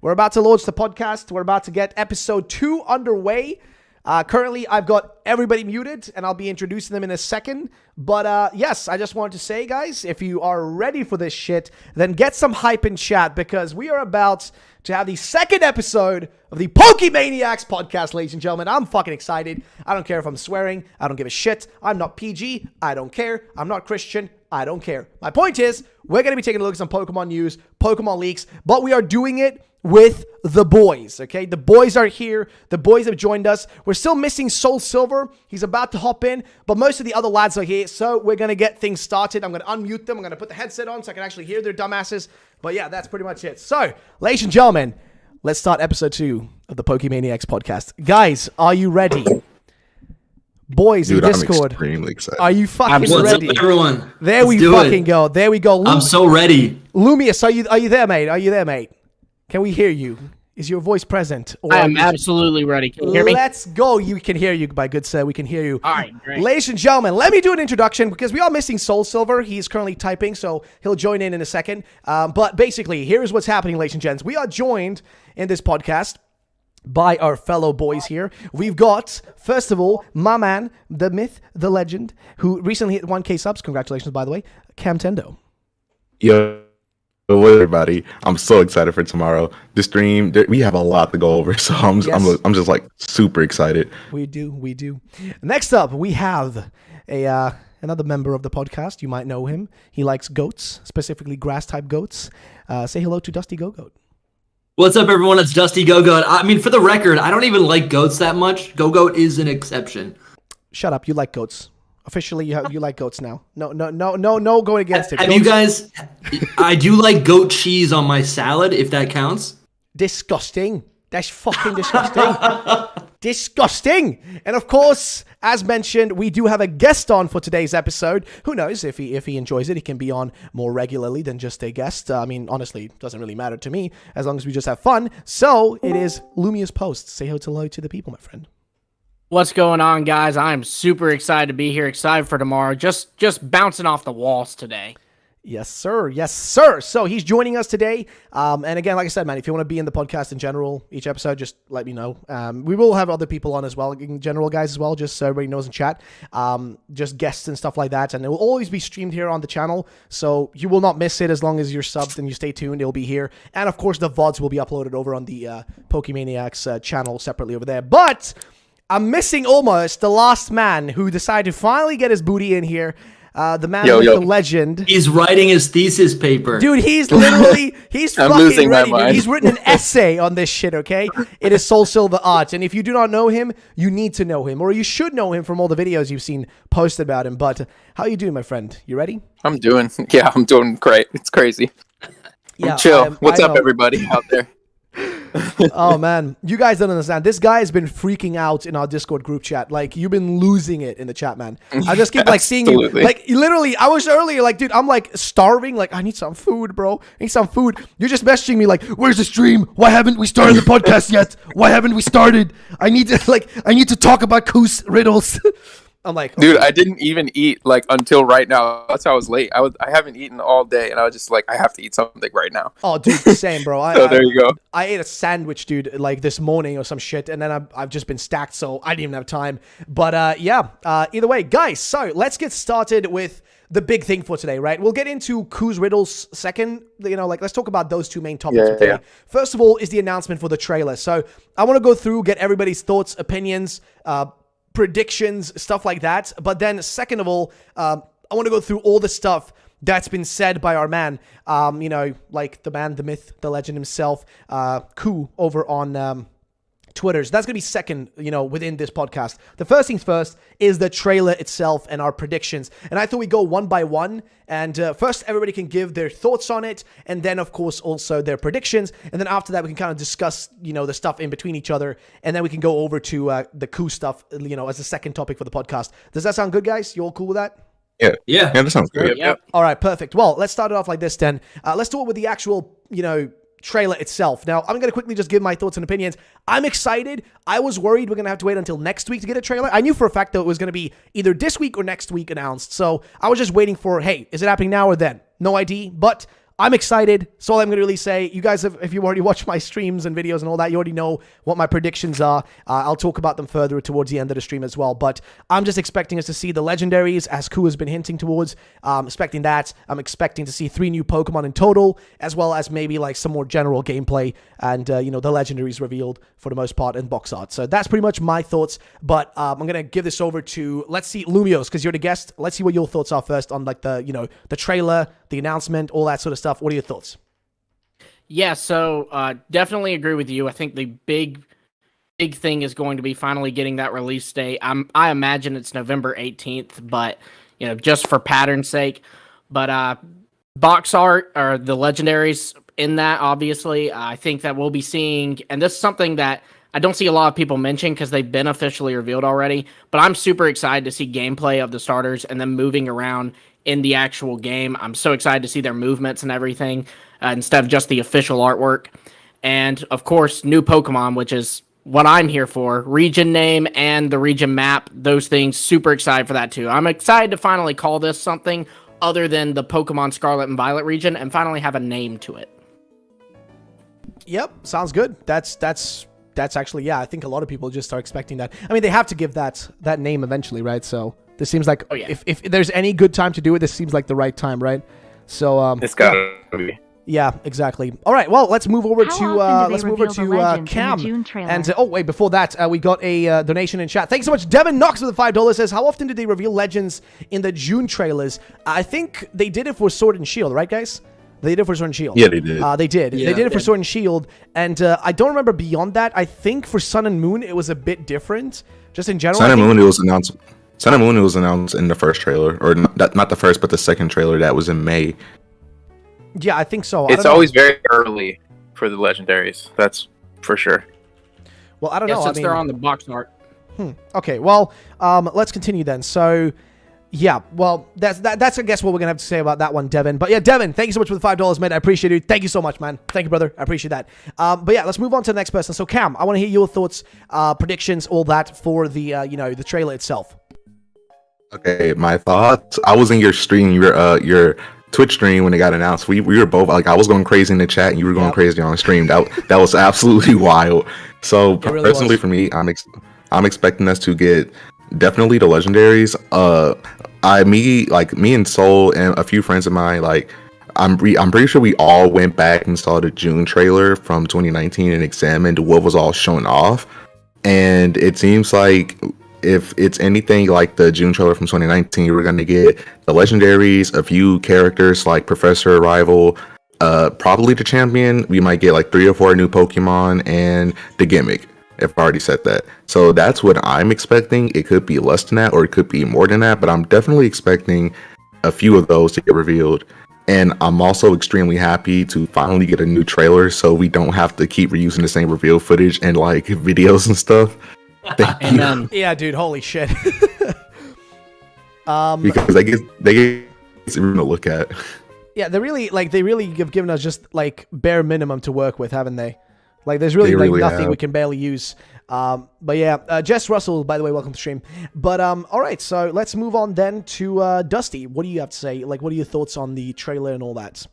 We're about to launch the podcast. We're about to get episode 2 underway. Currently, I've got everybody muted, and I'll be introducing them in a second. But yes, I just wanted to say, guys, if you are ready for this shit, then get some hype in chat, because we are about to have the second episode of the POKEMANIACS podcast, ladies and gentlemen. I'm fucking excited. I don't care if I'm swearing. I don't give a shit. I'm not PG. I don't care. I'm not Christian. I don't care. My point is, we're going to be taking a look at some Pokemon news, Pokemon leaks, but we are doing it with the boys, okay? The boys are here. The boys have joined us. We're still missing Soul Silver. He's about to hop in, but most of the other lads are here, so we're going to get things started. I'm going to unmute them. I'm going to put the headset on so I can actually hear their dumbasses. But yeah, that's pretty much it. So, ladies and gentlemen, let's start episode 2 of the POKEMANIACS podcast. Guys, are you ready? Boys in Discord, I'm extremely excited. Are you fucking ready? What's up, everyone? There we fucking go. There we go. I'm so ready. Lumius, are you there, mate? Are you there, mate? Can we hear you? Is your voice present? Or I am absolutely ready. Can you hear me? Let's go. You can hear you, my good sir. We can hear you. All right, great. Ladies and gentlemen, let me do an introduction because we are missing Soul Silver. He's currently typing, so he'll join in a second. But basically, here's what's happening, ladies and gents. We are joined in this podcast by our fellow boys here. We've got, first of all, my man, the myth, the legend, who recently hit 1K subs. Congratulations, by the way, Camtendo. Yo, everybody! I'm so excited for tomorrow. The stream, we have a lot to go over, so I'm just like super excited. We do. Next up, we have another member of the podcast. You might know him. He likes goats, specifically grass-type goats. Say hello to Dusty Go-Goat. What's up, everyone? It's Dusty Go-Goat. I mean, for the record, I don't even like goats that much. Go-Goat is an exception. Shut up. You like goats. Officially, you like goats now. No, going against it. Have you guys... I do like goat cheese on my salad, if that counts. Disgusting. That's fucking disgusting. Disgusting. And of course, as mentioned, we do have a guest on for today's episode. Who knows, if he enjoys it, he can be on more regularly than just a guest. I mean, honestly, it doesn't really matter to me as long as we just have fun. So it is Lumia's Post. Say hello to the people, my friend. What's going on, guys? I'm super excited to be here. Excited for tomorrow. Just bouncing off the walls today. Yes, sir. Yes, sir. So he's joining us today. And again, like I said, man, if you want to be in the podcast in general, each episode, just let me know. We will have other people on as well, in general, guys, as well, just so everybody knows in chat. Just guests and stuff like that. And it will always be streamed here on the channel. So you will not miss it as long as you're subbed and you stay tuned. It'll be here. And of course, the VODs will be uploaded over on the POKEMANIACS channel separately over there. But I'm missing almost the last man who decided to finally get his booty in here. The man with the legend. He's writing his thesis paper. Dude, he's literally, he's fucking ready, dude. He's written an essay on this shit, okay? It is SoulSilverArt. And if you do not know him, you need to know him. Or you should know him from all the videos you've seen posted about him. But how you doing, my friend? You ready? I'm doing great. It's crazy. Yeah, chill. What's up, everybody out there? Oh man, you guys don't understand. This guy has been freaking out in our Discord group chat. Like, you've been losing it in the chat, man. I just keep like seeing you. Like, literally, I was earlier like, dude, I'm like starving. Like, I need some food, bro. I need some food. You're just messaging me like, where's the stream? Why haven't we started the podcast yet? Why haven't we started? I need to talk about Coos riddles. I'm like, dude, I didn't even eat like until right now. That's how I was late. I haven't eaten all day, and I was just like, I have to eat something right now. Oh, dude, same, bro. So there you go. I ate a sandwich, dude, like this morning or some shit, and then I've just been stacked, so I didn't even have time. But yeah, either way, guys. So let's get started with the big thing for today, right? We'll get into Coos riddles second. You know, like let's talk about those two main topics today. Yeah. First of all, is the announcement for the trailer. So I want to go through, get everybody's thoughts, opinions, predictions, stuff like that. But then second of all, I want to go through all the stuff that's been said by our man, you know, like the man, the myth, the legend himself, Koo over on Twitter. So that's going to be second, you know, within this podcast. The first things first is the trailer itself and our predictions. And I thought we'd go one by one. And first, everybody can give their thoughts on it. And then, of course, also their predictions. And then after that, we can kind of discuss, you know, the stuff in between each other. And then we can go over to the Koo stuff, you know, as the second topic for the podcast. Does that sound good, guys? You all cool with that? Yeah, that sounds good. Yep. All right, perfect. Well, let's start it off like this then. Let's do it with the actual, you know, trailer itself. Now, I'm going to quickly just give my thoughts and opinions. I'm excited. I was worried we're going to have to wait until next week to get a trailer. I knew for a fact that it was going to be either this week or next week announced. So I was just waiting for, hey, is it happening now or then? No idea. But I'm excited. That's all I'm going to really say. You guys, if you already watched my streams and videos and all that, you already know what my predictions are. I'll talk about them further towards the end of the stream as well. But I'm just expecting us to see the legendaries, as Ku has been hinting towards. Expecting that. I'm expecting to see 3 new Pokemon in total, as well as maybe like some more general gameplay and, you know, the legendaries revealed for the most part in box art. So that's pretty much my thoughts. But I'm going to give this over to, let's see, Lumios, because you're the guest. Let's see what your thoughts are first on like the, you know, the trailer, the announcement, all that sort of stuff. What are your thoughts? Yeah, so definitely agree with you. I think the big thing is going to be finally getting that release date. I imagine it's November 18th, but you know, just for pattern's sake. But box art or the legendaries in that, obviously, I think that we'll be seeing, and this is something that I don't see a lot of people mention because they've been officially revealed already, but I'm super excited to see gameplay of the starters and them moving around in the actual game. I'm so excited to see their movements and everything instead of just the official artwork. And of course, new Pokemon, which is what I'm here for. Region name and the region map, those things, super excited for that too. I'm excited to finally call this something other than the Pokemon Scarlet and Violet region and finally have a name to it. Yep, sounds good. That's actually, yeah, I think a lot of people just are expecting that. I mean, they have to give that name eventually, right? So this seems like, if there's any good time to do it, this seems like the right time, right? So It's gotta be. yeah, exactly. All right, well, let's move over to Cam. And oh wait, before that, we got a donation in chat. Thanks so much. Devin Knox with the $5 says, "How often did they reveal legends in the June trailers?" I think they did it for Sword and Shield, right, guys? They did it for Sword and Shield. Yeah, they did. They did. Yeah, they did it for Sword and Shield. And I don't remember beyond that. I think for Sun and Moon, it was a bit different. Just in general. Sun and Moon, it was announced. Sun and Moon, it was announced in the first trailer, or not the first, but the second trailer that was in May. Yeah, I think so. It's always very early for the legendaries. That's for sure. Well, I don't know. Since they're on the box art. Okay, well, let's continue then. So, yeah, well, that's I guess what we're gonna have to say about that one, Devin. But yeah, Devin, thank you so much for the $5, man. I appreciate it. Thank you so much, man. Thank you, brother. I appreciate that. But yeah, let's move on to the next person. So, Cam, I want to hear your thoughts, predictions, all that for the the trailer itself. Okay, my thoughts. I was in your stream, your Twitch stream when it got announced. We were both like, I was going crazy in the chat, and you were going crazy on the stream. That was absolutely wild. So really personally, for me, I'm expecting us to get definitely the legendaries. Me and Soul and a few friends of mine, like I'm pretty sure we all went back and saw the June trailer from 2019 and examined what was all shown off. And it seems like if it's anything like the June trailer from 2019, we're gonna get the legendaries, a few characters like Professor Arrival, probably the champion. We might get like 3 or 4 new Pokemon and the gimmick. If I already said that. So that's what I'm expecting. It could be less than that or it could be more than that, but I'm definitely expecting a few of those to get revealed. And I'm also extremely happy to finally get a new trailer so we don't have to keep reusing the same reveal footage and like videos and stuff. Thank you. Yeah, dude, holy shit. Because they get something to look at. Yeah, they really have given us just like bare minimum to work with, haven't they? Like, there's really nothing we can barely use. But yeah, Jess Russell, by the way, welcome to stream. But all right, so let's move on then to Dusty. What do you have to say? Like, what are your thoughts on the trailer and all that?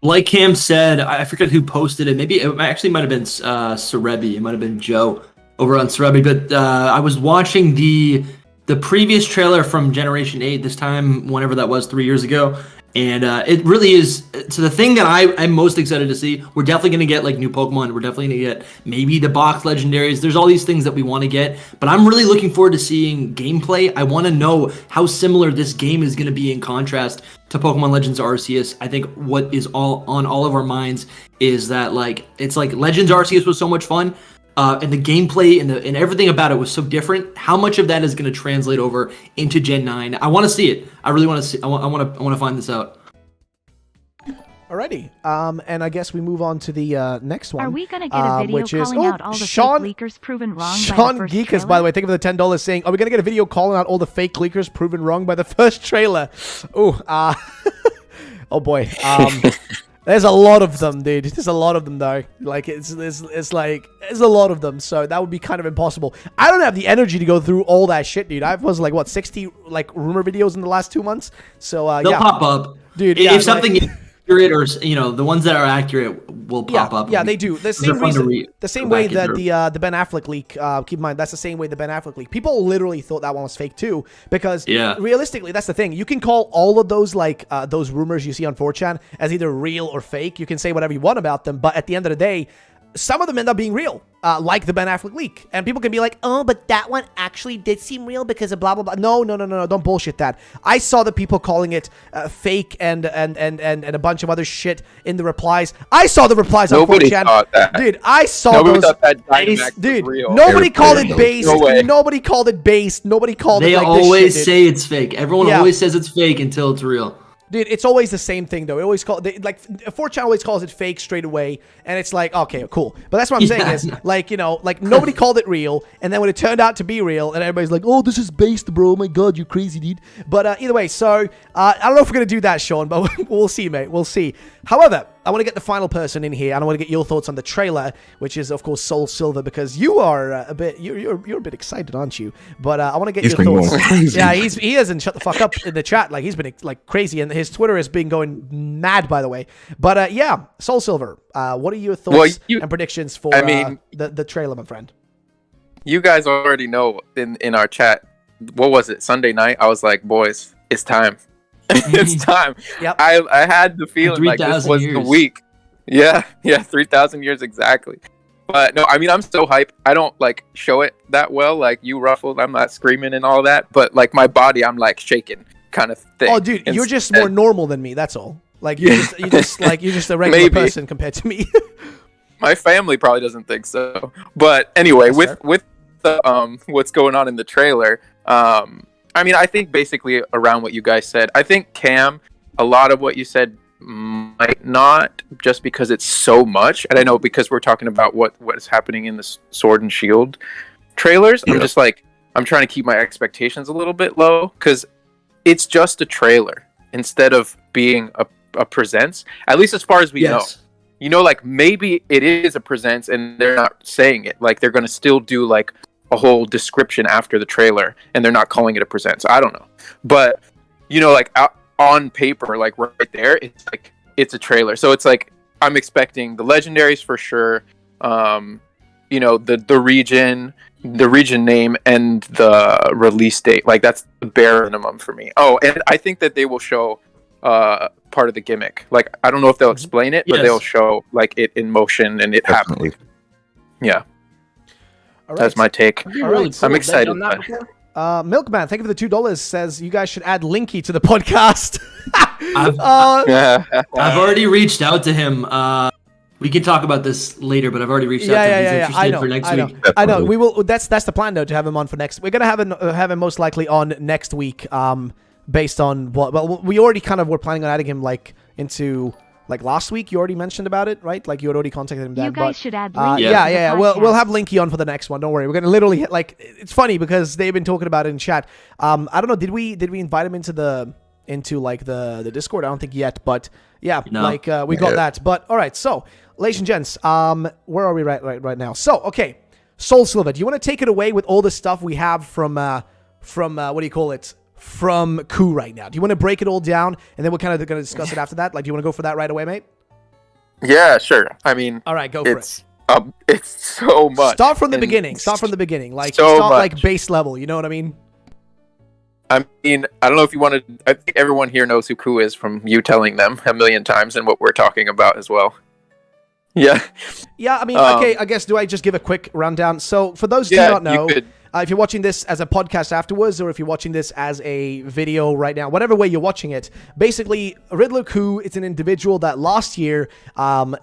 Like Cam said, I forget who posted it. Maybe it actually might have been Cerebi. It might have been Joe over on Cerebi. But I was watching the previous trailer from Generation 8 this time, whenever that was, 3 years ago. And it really is, so the thing that I'm most excited to see, we're definitely going to get like new Pokemon. We're definitely going to get maybe the box legendaries. There's all these things that we want to get, but I'm really looking forward to seeing gameplay. I want to know how similar this game is going to be in contrast to Pokemon Legends Arceus. I think what is on all of our minds is that like, it's like Legends Arceus was so much fun. And the gameplay and everything about it was so different. How much of that is going to translate over into Gen 9? I want to see it. I really want to see. I want to find this out. Alrighty. And I guess we move on to the next one. Are we gonna get a video calling out all the fake leakers proven wrong Sean by the first Geekus, trailer? by the way, thank you for the $10 saying, are we gonna get a video calling out all the fake leakers proven wrong by the first trailer? Oh, oh boy. There's a lot of them, dude. There's a lot of them, though. Like, it's a lot of them, so that would be kind of impossible. I don't have the energy to go through all that shit, dude. I've was like, what, 60, like, rumor videos in the last 2 months? So, They'll yeah. pop up. Dude, If yeah, something... accurate, or the ones that are accurate will pop up. Yeah, they do. The Those same are fun to reason, read. the same Go way back that into the Ben Affleck leak. Keep in mind that's the same way the Ben Affleck leak. People literally thought that one was fake too, because realistically, that's the thing. You can call all of those those rumors you see on 4chan as either real or fake. You can say whatever you want about them, but at the end of the day, some of them end up being real, like the Ben Affleck leak. And people can be like, oh, but that one actually did seem real because of blah, blah, blah. No, don't bullshit that. I saw the people calling it fake and a bunch of other shit in the replies. I saw the replies on 4chan. Nobody thought that. Dude, I saw Nobody those. thought that Dynamax was Dude, real. nobody called it based. No way. Nobody called it based. Nobody called They it like always this shit, say it's fake. Everyone always says it's fake until it's real. Dude, it's always the same thing, though. It always 4chan always calls it fake straight away, and it's like, okay, cool. But that's what I'm saying is, nobody called it real, and then when it turned out to be real, and everybody's like, oh, this is based, bro. Oh my God, you crazy, dude. But either way, so I don't know if we're gonna do that, Sean, but we'll see, mate. We'll see. However, I want to get the final person in here, and I want to get your thoughts on the trailer, which is, of course, Soul Silver, because you are you're a bit excited, aren't you? But I want to get your thoughts. Going crazy. Yeah, he hasn't shut the fuck up in the chat. Like, he's been like crazy, and his Twitter has been going mad, by the way. But yeah, Soul Silver, what are your thoughts and predictions for the trailer, my friend? You guys already know in our chat, what was it, Sunday night? I was like, boys, it's time. It's time. Yep. I had the feeling like this was the week. Yeah, 3,000 years exactly. But no, I mean, I'm so hyped. I don't show it that well. Like you ruffled, I'm not screaming and all that. But my body, I'm shaking kind of thing. Oh, dude, you're just more normal than me. That's all. Like you're just a regular person compared to me. My family probably doesn't think so. But anyway, with the what's going on in the trailer, I mean, I think basically around what you guys said. I think Cam, a lot of what you said might not, just because it's so much. And I know because we're talking about what is happening in the Sword and Shield trailers. Yeah. I'm just I'm trying to keep my expectations a little bit low because it's just a trailer instead of being a presents. At least as far as we know. Maybe it is a presents and they're not saying it. They're going to still do a whole description after the trailer and they're not calling it a presents. I don't know. But, out on paper, right there, it's a trailer. So it's I'm expecting the legendaries for sure. The region name and the release date. That's the bare minimum for me. Oh, and I think that they will show part of the gimmick. I don't know if they'll explain it, but they'll show it in motion and it happening. Yeah. All right. That's my take. I'm excited. Milkman, thank you for the $2. Says you guys should add Linky to the podcast. I've already reached out to him. We can talk about this later, but I've already reached out to him. He's interested for next week. I know. We will. That's the plan though, to have him on for next. We're gonna have him most likely on next week. Based on what? Well, we already kind of were planning on adding him into. Last week, you already mentioned about it, right? You had already contacted him. You guys should add Linky. Yeah. We'll have Linky on for the next one. Don't worry. We're gonna literally it's funny because they've been talking about it in chat. I don't know. Did we invite him into the Discord? I don't think yet, but yeah, no. We got that. But all right. So, ladies and gents, where are we right now? So, okay, Soul Silver, do you want to take it away with all the stuff we have from what do you call it? From Coup right now. Do you want to break it all down and then we're kind of going to discuss it after that? Do you want to go for that right away, mate? Yeah, sure. I mean, all right, go for it. It's so much. Start from the beginning. Start base level. You know what I mean? I mean, I don't know if you want to. I think everyone here knows who Coup is from you telling them a million times and what we're talking about as well. Yeah. Yeah, I mean, okay, I guess, do I just give a quick rundown? So, for those who do not know, if you're watching this as a podcast afterwards, or if you're watching this as a video right now, whatever way you're watching it, basically, Riddler Coup, it's an individual that last year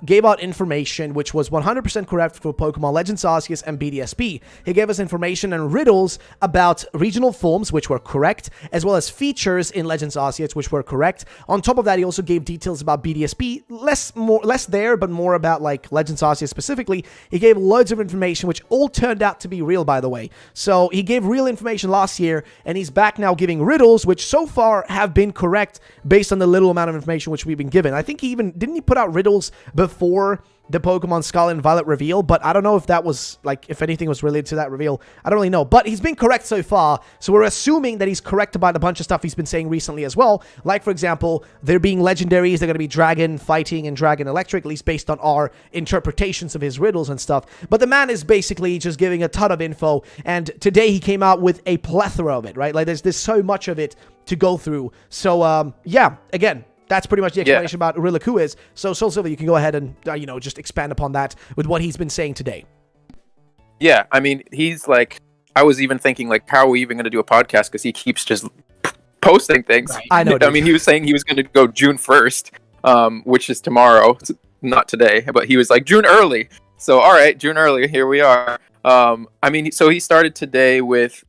gave out information which was 100% correct for Pokemon Legends Arceus and BDSP. He gave us information and riddles about regional forms, which were correct, as well as features in Legends Arceus, which were correct. On top of that, he also gave details about BDSP, less there, but more about Legends Arceus specifically. He gave loads of information, which all turned out to be real, by the way. So he gave real information last year, and he's back now giving riddles, which so far have been correct based on the little amount of information which we've been given. I think didn't he put out riddles before the Pokemon Scarlet and Violet reveal, but I don't know if that was, like, if anything was related to that reveal. I don't really know, but he's been correct so far, so we're assuming that he's correct about a bunch of stuff he's been saying recently as well. Like, for example, there being legendaries, they're going to be Dragon Fighting and Dragon Electric, at least based on our interpretations of his riddles and stuff. But the man is basically just giving a ton of info, and today he came out with a plethora of it, right? Like, there's so much of it to go through. So, yeah, again, that's pretty much the explanation about Riddler who is. So, SoulSilver, you can go ahead and, just expand upon that with what he's been saying today. Yeah, I mean, he's like, I was even thinking, like, how are we even going to do a podcast? Because he keeps just posting things. Right. I know. Dude. I mean, he was saying he was going to go June 1st, which is tomorrow, not today, but he was like, June early. So, all right, June early, here we are. I mean, so he started today with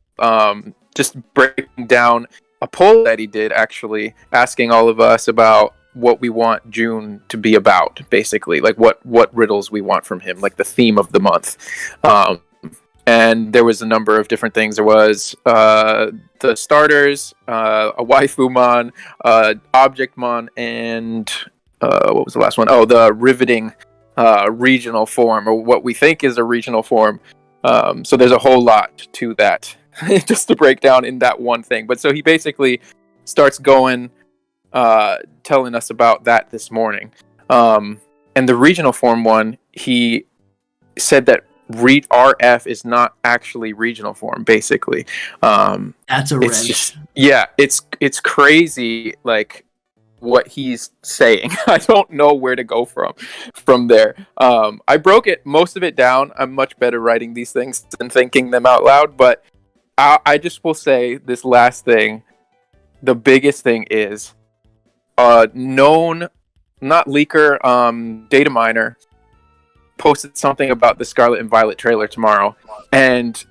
just breaking down a poll that he did, actually asking all of us about what we want June to be about, basically, like what riddles we want from him, like the theme of the month. And there was a number of different things. There was the starters, a Waifumon, Objectmon, and what was the last one? Oh, the riveting regional form, or what we think is a regional form. So there's a whole lot to that. Just to break down in that one thing. But so he basically starts going, telling us about that this morning. And the regional form one, he said that RF is not actually regional form, basically. That's a wrench. It's crazy, like, what he's saying. I don't know where to go from there. I broke most of it down. I'm much better writing these things than thinking them out loud, but I just will say this last thing. The biggest thing is known, not leaker, data miner posted something about the Scarlet and Violet trailer tomorrow, and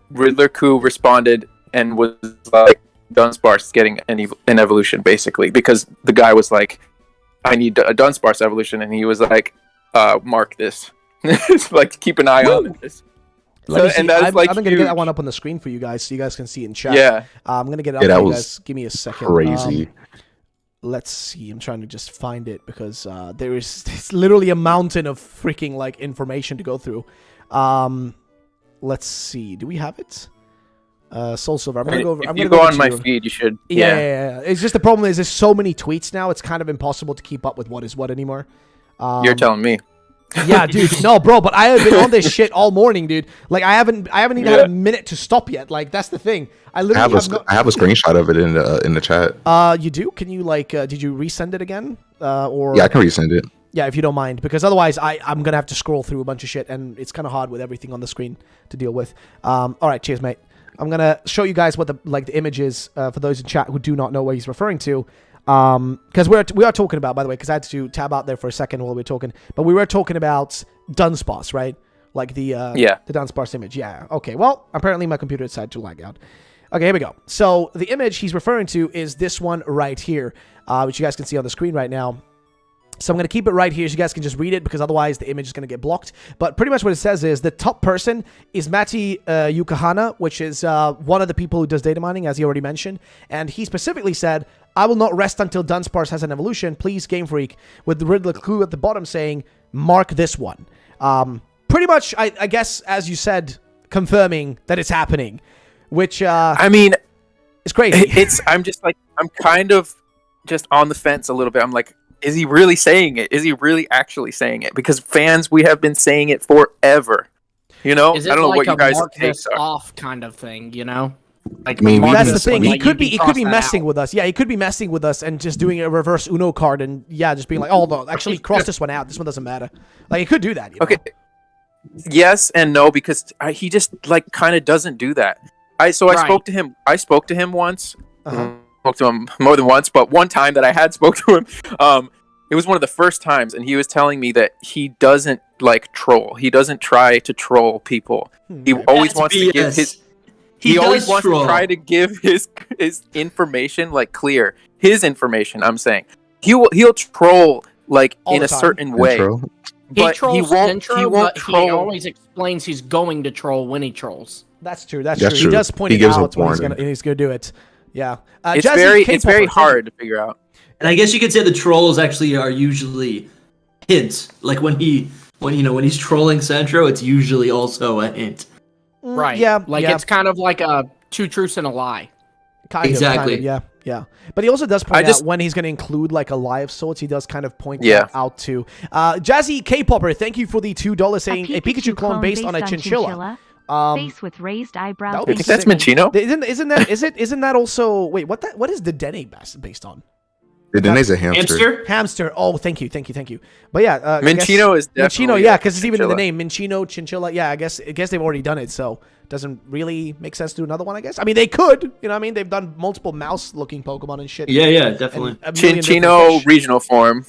Riddler Coup responded and was like, Dunsparce getting an evolution, basically, because the guy was like, I need a Dunsparce evolution, and he was like, mark this. Like, keep an eye on this. I'm going to get that one up on the screen for you guys so you guys can see it in chat. Yeah. I'm going to get it up for you guys. Give me a second. Crazy. Let's see. I'm trying to just find it because it's literally a mountain of freaking, like, information to go through. Let's see. Do we have it? SoulSilver. I'm going to go over. If you go on my feed, you should. Yeah. It's just the problem is there's so many tweets now. It's kind of impossible to keep up with what is what anymore. You're telling me. Yeah, dude. No, bro, but I have been on this shit all morning, dude. Like, I haven't even had a minute to stop yet. Like, that's the thing. I literally I have a screenshot of it in the chat. You do? Can you, like, did you resend it again? Or yeah, I can resend it. Yeah, if you don't mind, because otherwise I'm gonna have to scroll through a bunch of shit, and it's kind of hard with everything on the screen to deal with. All right, cheers, mate. I'm gonna show you guys what the image is for those in chat who do not know what he's referring to. Because we are talking about, by the way, because I had to tab out there for a second while we were talking, but we were talking about Dunsparce, right? Like the Dunsparce image. Yeah. Okay. Well, apparently my computer decided to lag out. Okay, here we go. So the image he's referring to is this one right here, which you guys can see on the screen right now. So I'm going to keep it right here so you guys can just read it, because otherwise the image is going to get blocked. But pretty much what it says is the top person is Matti Yukahana, which is one of the people who does data mining, as he already mentioned. And he specifically said, I will not rest until Dunsparce has an evolution. Please, Game Freak, with the Riddler clue at the bottom saying, mark this one. Pretty much, I guess, as you said, confirming that it's happening, which, I mean, it's crazy. I'm just like, I'm kind of just on the fence a little bit. I'm like, is he really saying it? Is he really actually saying it? Because fans, we have been saying it forever. You know, I don't know like what you guys mark take this off kind of thing. You know, like I mean, that's the thing. He could be cross that messing out. with us. Yeah, he could be messing with us and just doing a reverse Uno card and just being like, oh no, actually cross this one out. This one doesn't matter. Like, he could do that. You know? Okay. Yes and no, because he just like kind of doesn't do that. I spoke to him. I spoke to him once. Spoke to him more than once, but one time that I had spoke to him, it was one of the first times, and he was telling me that he doesn't like troll. He doesn't try to troll people. He always wants to give his. He always wants to try to give his information like clear. His information, I'm saying, he'll troll like All in the a time. certain way. He trolls he won't troll. he always explains he's going to troll when he trolls. That's true. That's That's true. true. He does point He it gives out a when he's warning. gonna do it. Yeah. It's Jazzy very K-popper, hard to figure out. And I guess you could say the trolls actually are usually hints. Like when he's trolling Centro, it's usually also a hint. Right. Yeah. Like yeah. it's kind of like a two truths and a lie. Exactly. Yeah. But he also does point out when he's going to include like a lie of sorts. He does kind of point that out too. Jazzy K-Popper, thank you for the $2 saying a Pikachu clone based on a chinchilla. Face with raised eyebrows. I think that's Minchino. Isn't that also? Wait, what is the Dene based on? Dene's a hamster. Hamster. Oh, thank you. But yeah, Minchino is definitely Minchino. Yeah, because it's even in the chinchilla. name, Minchino, chinchilla. Yeah, I guess they've already done it, so doesn't really make sense to do another one. I guess. I mean, they could. You know, what I mean, they've done multiple mouse-looking Pokemon and shit. Yeah, definitely. Chinchino regional form.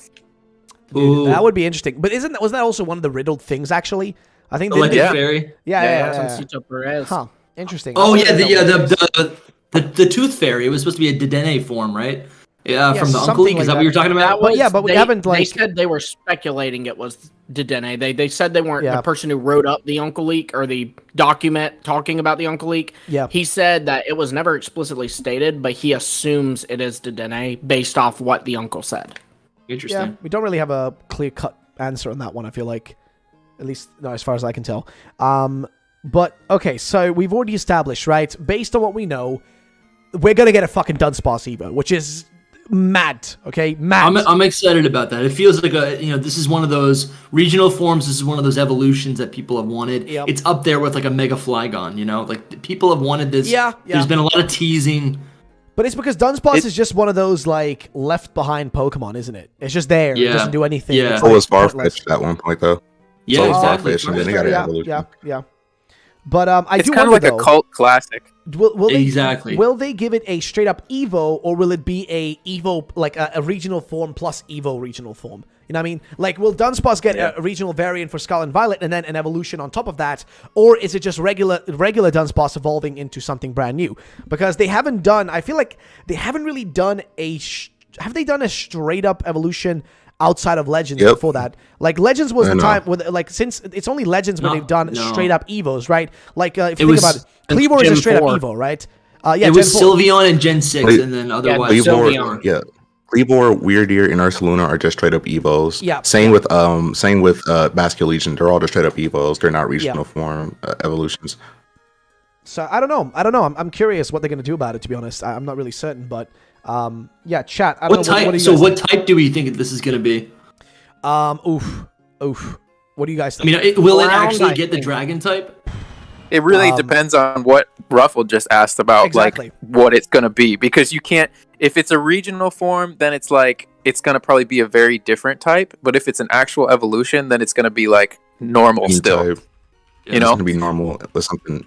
Dude, that would be interesting. But was that also one of the riddled things? Actually, I think. Electric Fairy. Yeah. Perez. Huh. Interesting. Oh yeah, the Tooth Fairy. It was supposed to be a Dedenne form, right? Yeah, from the Uncle League. Is that what you're talking about? But we haven't like. They said they were speculating it was Dedenne. They said they weren't the person who wrote up the Uncle League or the document talking about the Uncle League. Yeah. He said that it was never explicitly stated, but he assumes it is Dedenne based off what the uncle said. Interesting. Yeah, we don't really have a clear-cut answer on that one, I feel like. At least, no, as far as I can tell. But, okay, so we've already established, right? Based on what we know, we're going to get a fucking Dunsparce Evo, which is mad, okay? Mad. I'm excited about that. It feels like this is one of those regional forms. This is one of those evolutions that people have wanted. Yep. It's up there with like a Mega Flygon, like people have wanted this. Yeah. There's been a lot of teasing. But it's because Dunsparce is just one of those, like, left-behind Pokemon, isn't it? It's just there. It doesn't do anything. Yeah. It's So was pointless. Farfetch'd at one point, though. Yeah, So was exactly. Farfetch'd, and then they got an evolution. Yeah. But It's do kind wonder, of like a cult classic. Will they, Exactly. Will they give it a straight up Evo, or will it be a Evo, like a regional form plus Evo regional form? You know what I mean? Like, will Dunsparce get a regional variant for Scarlet and Violet, and then an evolution on top of that, or is it just regular Dunsparce evolving into something brand new? Because they haven't done. I feel like they haven't really done have they done a straight up evolution outside of Legends before that? Like Legends was the time with since it's only Legends where they've done straight up Evos, right? Like if you think about it, Cleavor is a straight up Evo, right? It was Sylveon and Gen 6, and then otherwise Cleavor, Cleavor, Weirdeer, and Ursaluna are just straight up Evos. Yeah. Same with Basculegion. They're all just straight up Evos. They're not regional form evolutions. So I don't know. I'm curious what they're gonna do about it. To be honest, I'm not really certain. But chat. I don't know. What type do we think this is gonna be? Oof. What do you guys think? I mean, will it actually get the Dragon type? It really depends on what Ruffle just asked about, like what it's gonna be, because you can't. If it's a regional form, then it's like it's gonna probably be a very different type. But if it's an actual evolution, then it's gonna be like normal still. Type. Yeah, it's gonna be normal with something.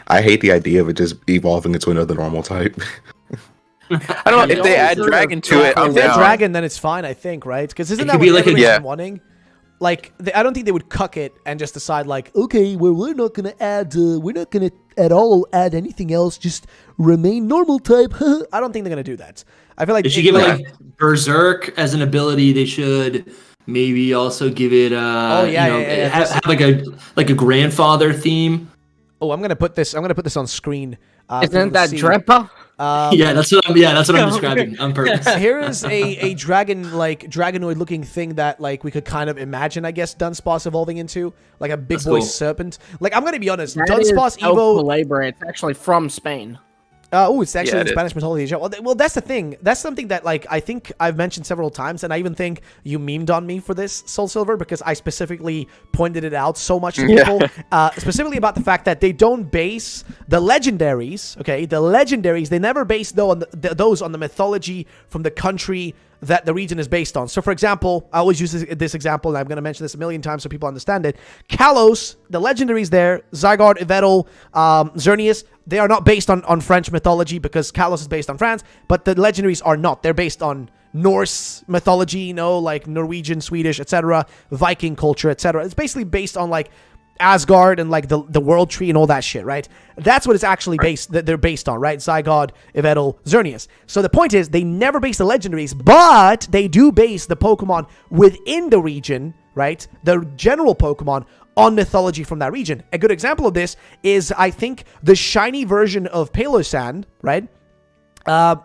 I hate the idea of it just evolving into another normal type. I don't know if they add dragon to it. If they add dragon, then it's fine, I think, right? Because isn't that what everybody's wanting? Like, I don't think they would cuck it and just decide, like, okay, well, we're not gonna add at all add anything else. Just remain normal type. I don't think they're gonna do that. I feel like they should give it like Berserk as an ability. They should maybe also give it have like a grandfather theme. Oh, I'm gonna put this on screen. Isn't that Drepa? That's what I'm describing on purpose. Here is a dragonoid looking thing that like we could kind of imagine, I guess, Dunsparce evolving into, like a big boy serpent. Like, I'm gonna be honest, Dunsparce Evo. It's actually from Spain. It's actually in Spanish mythology. Well, that's the thing. That's something that, like, I think I've mentioned several times, and I even think you memed on me for this, Soul Silver, because I specifically pointed it out so much to people, specifically about the fact that they don't base the legendaries, they never base those on the mythology from the country that the region is based on. So, for example, I always use this example, and I'm going to mention this a million times so people understand it. Kalos, the legendaries there, Zygarde, Yveltal, Xerneas, they are not based on French mythology because Kalos is based on France, but the legendaries are not. They're based on Norse mythology, like Norwegian, Swedish, etc., Viking culture, etc. It's basically based on, like, Asgard and, like, the world tree and all that shit, right? That's what it's actually they're based on, right? Zygarde, Yveltal, Xerneas. So the point is, they never base the legendaries, but they do base the Pokemon within the region, right? The general Pokemon on mythology from that region. A good example of this is, I think, the shiny version of Palossand, right?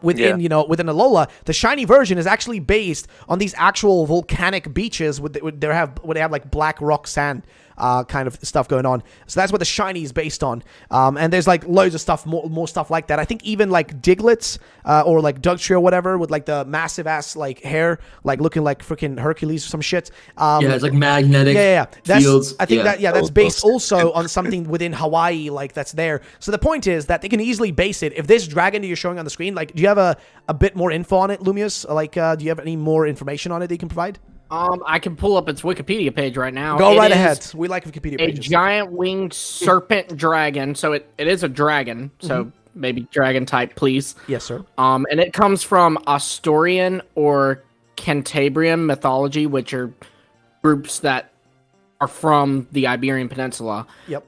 within Alola, the shiny version is actually based on these actual volcanic beaches where they have like black rock sand kind of stuff going on. So that's what the shiny is based on. And there's like loads of stuff, more stuff like that. I think even like Digletts or like Dugtrio or whatever with like the massive ass like hair, like looking like freaking Hercules or some shit. It's like magnetic fields. I think that's based also on something within Hawaii, like that's there. So the point is that they can easily base it. If this dragon that you're showing on the screen, like, do you have a bit more info on it, Lumius? Like, do you have any more information on it that you can provide? I can pull up its Wikipedia page right now. Go right ahead. We like Wikipedia pages. A giant winged serpent dragon. So it is a dragon. So maybe dragon type, please. Yes, sir. And it comes from Asturian or Cantabrian mythology, which are groups that are from the Iberian Peninsula. Yep.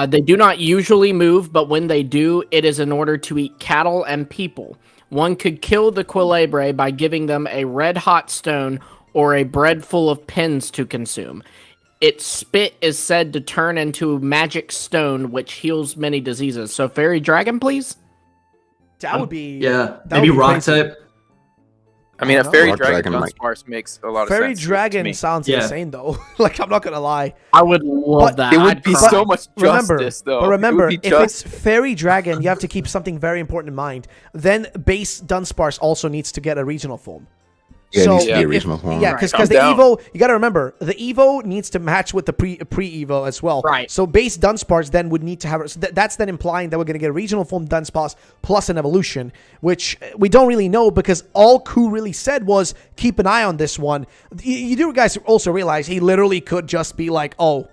They do not usually move, but when they do, it is in order to eat cattle and people. One could kill the Quillebre by giving them a red-hot stone or a bread full of pins to consume. Its spit is said to turn into magic stone, which heals many diseases. So, fairy dragon, please? That would be... Yeah, maybe rock type. I mean, a fairy dragon Dunsparce makes a lot of sense. Fairy dragon sounds insane, though. Like, I'm not going to lie. I would love that. It would be so much justice, though. But remember, if it's fairy dragon, you have to keep something very important in mind. Then base Dunsparce also needs to get a regional form. Yeah, it needs to be a regional form. Yeah, because the Evo, you got to remember, the Evo needs to match with the pre-Evo as well. Right. So base Dunsparce then would need to have... So that's then implying that we're going to get a regional form Dunsparce plus an evolution, which we don't really know because all Ku really said was, keep an eye on this one. You do guys also realize he literally could just be like, oh,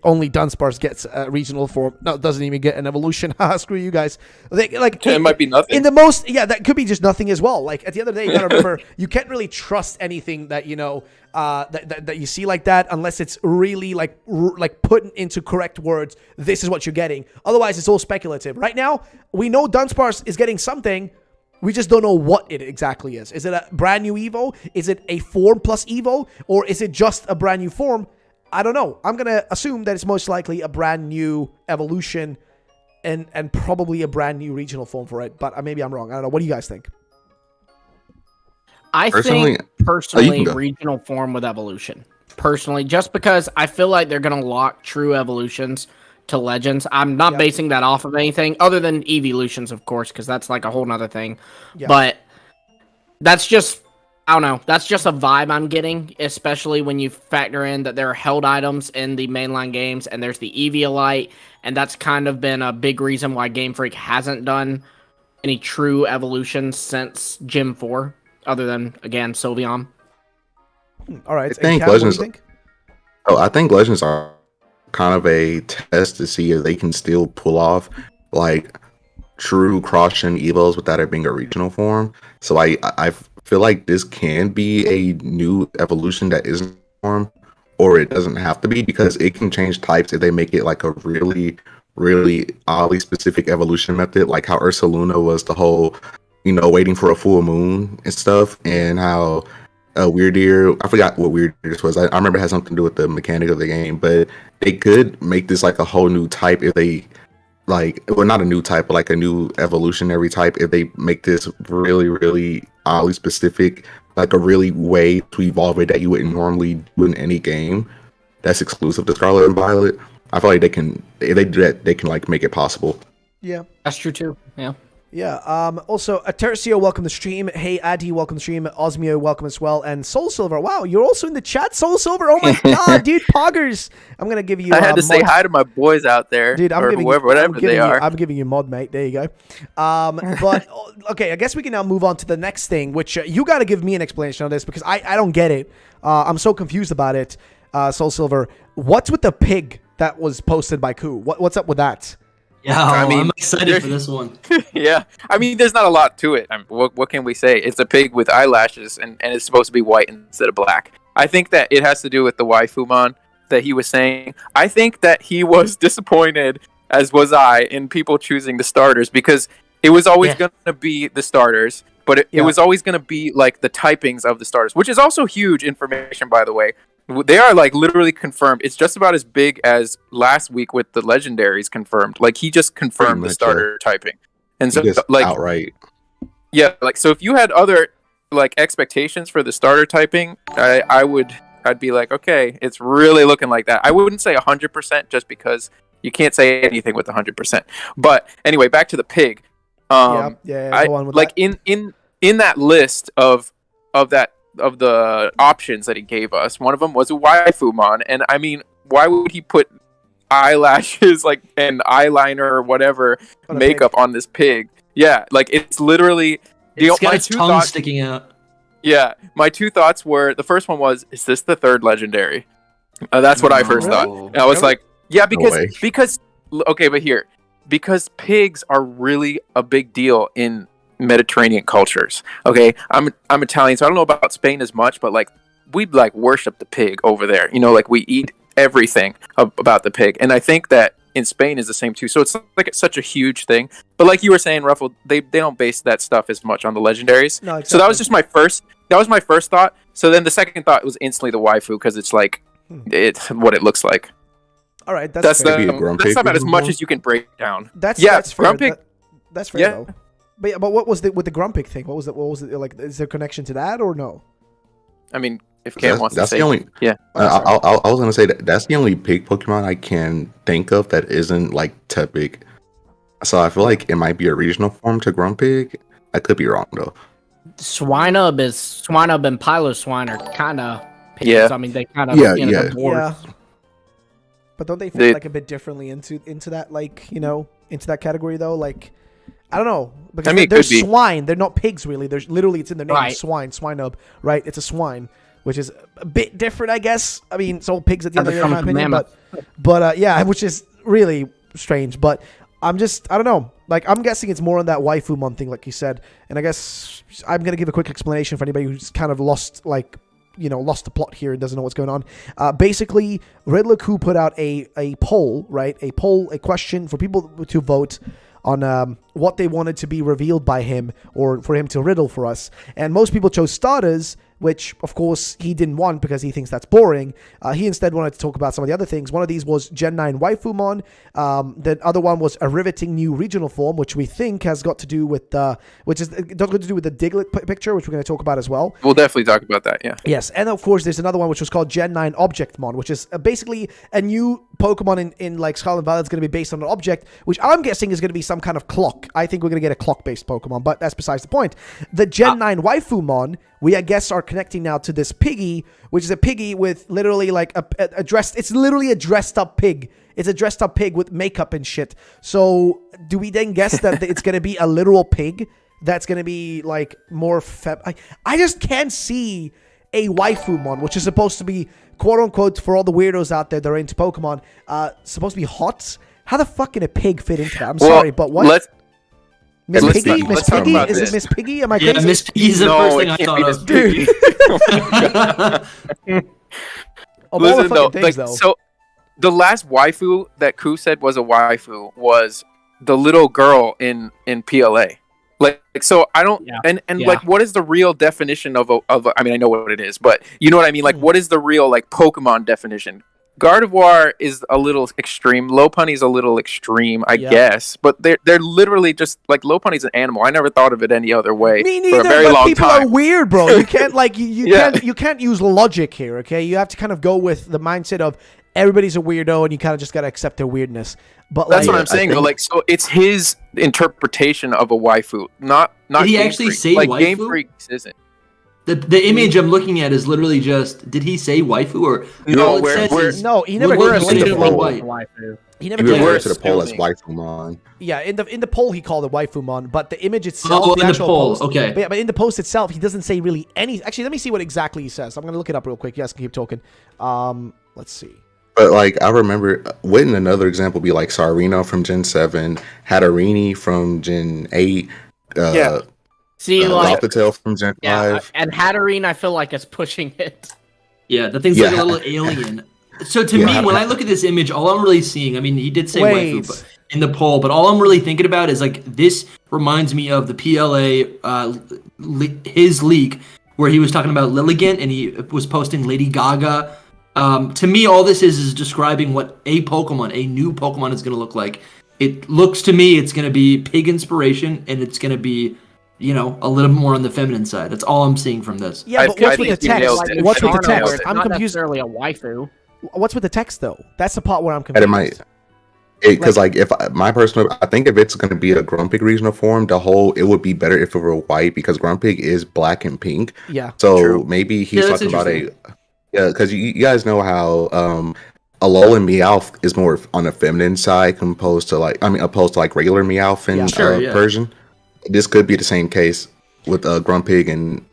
only Dunsparce gets a regional form. No, it doesn't even get an evolution. Screw you guys. It might be nothing. That could be just nothing as well. Like at the end of the day, you gotta remember, you can't really trust anything that that you see like that unless it's really like put into correct words. This is what you're getting. Otherwise, it's all speculative. Right now, we know Dunsparce is getting something. We just don't know what it exactly is. Is it a brand new Evo? Is it a form plus Evo? Or is it just a brand new form? I don't know. I'm going to assume that it's most likely a brand new evolution and probably a brand new regional form for it. But maybe I'm wrong. I don't know. What do you guys think? I think personally regional form with evolution. Personally, just because I feel like they're going to lock true evolutions to legends. I'm not basing that off of anything other than evolutions, of course, because that's like a whole nother thing. Yeah. But that's just... I don't know. That's just a vibe I'm getting, especially when you factor in that there are held items in the mainline games, and there's the Eviolite, and that's kind of been a big reason why Game Freak hasn't done any true evolutions since Gen 4, other than, again, Sylveon. All right. I think Legends are kind of a test to see if they can still pull off, like, true cross-gen Evos without it being a regional form. So I feel like this can be a new evolution that isn't form, or it doesn't have to be, because it can change types if they make it like a really, really oddly specific evolution method, like how Ursaluna was the whole, waiting for a full moon and stuff, and how Weirdeer, I forgot what Weirdeer was. I remember it had something to do with the mechanic of the game, but they could make this like a whole new type if they not a new type, but like a new evolutionary type if they make this really, really oddly specific, like a really way to evolve it that you wouldn't normally do in any game that's exclusive to Scarlet and Violet. I feel like if they do that, they can like make it possible. Yeah. That's true too. Yeah. Yeah. Also, Atercio, welcome to the stream. Hey, Adi, welcome to the stream. Osmio, welcome as well. And SoulSilver, wow, you're also in the chat, SoulSilver. Oh my god, dude, poggers. I'm gonna give you. I had to say hi to my boys out there, dude. I'm giving whatever they are. I'm giving you mod, mate. There you go. But okay, I guess we can now move on to the next thing, which you got to give me an explanation on this because I don't get it. I'm so confused about it. SoulSilver, what's with the pig that was posted by Ku? What's up with that? Yeah, I'm excited for this one. Yeah, I mean, there's not a lot to it. What can we say? It's a pig with eyelashes, and it's supposed to be white instead of black. I think that it has to do with the waifumon that he was saying. I think that he was disappointed, as was I, in people choosing the starters, because it was always going to be the starters, but it was always going to be like the typings of the starters, which is also huge information, by the way. They are like literally confirmed. It's just about as big as last week with the legendaries confirmed. Like he just confirmed the starter typing. And so, Just like, outright. yeah, like, so if you had other like expectations for the starter typing, I'd be like, okay, it's really looking like that. I wouldn't say 100% just because you can't say anything with 100%. But anyway, back to the pig. Go on with like that. in that list of the options that he gave us, one of them was a waifumon, and I mean, why would he put eyelashes like and eyeliner or whatever makeup on this pig? Yeah, like it's literally It's got its tongue sticking out. Yeah, my two thoughts were, the first one was, is this the third legendary? That's what I first thought. And I was like, yeah, because okay, but here, because pigs are really a big deal in Mediterranean cultures. Okay, I'm Italian, so I don't know about Spain as much, but like we'd like worship the pig over there. You know, like we eat everything about the pig, and I think that in Spain is the same too. So it's like it's such a huge thing. But like you were saying, Ruffle, they don't base that stuff as much on the legendaries. No, exactly. So that was just my first thought. So then the second thought was instantly the waifu, because it's like it's what it looks like. All right, that's fair. That's about as much as you can break down. That's fair. Grumpig. That's fair though. But what was with the Grumpig thing? What was it like? Is there a connection to that or no? I mean, if Cam wants to say, the only, yeah. I was gonna say that's the only pig Pokemon I can think of that isn't like Tepig. So I feel like it might be a regional form to Grumpig. I could be wrong though. Swinub and Piloswine are kind of pigs. Yeah. I mean, they kind of yeah. But don't they fit like a bit differently into that, like, you know, into that category though? Like, I don't know, because I mean, they're swine. They're not pigs really. There's literally, it's in their name, right. Swinub, right? It's a swine, which is a bit different, I guess. I mean, it's all pigs at the end of the day, in my opinion. But yeah, which is really strange. But I don't know. Like, I'm guessing it's more on that waifumon thing, like you said. And I guess I'm gonna give a quick explanation for anybody who's kind of lost, like, you know, lost the plot here and doesn't know what's going on. Basically, Riddler Coup put out a poll, right? A question for people to vote on what they wanted to be revealed by him or for him to riddle for us. And most people chose starters, which, of course, he didn't want because he thinks that's boring. He instead wanted to talk about some of the other things. One of these was Gen 9 Waifumon. The other one was a riveting new regional form, which we think has got to do with the Diglett picture, which we're going to talk about as well. We'll definitely talk about that, yeah. Yes, and of course, there's another one which was called Gen 9 Object Mod, which is basically a new Pokemon in like Scarlet and Violet. It's going to be based on an object, which I'm guessing is going to be some kind of clock. I think we're going to get a clock-based Pokemon, but that's besides the point. The Gen 9 Waifumon, we, I guess, are connecting now to this piggy, which is a piggy with literally like a dressed... It's literally a dressed-up pig. It's a dressed-up pig with makeup and shit. So, do we then guess that it's going to be a literal pig that's going to be, like, more... I just can't see a Waifumon, which is supposed to be, quote-unquote, for all the weirdos out there that are into Pokemon, supposed to be hot. How the fuck can a pig fit into that? I'm sorry, but what... Miss Piggy? Miss Piggy? Is it Miss Piggy? Am I crazy? Yeah, Miss Piggy's the first thing I thought of. Dude. Listen, though, so the last waifu that Ku said was a waifu was the little girl in PLA. Like, so I don't, like, what is the real definition of I mean, I know what it is, but you know what I mean? Like, what is the real, like, Pokemon definition? Gardevoir is a little extreme. Lopunny is a little extreme, I guess. But they're literally just like Lopunny's an animal. I never thought of it any other way. Me neither. For a very long people time. Are weird, bro. You can't like you can't use logic here. Okay, you have to kind of go with the mindset of everybody's a weirdo, and you kind of just gotta accept their weirdness. But that's what I'm saying. Though, like, so it's his interpretation of a waifu, not. Did he actually say like waifu? Game Freaks isn't. The image I'm looking at is literally just, did he say waifu or no? He never referred to waifu. He never referred to the poll as Waifumon. Yeah, in the poll he called it Waifumon, but the image itself, in the poll, post, okay. But in the post itself, he doesn't say really any. Actually, let me see what exactly he says. I'm gonna look it up real quick. You guys can keep talking. Let's see. But like I remember, wouldn't another example be like Sarino from Gen 7, Hatterini from Gen 8? See, like Tail from Gen 5. And Hatterene, I feel like is pushing it. Yeah, that thing's like a little alien. So to me, when I look at this image, all I'm really seeing, I mean, he did say waifu but in the poll, but all I'm really thinking about is like, this reminds me of the PLA, his leak, where he was talking about Lilligant and he was posting Lady Gaga. To me, all this is describing what a new Pokemon is going to look like. it looks to me it's going to be pig inspiration, and it's going to be, you know, a little more on the feminine side. That's all I'm seeing from this. Yeah, but what's with the text? What's with the text? It's I'm not confused. necessarily a waifu. What's with the text though? That's the part where I'm And confused. it might, because like if my personal, I think if it's going to be a Grumpig regional form, it would be better if it were white, because Grumpig is black and pink. Yeah. So True. maybe he's Yeah, that's talking about because you guys know how Alolan Meowth is more on the feminine side opposed to like regular Meowth in Persian. This could be the same case with Grumpig and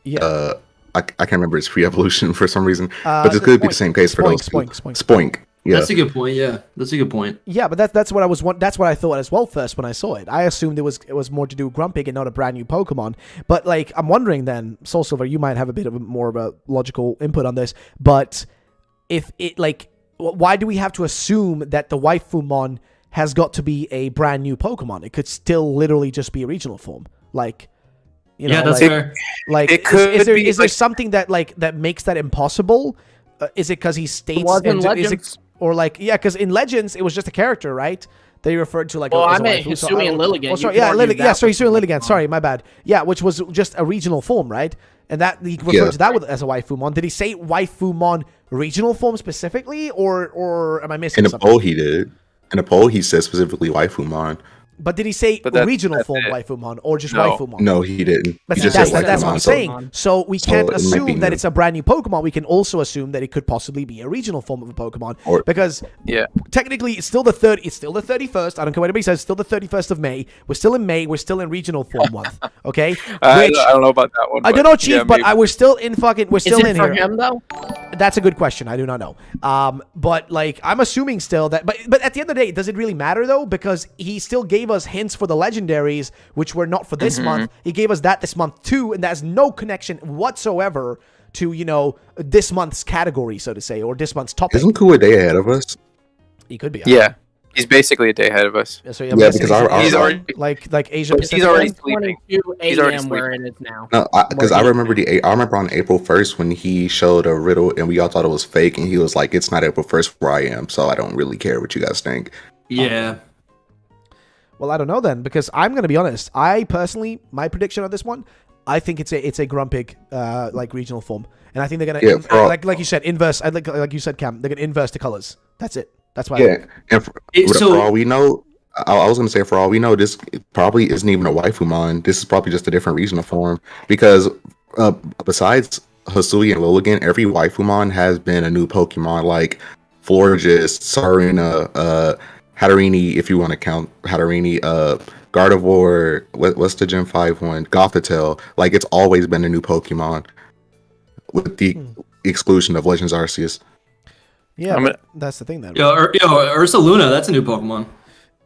I can't remember its free evolution for some reason, but this could be the same case for those two. Spoink. Yeah. That's a good point. Yeah, that's a good point. Yeah, but that's what I thought as well first when I saw it. I assumed it was more to do with Grumpig and not a brand new Pokemon. But like, I'm wondering then, Soul Silver, you might have a bit of more of a logical input on this. But if it like, why do we have to assume that the Waifumon has got to be a brand new Pokemon? It could still literally just be a regional form. Like, you know, Yeah, that's like, fair. like It could is there like- something that makes that impossible? Is it because he states was in is it- Legends. or like, yeah, because in Legends it was just a character, right? They referred to like. Well, as I a meant waifu, so Hisui and Lilligant. Oh, You sorry, could yeah, argue that sorry, was Hisui and a Lilligant. Sorry, my bad. Yeah, which was just a regional form, right? And that he referred to that as a Waifumon. Did he say Waifumon regional form specifically, or am I missing In the something? poll he did. In the poll he said specifically Waifumon. But did he say regional form it. Waifumon or just No. Waifumon? No, he didn't. But He see, just that's said what I'm Waifumon. saying. So we So can't it might be assume that new. it's a brand new Pokemon. We can also assume that it could possibly be a regional form of a Pokemon, because technically it's still the 31st. I don't care what anybody says. It's still the 31st of May. We're still in May. We're still in regional form month. Okay. I don't know about that one. I don't know, Chief, but we're still in fucking. We're still Is it in for here. him though? That's a good question. I do not know. But like, I'm assuming still that. But at the end of the day, does it really matter though? Because he still gave us hints for the legendaries, which were not for this month. He gave us that this month too, and that has no connection whatsoever to this month's category, so to say, or this month's topic. Isn't Ku a day ahead of us? He could be. Yeah, he's basically a day ahead of us. So, because he's already like Asia Pacific. He's already 22 sleeping. He's already a.m. where it is now. No, because I remember on April 1st when he showed a riddle and we all thought it was fake, and he was like, "It's not April 1st where I am, so I don't really care what you guys think." Yeah. Well, I don't know then, because I'm going to be honest. I personally, my prediction on this one, I think it's a Grumpig like regional form, and I think they're going to like you said inverse. Like you said, Cam, they're going to inverse the colors. That's it. That's why. Yeah, and for all we know, I was going to say for all we know, this probably isn't even a Waifumon. This is probably just a different regional form, because besides Hisui and Lilligant, every Waifumon has been a new Pokemon, like Florges, Sarina, Hatterini, if you want to count Hatterini, Gardevoir, what's the Gen 5 one? Gothitelle. Like, it's always been a new Pokemon, with the exclusion of Legends Arceus. Yeah, that's the thing then. Ursaluna, that's a new Pokemon.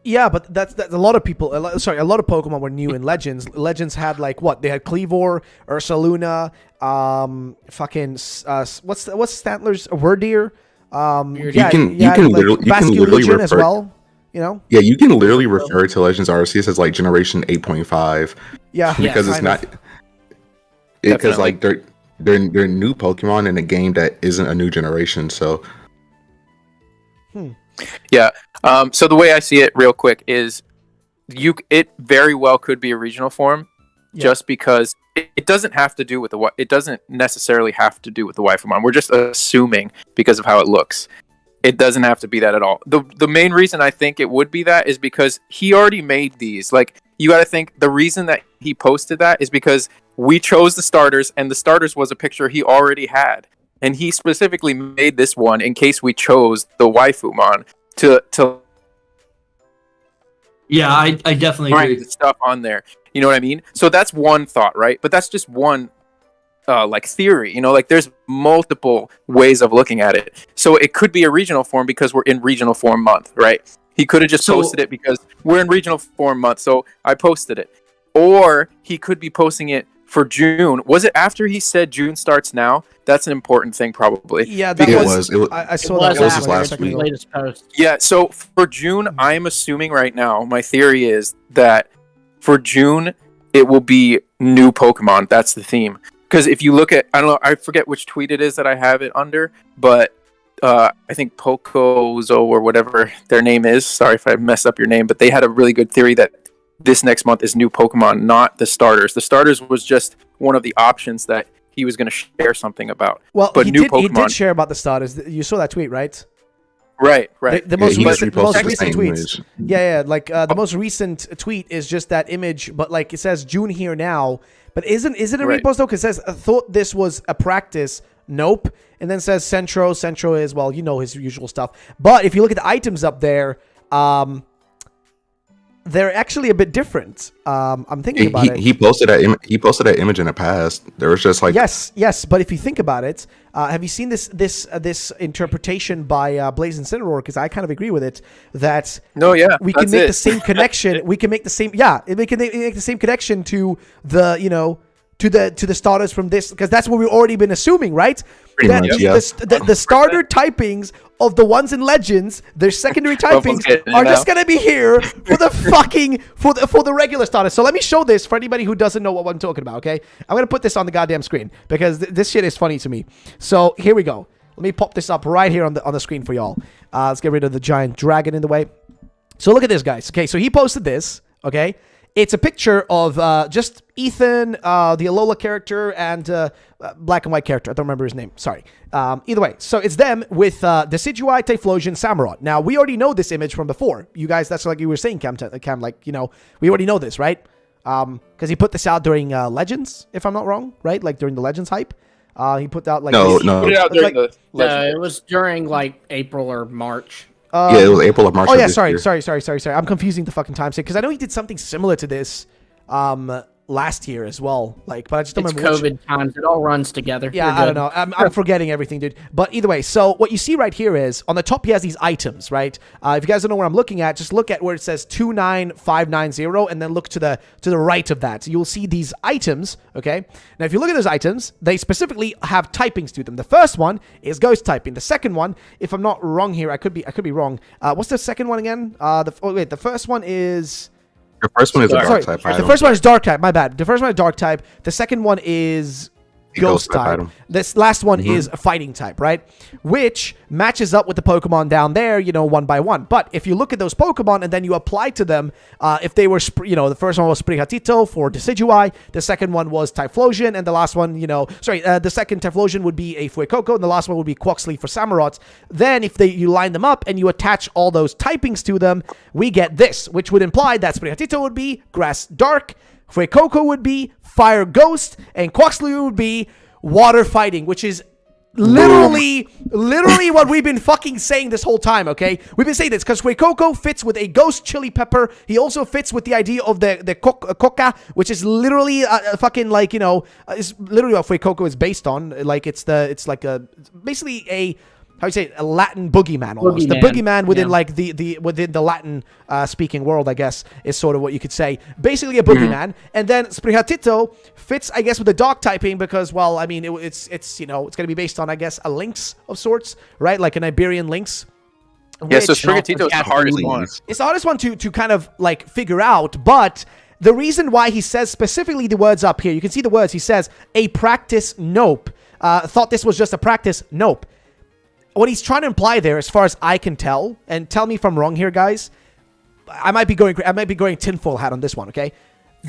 Yeah, but that's a lot of people. A lot of Pokemon were new in Legends. Legends had like what? They had Kleavor, Ursaluna, what's Stantler's Wordeer? You can literally refer as well. Yeah, you can literally refer to Legends Arceus as like Generation 8.5. Yeah, because it's not. Because like they're new Pokemon in a game that isn't a new generation. So. Yeah. So the way I see it, real quick, is it very well could be a regional form, just because it doesn't have to do with it doesn't necessarily have to do with the Waifumon. We're just assuming because of how it looks. It doesn't have to be that at all. The main reason I think it would be that is because he already made these. Like, you got to think the reason that he posted that is because we chose the starters, and the starters was a picture he already had. And he specifically made this one in case we chose the Waifumon to Yeah, I definitely agree. the stuff on there. You know what I mean? So that's one thought, right? But that's just one like theory. Like there's multiple ways of looking at it. So it could be a regional form because we're in regional form month, right? He could have just posted it because we're in regional form month, so I posted it. Or he could be posting it for June. Was it after he said June starts now? That's an important thing, probably. Yeah, because I saw that. It was his last week. Latest post. Yeah, so for June, I'm assuming right now, my theory is that for June, it will be new Pokemon. That's the theme. Because if you look at, I don't know, I forget which tweet it is that I have it under, but I think Pocozo or whatever their name is. Sorry if I messed up your name, but they had a really good theory that this next month is new Pokemon, not the starters. The starters was just one of the options that he was going to share something about. Well, but he did share about the starters. You saw that tweet, right? Right. The most recent tweets. Image. Yeah. Like the most recent tweet is just that image, but like it says June here now. But isn't it a repost though? Because it says I thought this was a practice. Nope. And then says Centro. Centro is, well, you know his usual stuff. But if you look at the items up there, they're actually a bit different. I'm thinking about it. He posted that image in the past. There was just like yes. But if you think about it, have you seen this interpretation by Blaze Incineroar? Because I kind of agree with it. That we can make the same connection. We can make the same we can make the same connection to the to the starters from this, because that's what we've already been assuming, right? Pretty much, yeah. The starter typings of the ones in Legends, their secondary typings are just gonna be here for the fucking for the regular starters. So let me show this for anybody who doesn't know what I'm talking about. Okay, I'm gonna put this on the goddamn screen because this shit is funny to me. So here we go. Let me pop this up right here on the screen for y'all. Let's get rid of the giant dragon in the way. So look at this, guys. Okay, so he posted this. Okay. It's a picture of just Ethan, the Alola character, and black and white character. I don't remember his name. Sorry. Either way, so it's them with Decidueye, Typhlosion, Samurott. Now, we already know this image from before. You guys, that's like you were saying, Cam, like, we already know this, right? Because he put this out during Legends, if I'm not wrong, right? Like during the Legends hype. He put out like... No. Put it out during the Legends. It was during like April or March. Yeah, it was April or March. Oh yeah, sorry. I'm confusing the fucking time because I know he did something similar to this last year as well. Like, but I just don't remember. It's COVID times. It all runs together. Yeah, I don't know. I'm forgetting everything, dude. But either way, so what you see right here is on the top he has these items, right? If you guys don't know what I'm looking at, just look at where it says 29590, and then look to the right of that. So you'll see these items. Okay. Now, if you look at those items, they specifically have typings to them. The first one is ghost typing. The second one, if I'm not wrong here, I could be wrong. What's the second one again? The first one is. The first one is a dark type item. The first one is dark type. My bad. The first one is dark type. The second one is ghost type. This last one is a fighting type, right? Which matches up with the Pokemon down there, one by one. But if you look at those Pokemon and then you apply to them, if they were, the first one was Sprigatito for Decidueye, the second one was Typhlosion, and the last one, the second Typhlosion would be a Fuecoco, and the last one would be Quaxly for Samurott. Then if you line them up and you attach all those typings to them, we get this, which would imply that Sprigatito would be Grass Dark, Fuecoco would be Fire Ghost, and Quaxly would be Water Fighting, which is literally what we've been fucking saying this whole time, okay? We've been saying this because Fuecoco fits with a Ghost Chili Pepper. He also fits with the idea of the Coca, which is literally fucking like, it's literally what Fuecoco is based on. Like, it's basically a... How you say it? A Latin boogeyman almost. The boogeyman within like within the Latin speaking world, I guess, is sort of what you could say. Basically a boogeyman. And then Sprigatito fits, I guess, with the dog typing because, well, I mean, it's going to be based on, I guess, a lynx of sorts, right? Like an Iberian lynx. Yeah, so Sprigatito is the hardest one. It's the hardest one to kind of like figure out, but the reason why he says specifically the words up here, you can see the words. He says, a practice, nope. Thought this was just a practice, nope. What he's trying to imply there, as far as I can tell, and tell me if I'm wrong here, guys, I might be going tinfoil hat on this one, okay?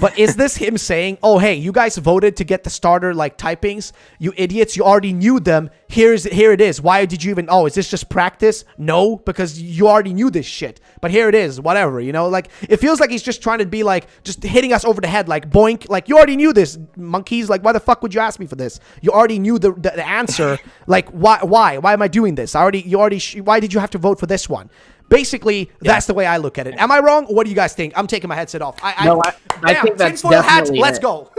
But is this him saying, oh, hey, you guys voted to get the starter, like, typings? You idiots, you already knew them. Here it is. Why did you even... Oh, is this just practice? No, because you already knew this shit. But here it is, whatever, Like, it feels like he's just trying to be, like, just hitting us over the head, like, boink. Like, you already knew this, monkeys. Like, why the fuck would you ask me for this? You already knew the answer. Like, why? Why am I doing this? Why did you have to vote for this one? Basically, that's the way I look at it. Am I wrong? What do you guys think? I'm taking my headset off. I think that's definitely Let's go.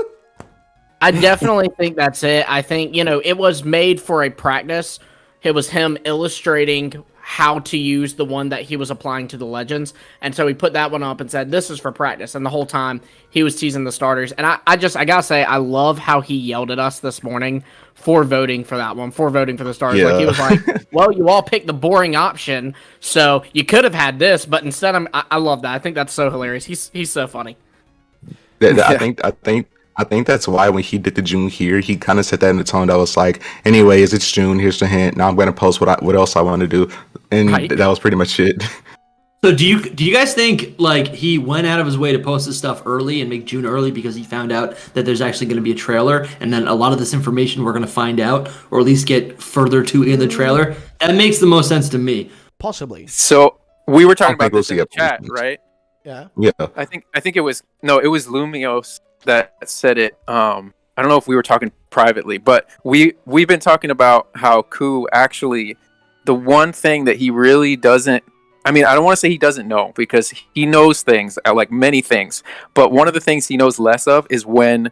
I definitely think that's it. I think, it was made for a practice. It was him illustrating how to use the one that he was applying to the Legends. And so he put that one up and said, this is for practice. And the whole time he was teasing the starters. And I gotta say, I love how he yelled at us this morning for voting for that one, for voting for the starters. Yeah. Like, he was like, well, you all picked the boring option, so you could have had this, but instead I love that. I think that's so hilarious. He's so funny. I think I think that's why when he did the June here, he kind of said that in the tone that was like, anyways, it's June. Here's the hint. Now I'm going to post what else I want to do, and that was pretty much it. So do you guys think like he went out of his way to post this stuff early and make June early because he found out that there's actually going to be a trailer, and then a lot of this information we're going to find out, or at least get further to in the trailer? That makes the most sense to me. Possibly. So we were talking about this in the chat, right? Yeah. Yeah. I think it was Lumios that said it. I don't know if we were talking privately, but we've been talking about how Ku actually, the one thing that he really doesn't, I mean, I don't want to say he doesn't know, because he knows things, like many things, but one of the things he knows less of is when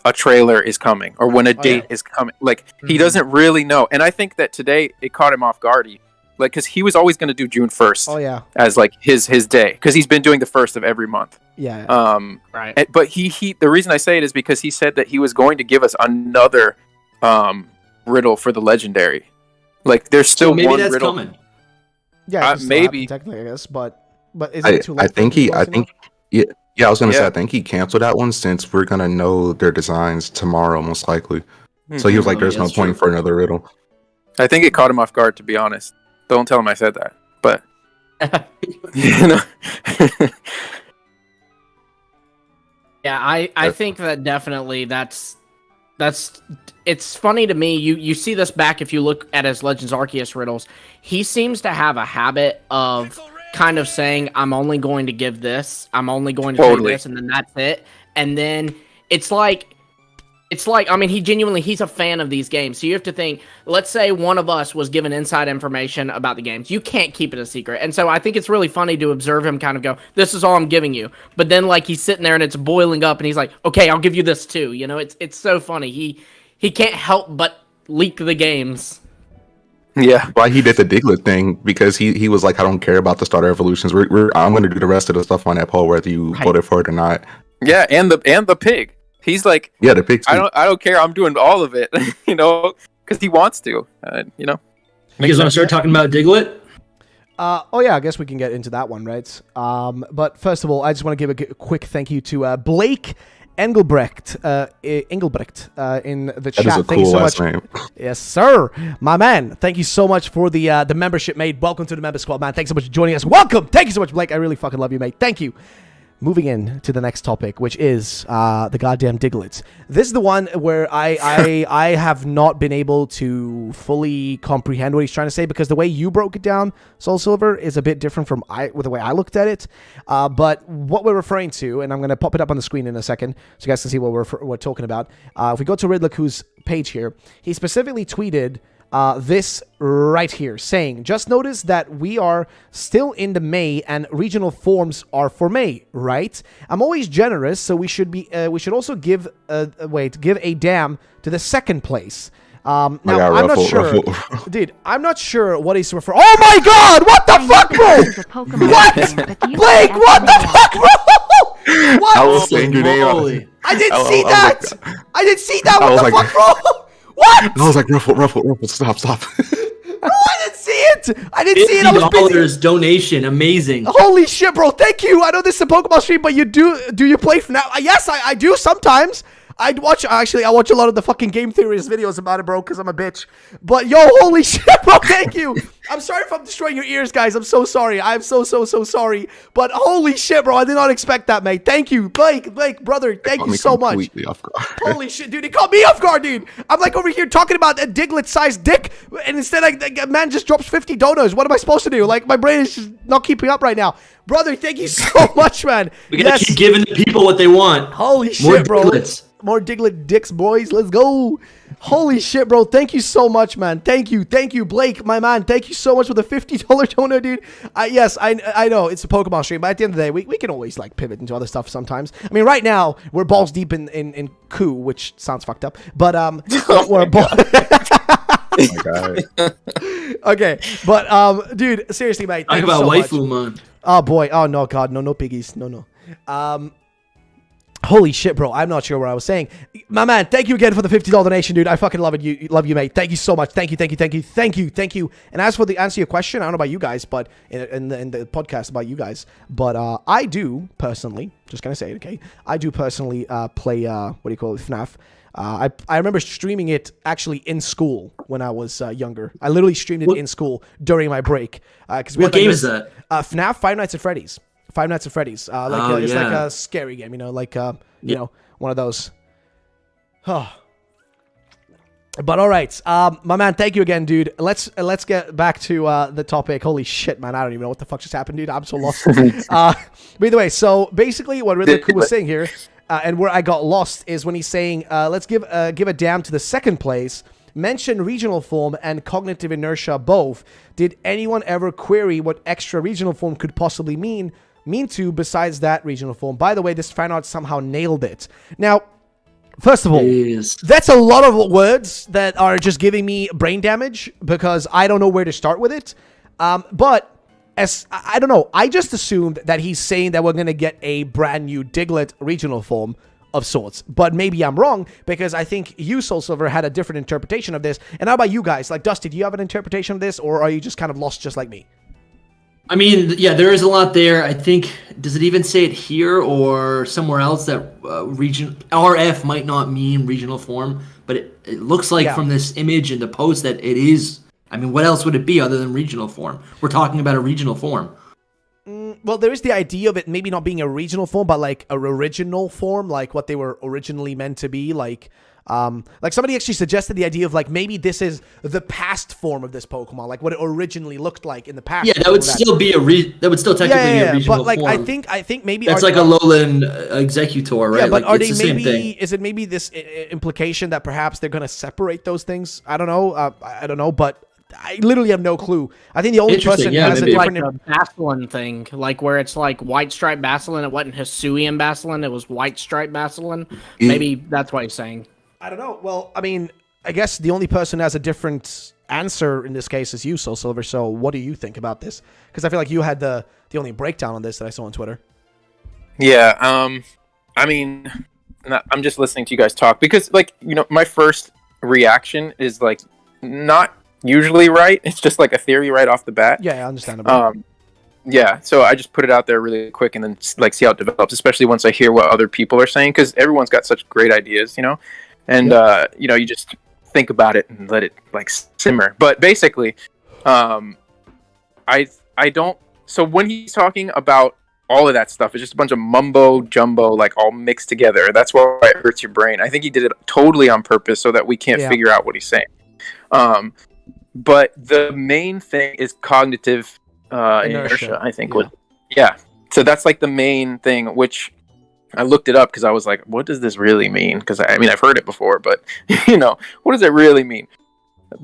a trailer is coming or when a date is coming. Like, he doesn't really know. And I think that today it caught him off guard. Like, because he was always going to do June 1st. Oh yeah. As like his day, because he's been doing the 1st of every month. Yeah. Right. But he the reason I say it is because he said that he was going to give us another riddle for the legendary. Like, there's still maybe one that's riddle coming. Yeah. it can still maybe. happen, technically, I guess, but is it too late? I think I was gonna say Yeah. I think he canceled that one since we're gonna know their designs tomorrow most likely. So he was like, "There's no that's point true. for another riddle." I think it caught him off guard, to be honest. Don't tell him I said that. But you know. Yeah, I think that definitely that's it's funny to me. You see this back if you look at his Legends Arceus riddles. He seems to have a habit of kind of saying, I'm only going to give this, I'm only going to say this, and then that's it. And then it's like, I mean, he's a fan of these games. So you have to think, let's say one of us was given inside information about the games. You can't keep it a secret. And so I think it's really funny to observe him kind of go, this is all I'm giving you. But then like he's sitting there and it's boiling up and he's like, okay, I'll give you this too. You know, it's so funny. He can't help but leak the games. Yeah. Why he did the Diglett thing, because he was like, I don't care about the starter evolutions. I'm gonna do the rest of the stuff on that poll whether you voted for it or not. Yeah, and the pig. He's like, Yeah, the pig. I don't care. I'm doing all of it, you know, because he wants to, you know. You guys want to start talking about Diglett? Oh yeah, I guess we can get into that one, right? But first of all, I just want to give a quick thank you to Blake Engelbrecht in the chat. That is a Thank you cool so last much. name. Yes, sir, my man. Thank you so much for the membership, mate. Welcome to the member squad, man. Thanks so much for joining us. Welcome. Thank you so much, Blake. I really fucking love you, mate. Thank you. Moving in to the next topic, which is the goddamn Diglett. This is the one where I have not been able to fully comprehend what he's trying to say, because the way you broke it down, Soul Silver, is a bit different from with the way I looked at it. But what we're referring to, and I'm going to pop it up on the screen in a second so you guys can see what we're talking about. If we go to RIDDLES page here, he specifically tweeted this right here, saying, just notice that we are still in the May and regional forms are for May, right? I'm always generous, so we should also give a damn to the second place. Now, I'm not sure, dude, I'm not sure what he's referring. Oh my god, what the fuck, bro? What? Blake, what the fuck, bro? What? I was saying your name. I didn't see that. I didn't see that. I What was the like- fuck, bro? What? I was like, Ruffle, stop. Bro, I didn't see it. I didn't see it. I was busy. $50 donation, amazing. Holy shit, bro! Thank you. I know this is a Pokemon stream, but you do you play FNAF? Yes, I do sometimes. I watch a lot of the fucking game theories videos about it, bro, because I'm a bitch. But yo, holy shit, bro! Thank you. I'm sorry if I'm destroying your ears, guys. I'm so sorry. I'm so sorry. But holy shit, bro! I did not expect that, mate. Thank you, Blake, brother. Thank you so much. Holy shit, dude! He caught me off guard, dude. I'm like over here talking about a Diglett-sized dick, and instead, a man just drops 50 donos. What am I supposed to do? Like, my brain is just not keeping up right now, brother. Thank you so much, man. We gotta keep giving the people what they want. Holy shit, More bro. Diglets. More Diglett dicks, boys. Let's go. Holy shit, bro. Thank you so much, man. Thank you, Blake, my man. Thank you so much for the $50 donor, dude. Yes, I know it's a Pokemon stream, but at the end of the day, we can always like pivot into other stuff sometimes. I mean, right now we're balls deep in Ku, which sounds fucked up, but we're balls. Oh my god. Okay, but dude, seriously, mate. Talk Thank about you so waifu, much. man. Oh boy. Oh no, God, no piggies, no. Holy shit, bro. I'm not sure what I was saying. My man, thank you again for the $50 donation, dude. I fucking love it. Love you, mate. Thank you so much. Thank you. And as for the answer your question, I don't know about you guys, but in the podcast about you guys, but I do personally, just gonna say it, okay? I do personally play, FNAF. I remember streaming it actually in school when I was younger. I literally streamed it in school during my break. What game is that? FNAF, Five Nights at Freddy's. Five Nights at Freddy's. It's like a scary game, one of those. But all right, my man, thank you again, dude. Let's get back to the topic. Holy shit, man, I don't even know what the fuck just happened, dude. I'm so lost. But either way, so basically what Riddler was saying here, and where I got lost is when he's saying, let's give a damn to the second place. Mention regional form and cognitive inertia both. Did anyone ever query what extra regional form could possibly mean to besides that regional form? By the way, this fan art somehow nailed it. Now, first of all, that's a lot of words that are just giving me brain damage because I don't know where to start with it. But as I don't know, I just assumed that he's saying that we're going to get a brand new Diglett regional form of sorts. But maybe I'm wrong because I think you, SoulSilver, had a different interpretation of this. And how about you guys? Like, Dusty, do you have an interpretation of this, or are you just kind of lost just like me? I mean, yeah, there is a lot there. I think, does it even say it here or somewhere else that region RF might not mean regional form, but it looks like from this image and the post that it is. I mean, what else would it be other than regional form? We're talking about a regional form. Well, there is the idea of it maybe not being a regional form, but like a original form, like what they were originally meant to be. Like somebody actually suggested the idea of like maybe this is the past form of this Pokemon, like what it originally looked like in the past. Yeah, that would still be that would still technically be a regional but like form. I think maybe that's like a Lowland Executor, right? Yeah, but like, are they maybe? Is it maybe this implication that perhaps they're gonna separate those things? I don't know. I don't know, but I literally have no clue. I think the only person who has a different... Like the Basculin thing, like where it's like White Stripe Basculin, it wasn't Hisuian Basculin, it was White Stripe Basculin. Maybe that's what he's saying. I don't know. Well, I mean, I guess the only person who has a different answer in this case is you, SoulSilver, so what do you think about this? Because I feel like you had the only breakdown on this that I saw on Twitter. Yeah, I mean, I'm just listening to you guys talk because, like, my first reaction is, like, not usually right. It's just like a theory right off the bat. Yeah, understandable. Yeah, so I just put it out there really quick and then like see how it develops, especially once I hear what other people are saying, because everyone's got such great ideas, and you just think about it and let it like simmer. But basically, I don't. So when he's talking about all of that stuff, it's just a bunch of mumbo jumbo, like all mixed together. That's why it hurts your brain. I think he did it totally on purpose so that we can't figure out what he's saying. But the main thing is cognitive inertia, I think. So that's like the main thing, which I looked it up because I was like, what does this really mean? Because I mean, I've heard it before, but what does it really mean?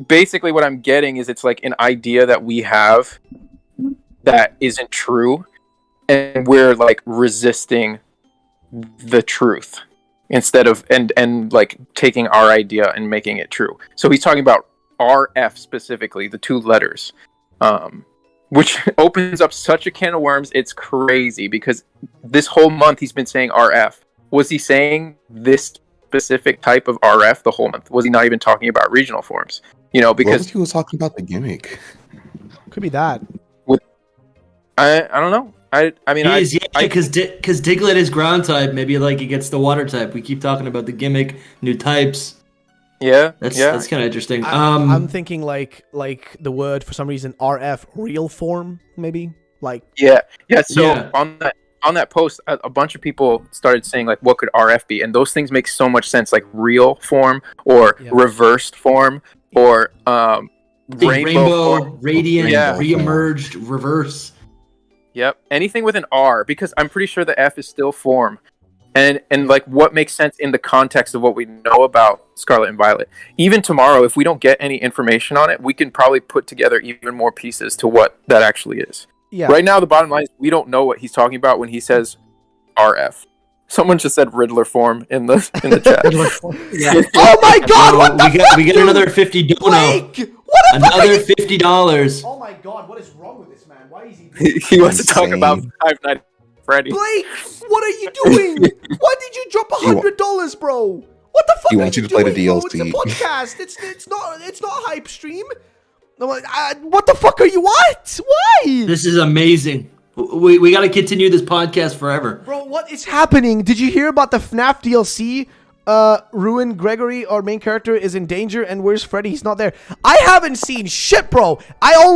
Basically what I'm getting is it's like an idea that we have that isn't true, and we're like resisting the truth instead of and like taking our idea and making it true. So he's talking about RF specifically, the two letters, which opens up such a can of worms. It's crazy because this whole month he's been saying RF. Was he saying this specific type of RF the whole month? Was he not even talking about regional forms? Because he was talking about the gimmick. Could be that. I don't know. I mean, because Diglett is ground type. Maybe like it gets the water type. We keep talking about the gimmick, new types. Yeah, that's kind of interesting. I'm thinking like the word for some reason RF real form maybe like So on that post a bunch of people started saying like what could RF be, and those things make so much sense, like real form or reversed form or rainbow form. Radiant, re-emerged, reverse. Yep, anything with an R, because I'm pretty sure the F is still form. And like what makes sense in the context of what we know about Scarlet and Violet. Even tomorrow, if we don't get any information on it, we can probably put together even more pieces to what that actually is. Yeah. Right now, the bottom line is we don't know what he's talking about when he says RF. Someone just said Riddler form in the chat. Oh my God! What the fuck? We get another $50 dono. Another $50. Oh my God! What is wrong with this man? Why is he? He wants to talk about Five Nights at Freddy. Blake, what are you doing? Why did you drop $100, bro? What the fuck He are wants you you to play doing, the bro? DLC. It's a podcast. It's not a hype stream. No, what the fuck are you? What? Why? This is amazing. We got to continue this podcast forever. Bro, what is happening? Did you hear about the FNAF DLC? Ruin Gregory, our main character, is in danger, and where's Freddy? He's not there. I haven't seen shit, bro. I've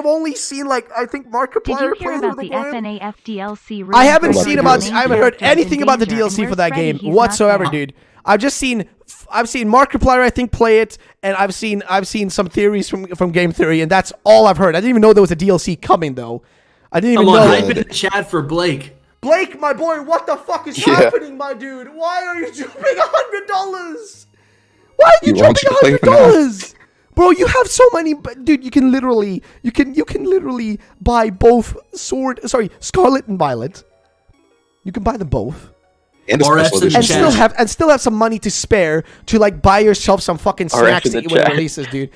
only seen I think Markiplier. Did you hear about the FNAF DLC? I haven't heard anything about the DLC for that game whatsoever, dude. I've seen Markiplier, I think, play it, and I've seen some theories from Game Theory, and that's all I've heard. I didn't even know there was a DLC coming, though. I didn't even know. Hype in the chat for Blake. Blake, my boy, what the fuck is happening, my dude? Why are you dropping $100? Why are you dropping $100? Bro, you have so many, dude. You can literally buy both Scarlet and Violet. You can buy them both. And, still have some money to spare to buy yourself some fucking snacks to eat when it releases, dude.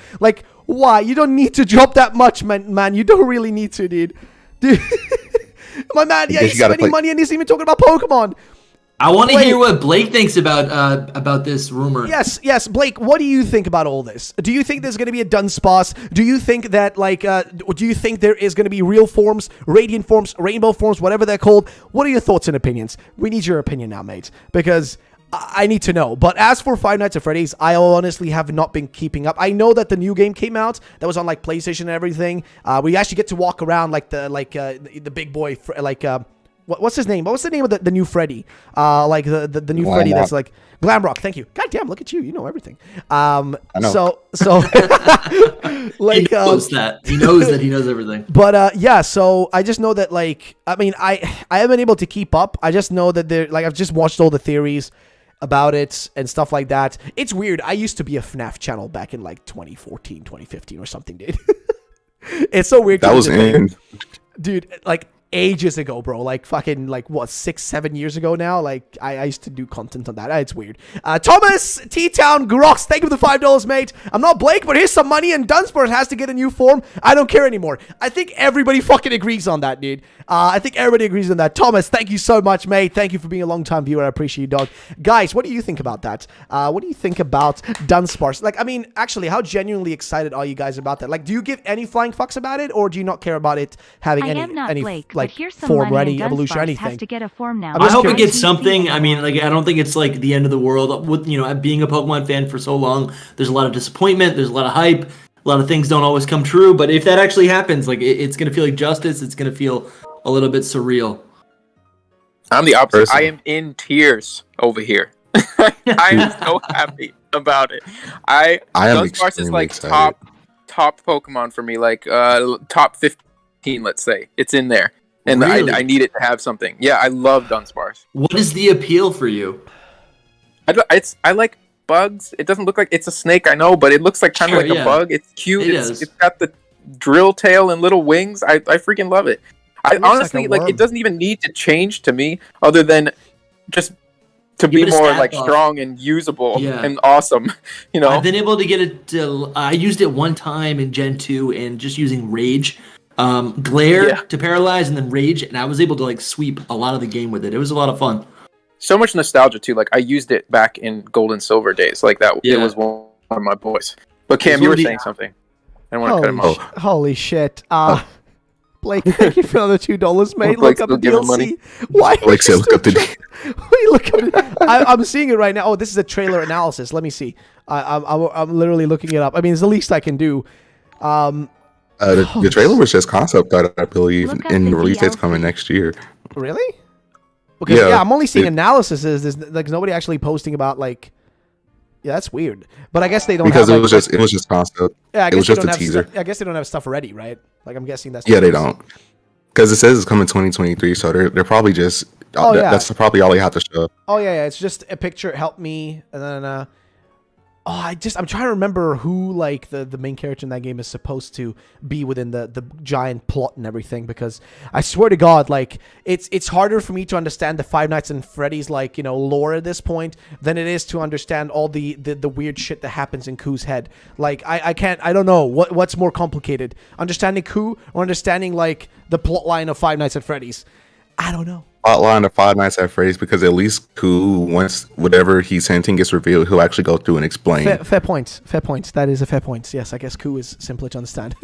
Why? You don't need to drop that much, man. You don't really need to, dude. My man, he's spending money and he's even talking about Pokemon. I want to hear what Blake thinks about this rumor. Yes, Blake. What do you think about all this? Do you think there's going to be a Dunsparce? Do you think that do you think there is going to be real forms, radiant forms, rainbow forms, whatever they're called? What are your thoughts and opinions? We need your opinion now, mate, because I need to know. But as for Five Nights at Freddy's, I honestly have not been keeping up. I know that the new game came out. That was on PlayStation and everything. We actually get to walk around the big boy, what's his name? What was the name of the new Freddy? The new Freddy that's Glamrock. Thank you. God damn, look at you. You know everything. I know. So he knows that. He knows that he knows everything. But yeah, so I just know that I haven't been able to keep up. I just know that I've just watched all the theories about it and stuff like that. It's weird. I used to be a FNAF channel back in 2014, 2015 or something, dude. It's so weird. That was in, dude, ages ago, bro. Fucking 6-7 years ago now. I used to do content on that. It's weird. Thomas T-Town Grox, thank you for the $5, mate. I'm not Blake, but here's some money, and Dunsparce has to get a new form. I don't care anymore. I think everybody fucking agrees on that, dude. I think everybody agrees on that. Thomas, thank you so much, mate. Thank you for being a long-time viewer. I appreciate you, dog. Guys, what do you think about that? What do you think about Dunsparce? Actually, how genuinely excited are you guys about that? Do you give any flying fucks about it, or do you not care about it having any form or any evolution or anything? Has to get a form now. I hope it gets something. I mean, I don't think it's the end of the world. With being a Pokemon fan for so long, there's a lot of disappointment. There's a lot of hype. A lot of things don't always come true. But if that actually happens, it's gonna feel like justice. It's gonna feel a little bit surreal. I'm the opposite. I am in tears over here. I am so happy about it. I am extremely excited. top Pokemon for me. Top 15, let's say. It's in there. And really? I need it to have something. Yeah, I love Dunsparce. What is the appeal for you? I like bugs. It doesn't look like it's a snake, I know, but it looks kind of a bug. It's cute. It's got the drill tail and little wings. I freaking love it. I honestly it doesn't even need to change to me, other than just to be more strong and usable and awesome. I've been able to get it to. I used it one time in Gen 2 and just using Rage. Glare to paralyze and then Rage, and I was able to sweep a lot of the game with it. It was a lot of fun. So much nostalgia too. I used it back in Gold and Silver days. That it was one of my boys. But Cam, you were saying something. I don't want to cut him off. Holy shit. Blake, thank you for another $2, mate. Look up the DLC. Why? Blake said look up the DLC. I'm seeing it right now. Oh, this is a trailer analysis. Let me see. I'm literally looking it up. I mean, it's the least I can do. The trailer was just concept art, I believe, and the release date's coming next year. Really? Okay, yeah, I'm only seeing analysis. There's nobody actually posting about yeah, that's weird. But I guess they don't because it was just concept. Yeah, it was just a teaser. I guess they don't have stuff ready, right? I'm guessing that's they don't, because it says it's coming 2023, so they're probably just that's probably all they have to show. Oh yeah, it's just a picture. Help me, and then I'm trying to remember who the main character in that game is supposed to be within the giant plot and everything, because I swear to God, it's harder for me to understand the Five Nights at Freddy's lore at this point than it is to understand all the weird shit that happens in Koo's head. I don't know what's more complicated, understanding Koo or understanding the plot line of Five Nights at Freddy's. I don't know. Outline of Five Nights at Freddy's, because at least Ku, once whatever he's hinting gets revealed, he'll actually go through and explain. Fair point. Fair point. That is a fair point. Yes, I guess Ku is simpler to understand.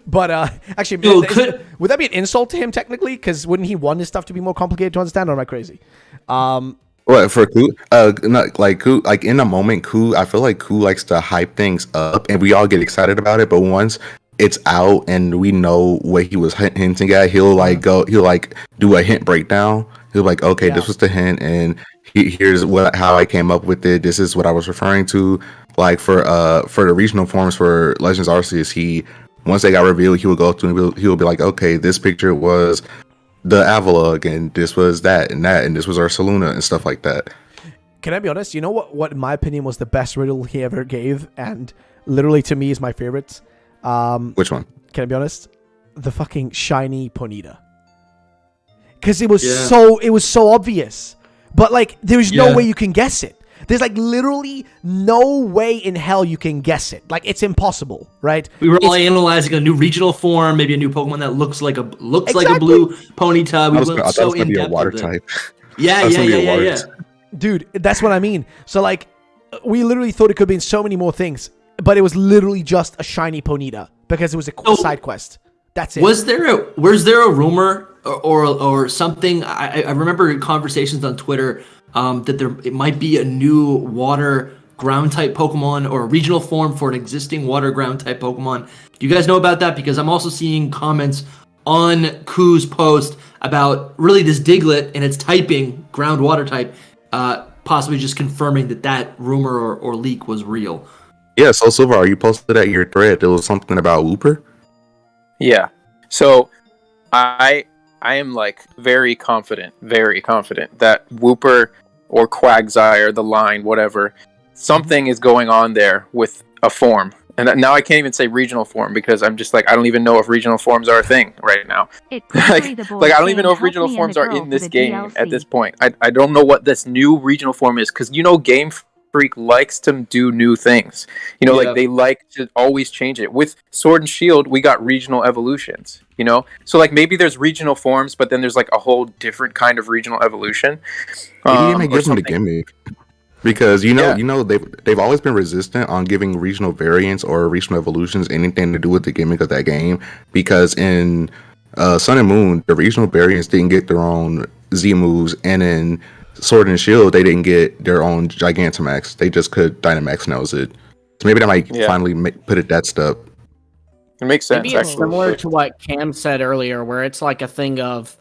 But actually, would that be an insult to him technically? Because wouldn't he want his stuff to be more complicated to understand? Or am I crazy? What for Ku? Not like Ku. Like in the moment, Ku. I feel like Ku likes to hype things up, and we all get excited about it. But once it's out and we know what he was hinting at, he'll like do a hint breakdown. He'll like, okay, this was the hint, and here's how I came up with it. This is what I was referring to. Like for the regional forms for Legends Arceus, once they got revealed, he would go through and he'll be like, okay, this picture was the Avalugg, and this was that, and this was Ursaluna, and stuff like that. Can I be honest? You know what in my opinion was the best riddle he ever gave, and literally to me is my favorite. Which one? Can I be honest? The fucking shiny Ponyta. Because it was so obvious, but like there's no way you can guess it. There's like literally no way in hell you can guess it. Like it's impossible, right? We were all analyzing a new regional form, maybe a new Pokemon that looks like a blue Ponyta. We went so in depth. Water type. Yeah. Dude, that's what I mean. So like, we literally thought it could be in so many more things, but it was literally just a shiny Ponyta because it was a side quest. That's it. Was there a rumor or something? I remember conversations on Twitter that it might be a new water ground type Pokemon or a regional form for an existing water ground type Pokemon. Do you guys know about that? Because I'm also seeing comments on Ku's post about really this Diglett and its typing ground water type, possibly just confirming that rumor or leak was real. Yeah, so SoulSilverArt, you posted at your thread. There was something about Wooper. Yeah. So I am like very confident that Wooper or Quagsire, the line, whatever, something is going on there with a form. And now I can't even say regional form because I'm just like, I don't even know if regional forms are a thing right now. like I don't even know if regional forms are in this game DLC. At this point. I don't know what this new regional form is because, Game Freak likes to do new things. Like they like to always change it. With Sword and Shield, we got regional evolutions, So like maybe there's regional forms, but then there's like a whole different kind of regional evolution. Maybe even give them the gimmick. Because they've always been resistant on giving regional variants or regional evolutions anything to do with the gimmick of that game. Because in Sun and Moon, the regional variants didn't get their own Z moves, and in Sword and Shield, they didn't get their own Gigantamax. They just could Dynamax, and that was it. So maybe that might finally put it that step. It makes sense. Maybe it's similar to what Cam said earlier, where it's like a thing of,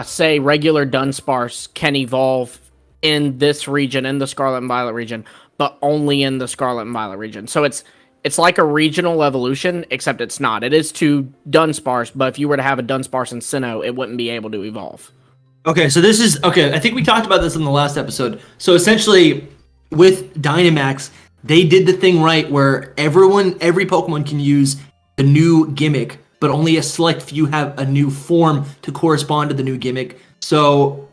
say, regular Dunsparce can evolve in this region, in the Scarlet and Violet region, but only in the Scarlet and Violet region. So it's like a regional evolution, except it's not. It is to Dunsparce, but if you were to have a Dunsparce in Sinnoh, it wouldn't be able to evolve. Okay, so I think we talked about this in the last episode. So essentially, with Dynamax, they did the thing right where every Pokemon can use the new gimmick, but only a select few have a new form to correspond to the new gimmick. So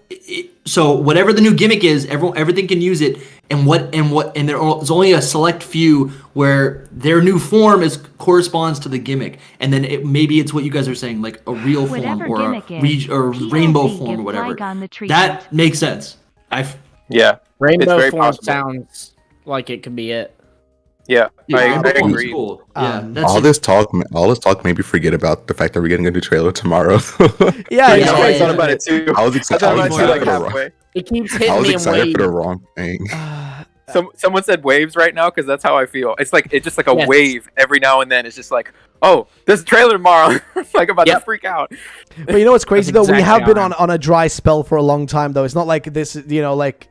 whatever the new gimmick is, everything can use it, and there's only a select few where their new form corresponds to the gimmick, and then maybe it's what you guys are saying, like a real form or or rainbow form or whatever. That makes sense. Rainbow form sounds like it could be it. Yeah, I agree. Cool. All this talk, maybe forget about the fact that we're getting a new trailer tomorrow. I thought about it too. I was excited. It keeps hitting me. I was excited for the wrong thing. Someone said waves right now because that's how I feel. It's just like a wave every now and then. It's just like, oh, there's a trailer tomorrow. Like I'm about to freak out. But you know what's crazy though? We have been on a dry spell for a long time though. It's not like this,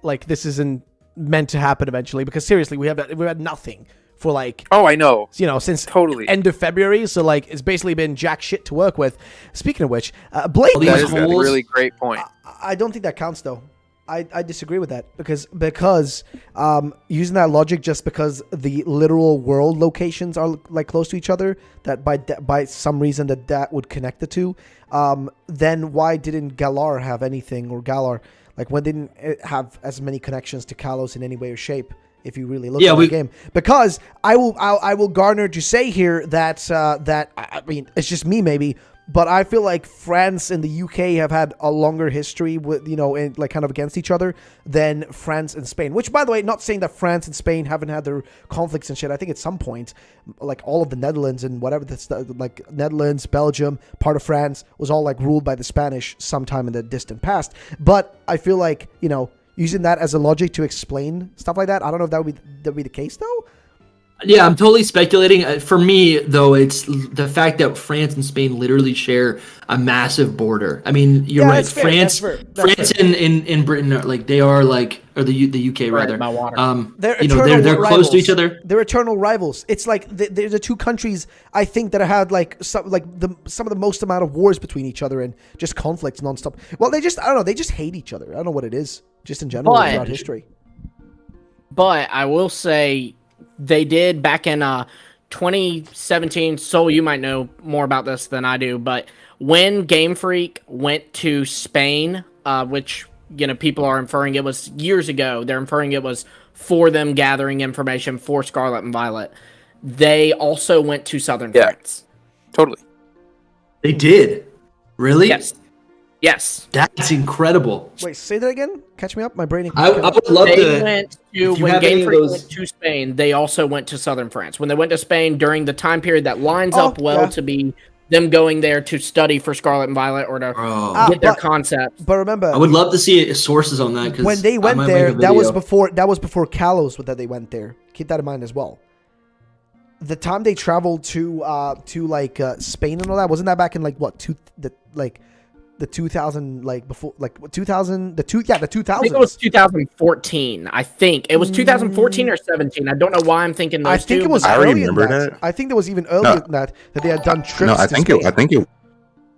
like this isn't meant to happen eventually. Because seriously, we had nothing for like, I know, since totally end of February. So like, it's basically been jack shit to work with. Speaking of which, Blake, that is a really great point. I don't think that counts though. I disagree with that because using that logic, just because the literal world locations are like close to each other, that by some reason that would connect the two, then why didn't Galar have anything, or Galar, like when didn't it have as many connections to Kalos in any way or shape? If you really look at the game, because I will garner to say here that I mean, it's just me maybe, but I feel like France and the UK have had a longer history with, in, like kind of against each other than France and Spain. Which, by the way, not saying that France and Spain haven't had their conflicts and shit. I think at some point, like all of the Netherlands and whatever that's like Netherlands, Belgium, part of France was all like ruled by the Spanish sometime in the distant past. But I feel like, using that as a logic to explain stuff like that, I don't know if that would be the case though. Yeah, I'm totally speculating. For me, though, it's the fact that France and Spain literally share a massive border. I mean, you're right. That's fair, France, that's France fair. and Britain are like they are like, or the UK rather. by water. They're They're rivals. close to each other. They're eternal rivals. It's like they're the two countries I think that have had like some of the most amount of wars between each other and just conflicts nonstop. Well, I don't know. They just hate each other. I don't know what it is. Just in general throughout history. But I will say they did back in 2017. Soul, you might know more about this than I do, but when Game Freak went to Spain, which people are inferring it was years ago, they're inferring it was for them gathering information for Scarlet and Violet. They also went to southern France. Totally. They did. Really? Yes. That's incredible. Wait, say that again? Catch me up. My brain. I would love They to. went to, when Game Freak went to Spain, they also went to southern France. When they went to Spain during the time period that lines up well to be them going there to study for Scarlet and Violet or to get their concepts. But remember, I would love to see sources on that. When they went there, that was before Kalos that they went there. Keep that in mind as well. The time they traveled to Spain and all that, wasn't that back in like what the 2000 like before like 2000 the 2000s. I think it was 2014. I think it was 2014 or 17. I don't know why I'm thinking those I think two. it was I earlier remember than that. that. I think there was even earlier than that they had done trips. No, I to think Spain.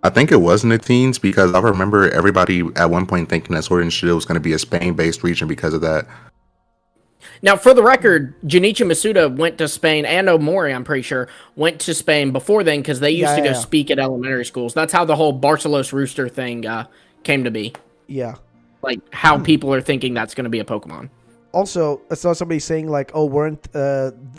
I think it was in the teens because I remember everybody at one point thinking that Sword and Shield was going to be a Spain-based region because of that. Now, for the record, Junichi Masuda went to Spain, and Omori, I'm pretty sure, went to Spain before then because they used to go speak at elementary schools. That's how the whole Barcelos Rooster thing came to be. Yeah. Like, how people are thinking that's going to be a Pokemon. Also, I saw somebody saying like, "Oh, weren't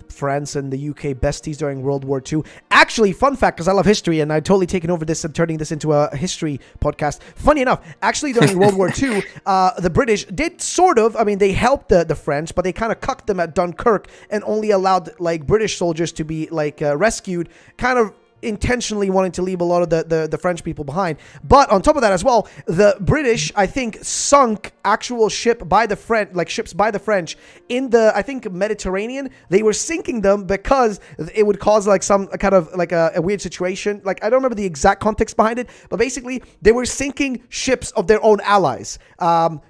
France and the UK besties during World War II?" Actually, fun fact, because I love history and I've totally taken over this and turning this into a history podcast. Funny enough, actually during World War II, the British did sort of. I mean, they helped the French, but they kind of cucked them at Dunkirk and only allowed like British soldiers to be like rescued, kind of intentionally wanting to leave a lot of the French people behind. But on top of that as well, the British, I think, sunk actual ships by the French in the, I think, Mediterranean. They were sinking them because it would cause like some kind of like a weird situation. Like, I don't remember the exact context behind it, but basically they were sinking ships of their own allies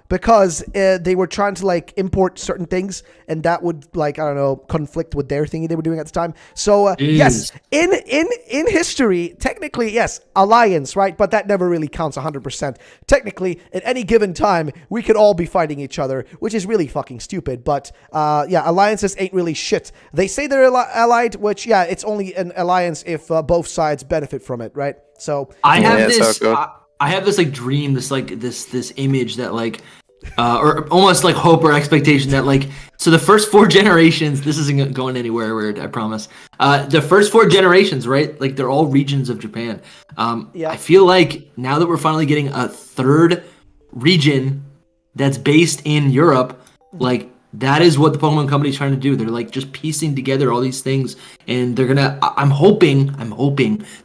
because they were trying to like import certain things, and that would like, I don't know, conflict with their thingy they were doing at the time. So yes, in history, technically, yes, alliance, right? But that never really counts 100%. Technically, at any given time, we could all be fighting each other, which is really fucking stupid. But yeah, alliances ain't really shit. They say they're allied, which, yeah, it's only an alliance if both sides benefit from it, right? So I have this like dream, this image that like, or almost like hope or expectation that like, so the first 4 generations, this isn't going anywhere weird, I promise. The first 4 generations, right? Like they're all regions of Japan. I feel like now that we're finally getting a 3rd region that's based in Europe, like that is what the Pokemon Company is trying to do. They're like just piecing together all these things, and they're gonna. I'm hoping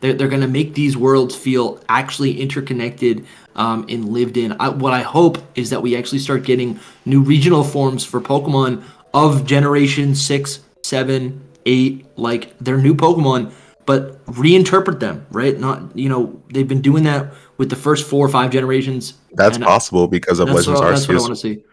that they're gonna make these worlds feel actually interconnected and lived in. What I hope is that we actually start getting new regional forms for Pokemon of Generation 6, 7, 8. Like they're new Pokemon, but reinterpret them, right? Not they've been doing that with the first 4 or 5 generations. That's possible because of Legends Arceus. That's what I want to see.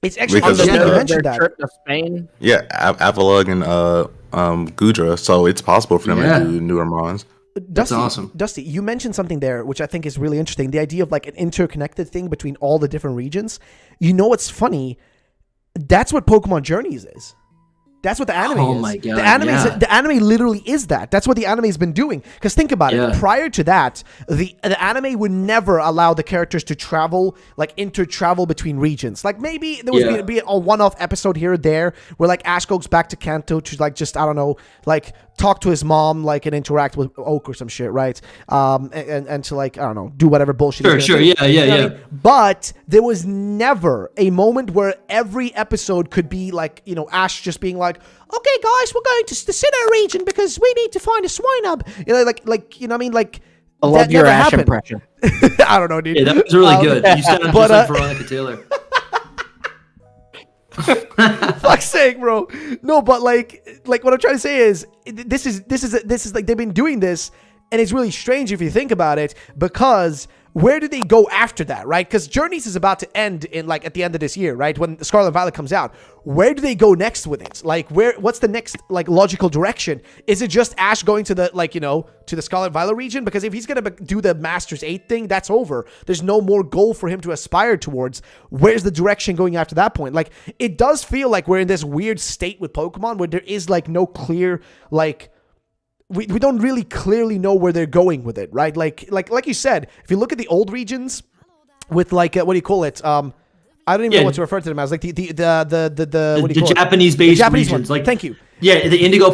It's actually Because on the of you mentioned that. Trip to Spain. Yeah, Avalugg and Gudra, so it's possible for them to do newer mons. That's awesome. Dusty, you mentioned something there which I think is really interesting. The idea of like an interconnected thing between all the different regions. You know what's funny? That's what Pokemon Journeys is. That's what the anime is. Oh my God, The anime literally is that. That's what the anime has been doing. Because think about it. Prior to that, the anime would never allow the characters to travel, like inter-travel between regions. Like maybe there was be a one-off episode here or there where like Ash goes back to Kanto to like just, I don't know, like talk to his mom, like, and interact with Oak or some shit, right? And to like, I don't know, do whatever bullshit. Sure, yeah. I mean? But there was never a moment where every episode could be like, you know, Ash just being like, okay, guys, we're going to the Sinnoh region because we need to find a swine hub. You know, like, you know what I mean? Like, I love your Ash impression. I don't know, dude. Yeah, that was really good. You sounded just like Veronica Taylor. Fuck's sake, bro. No, but like what I'm trying to say is this is like they've been doing this, and it's really strange if you think about it, because where do they go after that, right? Because Journeys is about to end in like at the end of this year, right? When Scarlet and Violet comes out, where do they go next with it? Like, what's the next like logical direction? Is it just Ash going to the like, you know, to the Scarlet Violet region? Because if he's gonna do the Masters 8 thing, that's over. There's no more goal for him to aspire towards. Where's the direction going after that point? Like, it does feel like we're in this weird state with Pokemon where there is like no clear like. We don't really clearly know where they're going with it, right? Like you said, if you look at the old regions with like what do you call it? I don't even know what to refer to them as. Like the what do you call Japanese it? based Japanese regions. One. Like, thank you. Yeah, the Indigo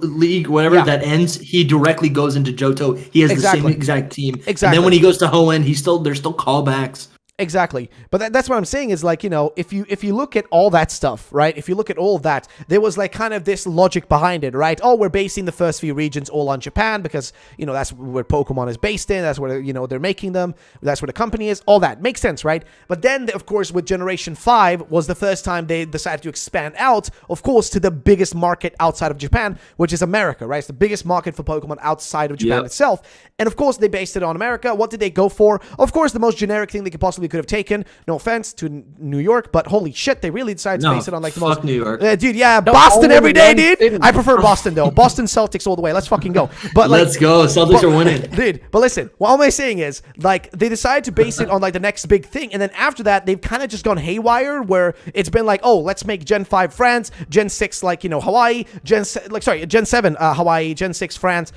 League, whatever that ends, he directly goes into Johto. He has the same exact team. Exactly. And then when he goes to Hoenn, there's still callbacks. Exactly. But that's what I'm saying is like, you know, if you look at all that stuff, right? If you look at all of that, there was like kind of this logic behind it, right? Oh, we're basing the first few regions all on Japan because, you know, that's where Pokemon is based in. That's where, you know, they're making them. That's where the company is. All that makes sense, right? But then, of course, with Generation 5 was the first time they decided to expand out, of course, to the biggest market outside of Japan, which is America, right? It's the biggest market for Pokemon outside of Japan itself. And of course, they based it on America. What did they go for? Of course, the most generic thing they could possibly could have taken. No offense to New York, but holy shit, they really decided to base it on like the most. New York, dude. Yeah, Boston every day, dude. I prefer Boston though. Boston Celtics all the way. Let's fucking go. But like, let's go. Celtics are winning, dude. But listen, what am I saying is like they decided to base it on like the next big thing, and then after that, they've kind of just gone haywire where it's been like, oh, let's make Gen 5 France, Gen 6 like, you know, Hawaii, Gen 7 Hawaii, Gen 6 France,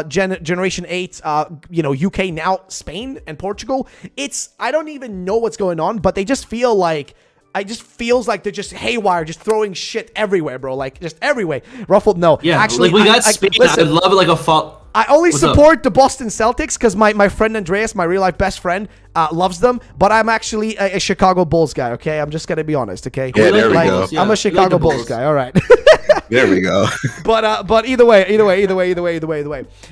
Generation 8 you know, UK, now Spain and Portugal. I don't even know what's going on, but they just feel like feels like they're just haywire, just throwing shit everywhere, bro. Like just everywhere. Ruffled, no. Yeah, actually, like we got Spain. Listen, I love it like a fall. I only support the Boston Celtics because my friend Andreas, my real life best friend, loves them. But I'm actually a Chicago Bulls guy. Okay, I'm just gonna be honest. Okay, yeah, there we go. I'm a Chicago Bulls guy. All right. There we go. But either way.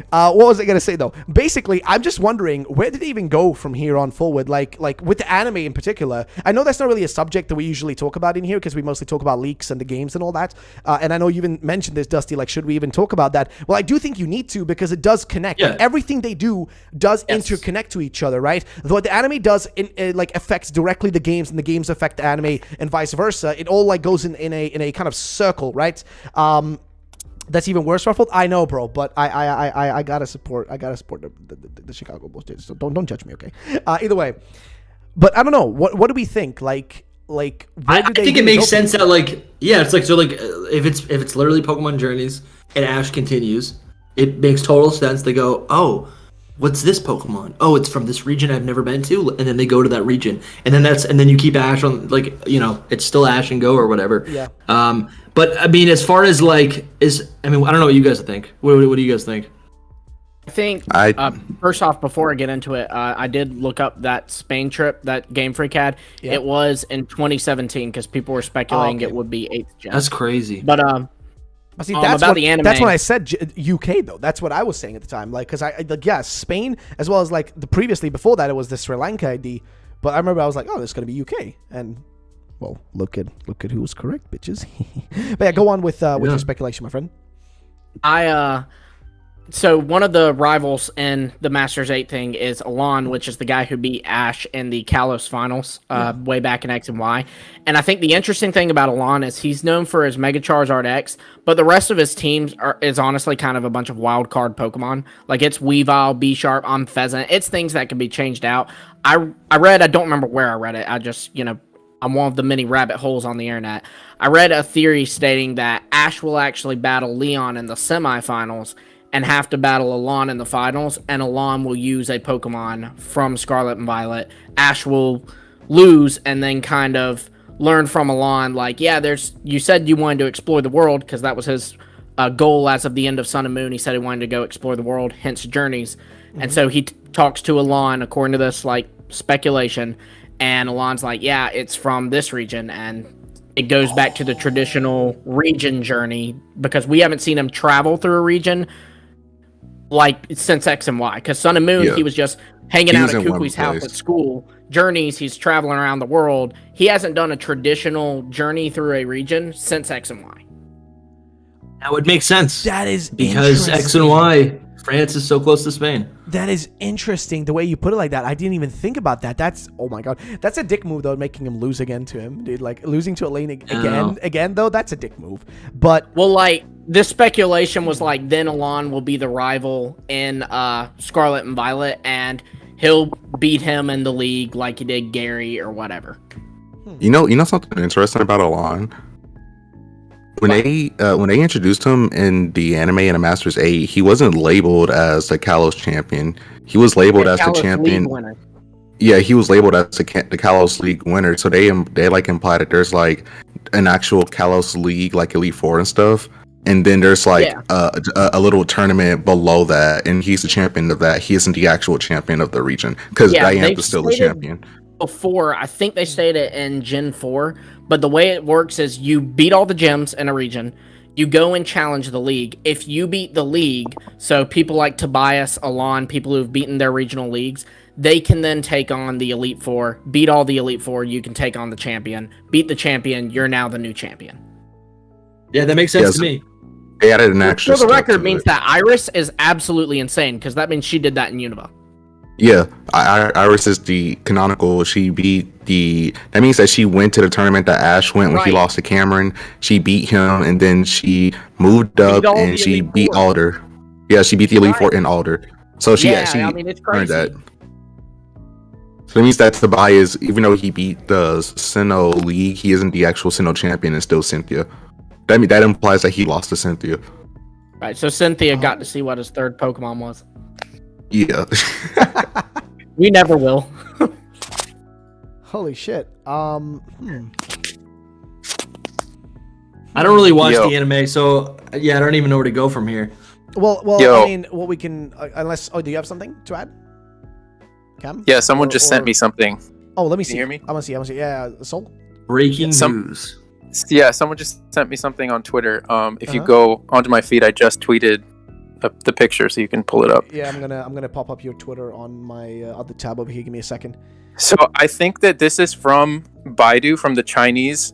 What was I gonna say though? Basically, I'm just wondering where did they even go from here on forward? Like with the anime in particular. I know that's not really a subject that we usually talk about in here because we mostly talk about leaks and the games and all that. And I know you even mentioned this, Dusty. Like, should we even talk about that? Well, I do think you need to because it does connect. Yeah. Like, everything they do does interconnect to each other, right? What the anime does like affects directly the games, and the games affect the anime, and vice versa. It all like goes in a kind of circle, right? That's even worse, Ruffled. I know, bro, but I gotta support the Chicago Bulls. So don't judge me, okay? Either way, but I don't know. What do we think? Like I think it makes sense that it's like, so like if it's literally Pokemon Journeys and Ash continues, it makes total sense. They go, oh, what's this Pokemon? Oh, it's from this region I've never been to, and then they go to that region, and then you keep Ash on, like, you know, it's still Ash and Go or whatever. Yeah. But I mean, as far as I don't know what you guys think. What do you guys think? I think first off, before I get into it, I did look up that Spain trip that Game Freak had. Yeah. It was in 2017 because people were speculating it would be 8th gen. That's crazy. But see, that's when I said UK though. That's what I was saying at the time. Like, because Spain as well as like previously before that it was the Sri Lanka ID. But I remember I was like, oh, this is gonna be UK, and well, look at who was correct, bitches. But yeah, go on with your speculation, my friend. So one of the rivals in the Masters 8 thing is Alon, which is the guy who beat Ash in the Kalos finals way back in X and Y. And I think the interesting thing about Alon is he's known for his Mega Charizard X, but the rest of his teams is honestly kind of a bunch of wild card Pokemon. Like, it's Weavile, B-Sharp, Pheasant. It's things that can be changed out. I don't remember where I read it. I just, on one of the many rabbit holes on the internet. I read a theory stating that Ash will actually battle Leon in the semifinals and have to battle Alon in the finals, and Alon will use a Pokemon from Scarlet and Violet. Ash will lose and then kind of learn from Alon, like, yeah, you said you wanted to explore the world, because that was his goal as of the end of Sun and Moon. He said he wanted to go explore the world, hence Journeys. And so he talks to Alon, according to this, like, speculation, and Alon's like, yeah, it's from this region, and it goes back to the traditional region journey, because we haven't seen him travel through a region, like, since X and Y, because Sun and Moon, he was just hanging out at Kukui's house at school. Journeys, he's traveling around the world. He hasn't done a traditional journey through a region since X and Y. That would make sense. That is because X and Y, France is so close to Spain. That is interesting, the way you put it like that. I didn't even think about that. That's, oh my god. That's a dick move, though, making him lose again to him, dude. Like, losing to Elaine again, though, that's a dick move. But, well, like, this speculation was like, then Alon will be the rival in Scarlet and Violet, and he'll beat him in the league like he did Gary or whatever. You know something interesting about Alon? When they introduced him in the anime in a Masters 8, he wasn't labeled as the Kalos champion. He was labeled as the champion. Yeah, he was labeled as the Kalos League winner. So they like imply that there's like an actual Kalos League, like Elite Four and stuff. And then there's like a little tournament below that, and he's the champion of that. He isn't the actual champion of the region, because Diantha's still the champion. Before, I think they stated in Gen 4, but the way it works is you beat all the gyms in a region, you go and challenge the league. If you beat the league, so people like Tobias, Alon, people who've beaten their regional leagues, they can then take on the Elite Four. Beat all the Elite Four, you can take on the champion. Beat the champion, you're now the new champion. Yeah, that makes sense to me. They added an extra. For the record, means that Iris is absolutely insane, because that means she did that in Unova. Yeah, Iris is the canonical. She beat the. That means that she went to the tournament that Ash went when he lost to Cameron. She beat him, and then she moved up and she beat Alder. Yeah, she beat the Elite Four in Alder. So she actually earned that. So that means that Tobias, even though he beat the Sinnoh League, he isn't the actual Sinnoh champion, and still Cynthia. That implies that he lost to Cynthia. Right, so Cynthia got to see what his third Pokemon was. Yeah. We never will. Holy shit. I don't really watch the anime, so yeah, I don't even know where to go from here. Well, I mean, what we can, unless, do you have something to add, Cam? Yeah, someone just sent me something. Oh, let me see. Can you hear me? I want to see. Yeah, Soul? Breaking news. Yeah, someone just sent me something on Twitter. If you go onto my feed, I just tweeted the picture, so you can pull it up. Yeah, I'm gonna pop up your Twitter on my other tab over here. Give me a second. So I think that this is from Baidu, from the Chinese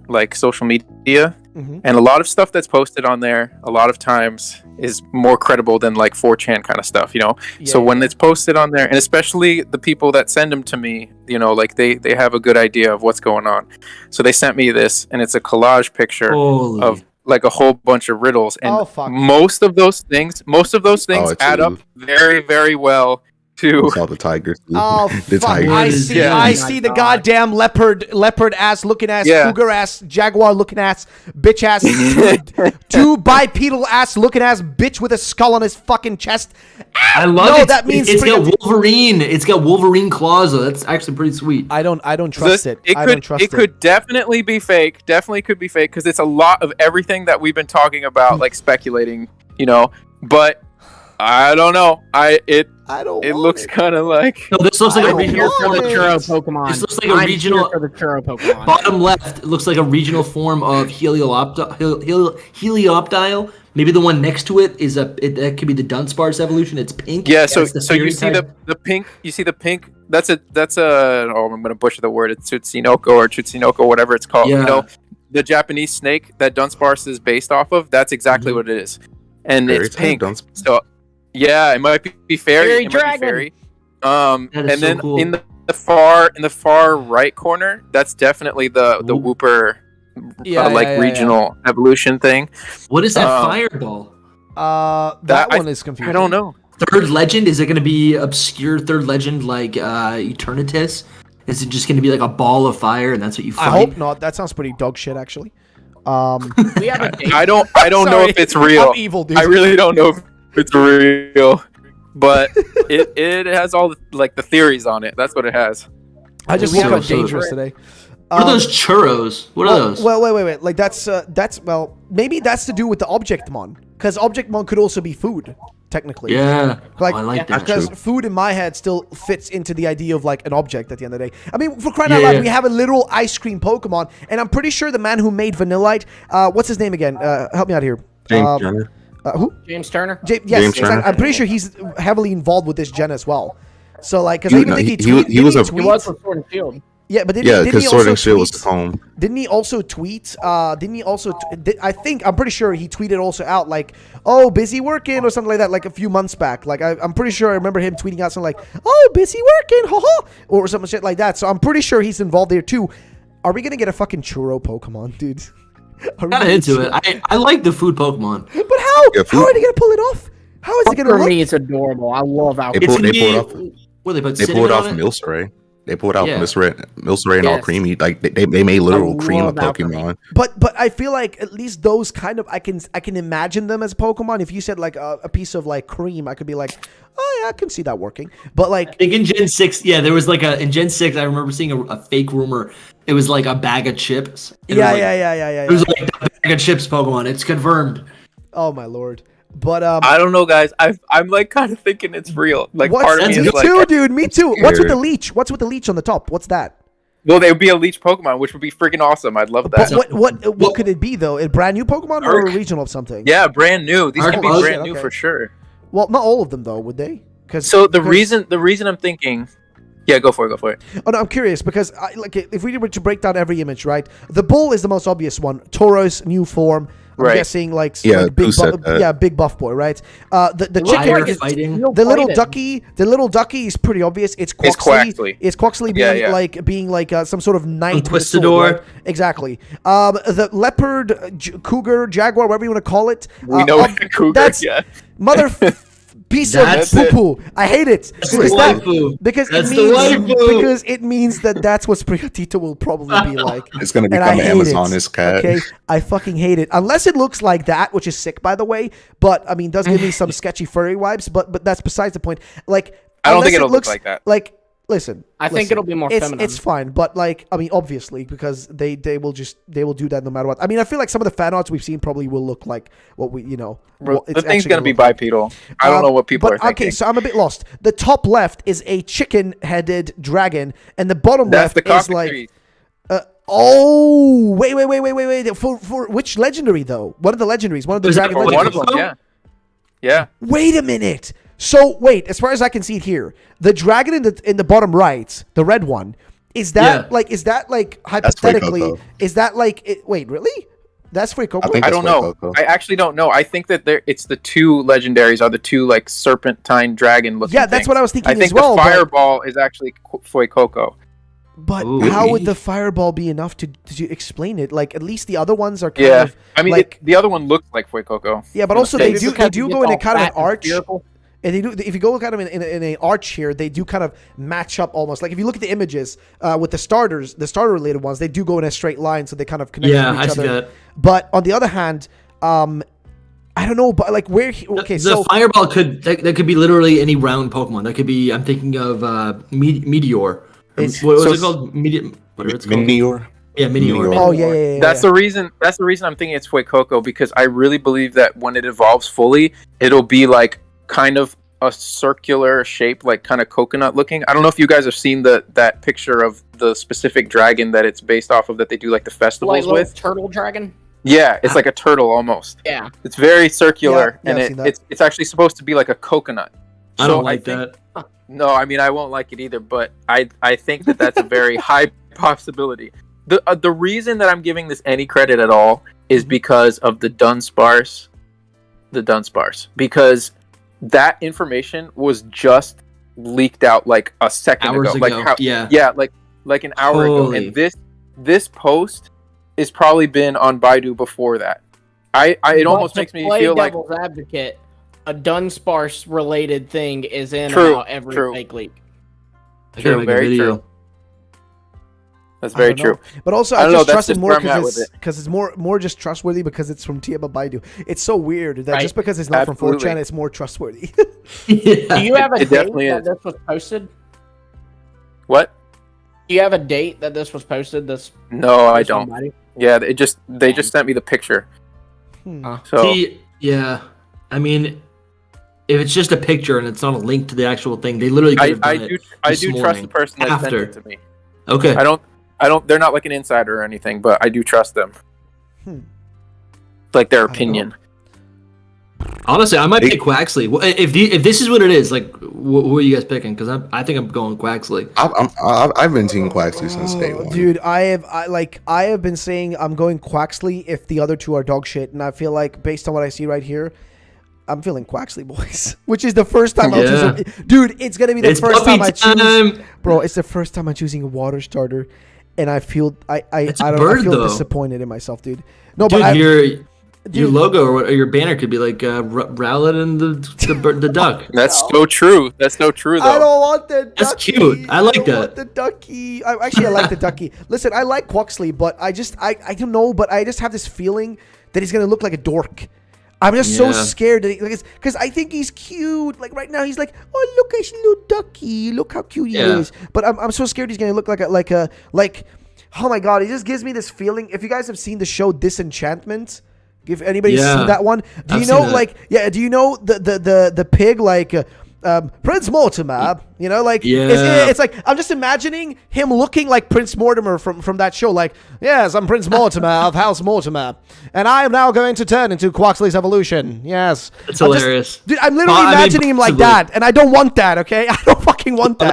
like social media, and a lot of stuff that's posted on there a lot of times is more credible than like 4chan kind of stuff, you know. So when it's posted on there, and especially the people that send them to me, you know, like they have a good idea of what's going on. So they sent me this, and it's a collage picture of like a whole bunch of riddles, and most of those things add up very, very well to all the tigers. Oh, the fuck. I see the goddamn leopard ass looking ass, cougar ass, jaguar looking ass, bitch ass, two bipedal ass looking ass bitch with a skull on his fucking chest. I love it. That means it's got Wolverine. It's got Wolverine claws. That's actually pretty sweet. I don't trust it. It could definitely be fake. Definitely could be fake, because it's a lot of everything that we've been talking about, like speculating, you know. But I don't know. It looks kind of like. No, this looks like a regional for the churro Pokemon. This looks like a regional for the churro Pokemon. Bottom left, it looks like a regional form of Helioptile. Maybe the one next to it is that could be the Dunsparce evolution. It's pink. Yeah. So you see the pink. You see the pink. That's a. Oh, I'm gonna butcher the word. It's Tsuchinoko, whatever it's called. Yeah. You know, the Japanese snake that Dunsparce is based off of. That's exactly what it is, and it's pink. So. Yeah, it might be fairy. It might be fairy. And then cool. in the far right corner, that's definitely the Wooper regional evolution thing. What is that fireball? That one is confusing. I don't know. Third legend, is it going to be obscure third legend like Eternatus? Is it just going to be like a ball of fire, and that's what you fight? I hope not. That sounds pretty dog shit, actually. We have a date. I don't know Sorry. if it's real. I'm evil, dude. I really don't know if it's real, but it has all the theories on it. That's what it has. I just We woke have up a dangerous date. today. What are those churros? What are those? Well, wait. Like that's well, maybe that's to do with the object mon, because object mon could also be food, technically. Yeah. Like, I like that. because food in my head still fits into the idea of like an object at the end of the day. I mean, for crying out loud, we have a literal ice cream Pokemon, and I'm pretty sure the man who made Vanillite, what's his name again? Help me out here. James Jenner. Who? James Turner. Yes, James exactly. Turner. I'm pretty sure he's heavily involved with this gen as well. So like, because I He- even no, think he- he he was a- He was with Sword and Shield. yeah, but Yeah, didn't because he Sword also and Shield was tweet? the home. Didn't he also tweet? Didn't he also? I'm pretty sure he tweeted also out like, "Oh, busy working" or something like that, like a few months back. Like I'm pretty sure I remember him tweeting out something like, "Oh, busy working, haha," or some shit like that. So I'm pretty sure he's involved there too. Are we gonna get a fucking churro Pokemon, dude? Are we Kind gonna of into get it. I like the food Pokemon. But how? Yeah, How are they gonna pull it off? How is it gonna For look? me, it's adorable. I love how They It's pulled gonna be, off. what, they put They cinnamon pulled off on it? Milceray. They pulled out Yeah. Milceray and all Yes. creamy. Like they made literal I cream of love Alchemy. Pokemon. But I feel like at least those kind of I can imagine them as Pokemon. If you said like a piece of like cream, I could be like, oh yeah, I can see that working. But like, I think in Gen 6, yeah, there was like in Gen 6, I remember seeing a fake rumor. It was like a bag of chips. And yeah. It was like the bag of chips Pokemon. It's confirmed. Oh my lord. But I don't know, guys. I'm like kind of thinking it's real. Like part of me me is like, too, dude. Me too. What's with the scared. leech? What's with the leech on the top? What's that? well, they would be a leech Pokemon, which would be freaking awesome. I'd love that. But what could it be though? A brand new Pokemon or a regional of something? Yeah, brand new. These could be Oh, brand shit, new okay. for sure. Well, not all of them though, would they? So the reason I'm thinking, yeah, go for it. Oh no, I'm curious because like if we were to break down every image, right? The bull is the most obvious one. Tauros, new form. I'm Right. guessing like Yeah, like big who said that? big buff boy, right? The Liar chicken is fighting. the little ducky is pretty obvious. It's It's Quaxley. Quaxley. It's Quaxley being Yeah. like some sort of knight with a sword, Conquistador. right? Exactly. The leopard, cougar, jaguar, whatever you want to call it. We know it's a cougar. That's Yeah. mother piece of That's it. poo poo. I hate it That's because the waifu. because That's it the means waifu. because it means that's what Sprigatito will probably be like. It's gonna And I become an hate Amazoness it. cat. Okay, I fucking hate it. Unless it looks like that, which is sick, by the way. But I mean, does give me some sketchy furry vibes. But that's besides the point. Like, I don't unless think it'll it looks look like that. Like, listen. I think it'll be more feminine. It's fine, but like, I mean, obviously, because they will do that no matter what. I mean, I feel like some of the fan arts we've seen probably will look like what we what The it's thing's actually gonna be look like. bipedal. I don't know what people but, are thinking. Okay, so I'm a bit lost. The top left is a chicken-headed dragon, and the bottom That's left the is cockatrice. like. Oh, wait. For which legendary though? One of the legendaries. One of the Was it dragon for One of legendaries. them, yeah. Yeah. Wait a minute. So wait, as far as I can see it here, the dragon in the bottom right, the red one, is that hypothetically? Fuecoco. Is that like wait, really? That's Fuecoco? I think I that's don't know. Fuecoco. I actually don't know. I think that it's the two legendaries are the two like serpentine dragon looking. Yeah, that's what I was thinking I think as well. the fireball is actually Fuecoco. But Ooh. how would the fireball be enough to explain it? Like at least the other ones are kind Yeah, of I mean like the other one looks like Fuecoco. yeah, but in the also they face. do go in a kind of an arch. Spherical. And they do. If you go kind of in an arch here, they do kind of match up almost. Like if you look at the images with the starter related ones, they do go in a straight line, so they kind of connect Yeah, to I each see other. that. But on the other hand, I don't know, but like where? Okay, The so fireball that could be literally any round Pokemon. That could be. I'm thinking of Meteor. It's- What was so it called? Whatever it's called. Meteor. Yeah, Meteor. oh yeah. That's the reason. That's the reason I'm thinking it's Fuecoco, because I really believe that when it evolves fully, it'll be like kind of a circular shape, like kind of coconut looking. I don't know if you guys have seen that picture of the specific dragon that it's based off of that they do like the festivals Like little with. turtle dragon. Yeah, it's like a turtle almost. Yeah. It's very circular, Yeah, I've seen and that. it's actually supposed to be like a coconut. I So don't like think- that. No, I mean I won't like it either, but I think that that's a very high possibility. The reason that I'm giving this any credit at all is because of the Dunsparce, because that information was just leaked out like a second Hours ago. ago. Like Yeah. like an hour ago, Holy. and this post is probably been on Baidu before that. It almost makes me feel like devil's advocate. A Dunsparce related thing is in True, about every true. fake leak. I gotta True, make a very video. true. That's very true. But also, I I don't know, just that's trust it just more where I'm at with because it's more just trustworthy because it's from Tia Baidu. It's so weird that just because it's not Absolutely. from 4chan, it's more trustworthy. Yeah. Do you have a It date definitely that is. this was posted? What? Do you have a date that this was posted? No, I don't. Yeah, they just sent me the picture. So See, yeah. I mean, if it's just a picture and it's not a link to the actual thing, they literally could have done it I this do trust morning, the person that sent after. it to me. Okay. I don't. They're not like an insider or anything, but I do trust them. Like their opinion. Honestly, I might pick Quaxley. If this is what it is, like, who are you guys picking? Because I think I'm going Quaxley. I've been seeing Quaxley since day one. Dude, I have been saying I'm going Quaxley if the other two are dog shit, and I feel like based on what I see right here, I'm feeling Quaxley, boys. Which is the first time I'll choose dude, it's gonna be the first time I choose. Bro, it's the first time I'm choosing a water starter, and I feel I feel disappointed in myself, dude. No, dude, but your logo or your banner could be like Rowlet and the duck. That's so true. That's so true, though. I don't want the ducky. That's cute. I like that. Want the ducky. I like the ducky. Listen, I like Quaxley, but I don't know, but I just have this feeling that he's gonna look like a dork. I'm just so scared that because I think he's cute. Like right now, he's like, oh look, it's little ducky. Look how cute he is. But I'm so scared he's gonna look like oh my god, he just gives me this feeling. If you guys have seen the show Disenchantment, if anybody's seen that one, do you know do you know the pig Prince Mortimer, you know, like it's like I'm just imagining him looking like Prince Mortimer from that show. Like, yes, I'm Prince Mortimer of House Mortimer, and I am now going to turn into Quaxley's evolution. Yes, it's hilarious, dude. I'm literally imagining him like that, and I don't want that. Okay, I don't fucking want that.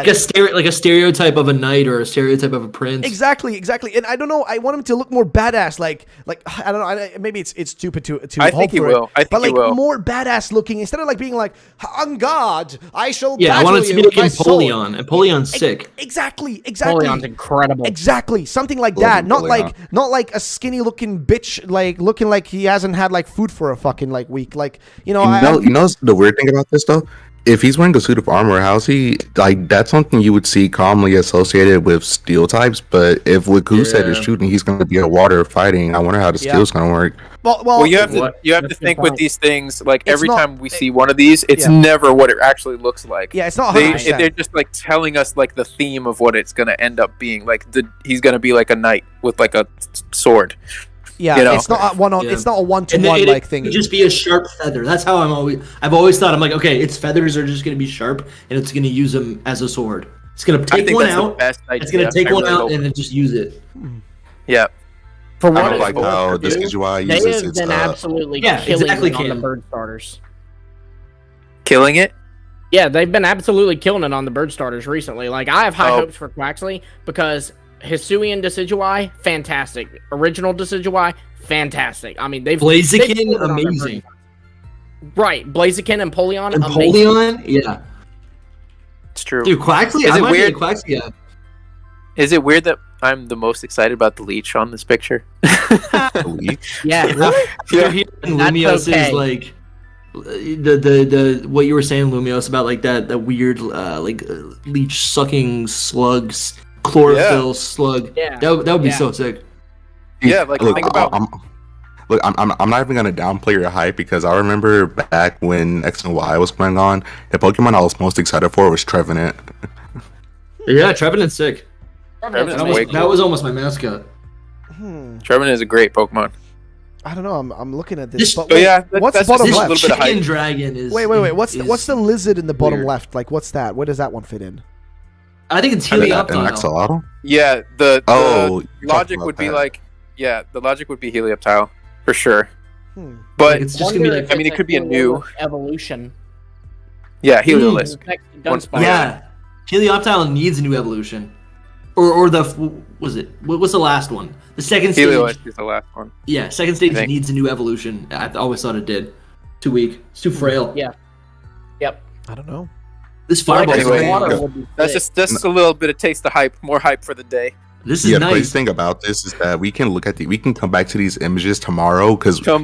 Like a stereotype of a knight or a stereotype of a prince. Exactly. And I don't know. I want him to look more badass. Like I don't know. Maybe it's stupid to I think he will. I think he will. But more badass looking instead of like being like, on guard, I shall. I want it to be like Empoleon. Empoleon's sick. Exactly. Empoleon's incredible. Exactly, something like that. Not like a skinny looking bitch, like looking like he hasn't had like food for a fucking like week. Like you know the weird thing about this though. If he's wearing a suit of armor, how's he like? That's something you would see commonly associated with steel types. But if what Goo said is shooting, he's going to be a water fighting. I wonder how the steel's going to work. Well, you have to think with these things. Like every time we see one of these, it's never what it actually looks like. Yeah, it's not. They're just like telling us like the theme of what it's going to end up being. Like he's going to be like a knight with like a sword. Yeah, you know? It's not it's not a one-to-one like thing. It just be a sharp feather. That's how I've always thought. I'm like, okay, its feathers are just going to be sharp, and it's going to use them as a sword. It's going to take one out. It's going to take one out and then just use it. Yeah. For what like how the Skijui they uses have its been absolutely killing it on the bird starters. Killing it? Yeah, they've been absolutely killing it on the bird starters recently. Like I have high hopes for Quaxley because Hisuian Decidueye, fantastic. Original Decidueye, fantastic. I mean, they've Blaziken, amazing. Right, Blaziken and Empoleon, amazing. Yeah, it's true. Dude, Quaxley, is it weird? Quaxley, Is it weird that I'm the most excited about the leech on this picture? Leech? Yeah, really? Yeah. Lumios is like the what you were saying, Lumios, about like that weird leech sucking slugs. Chlorophyll slug. Yeah, that would be so sick. Yeah, like think about. I'm not even gonna downplay your hype because I remember back when X and Y was going on, the Pokemon I was most excited for was Trevenant. Yeah, Trevenant's sick. That was almost my mascot. Trevenant is a great Pokemon. I don't know. I'm looking at this. What's the bottom left? Chicken dragon is. Wait. What's the lizard in the bottom left? Like, what's that? Where does that one fit in? I think it's Helioptile. Axolotl? Yeah, the logic would be the logic would be Helioptile for sure. But it's just gonna be like, I mean, it could be a new evolution. Yeah, Heliolisk. Yeah, Helioptile needs a new evolution, or the what's the last one? The second stage. Heliolisk is the last one. Yeah, second stage needs a new evolution. I always thought it did. Too weak. It's too frail. Yeah. Yep. I don't know. This fireball that's just a little bit of taste of hype, more hype for the day. This is nice. The thing about this is that we can we can come back to these images tomorrow because for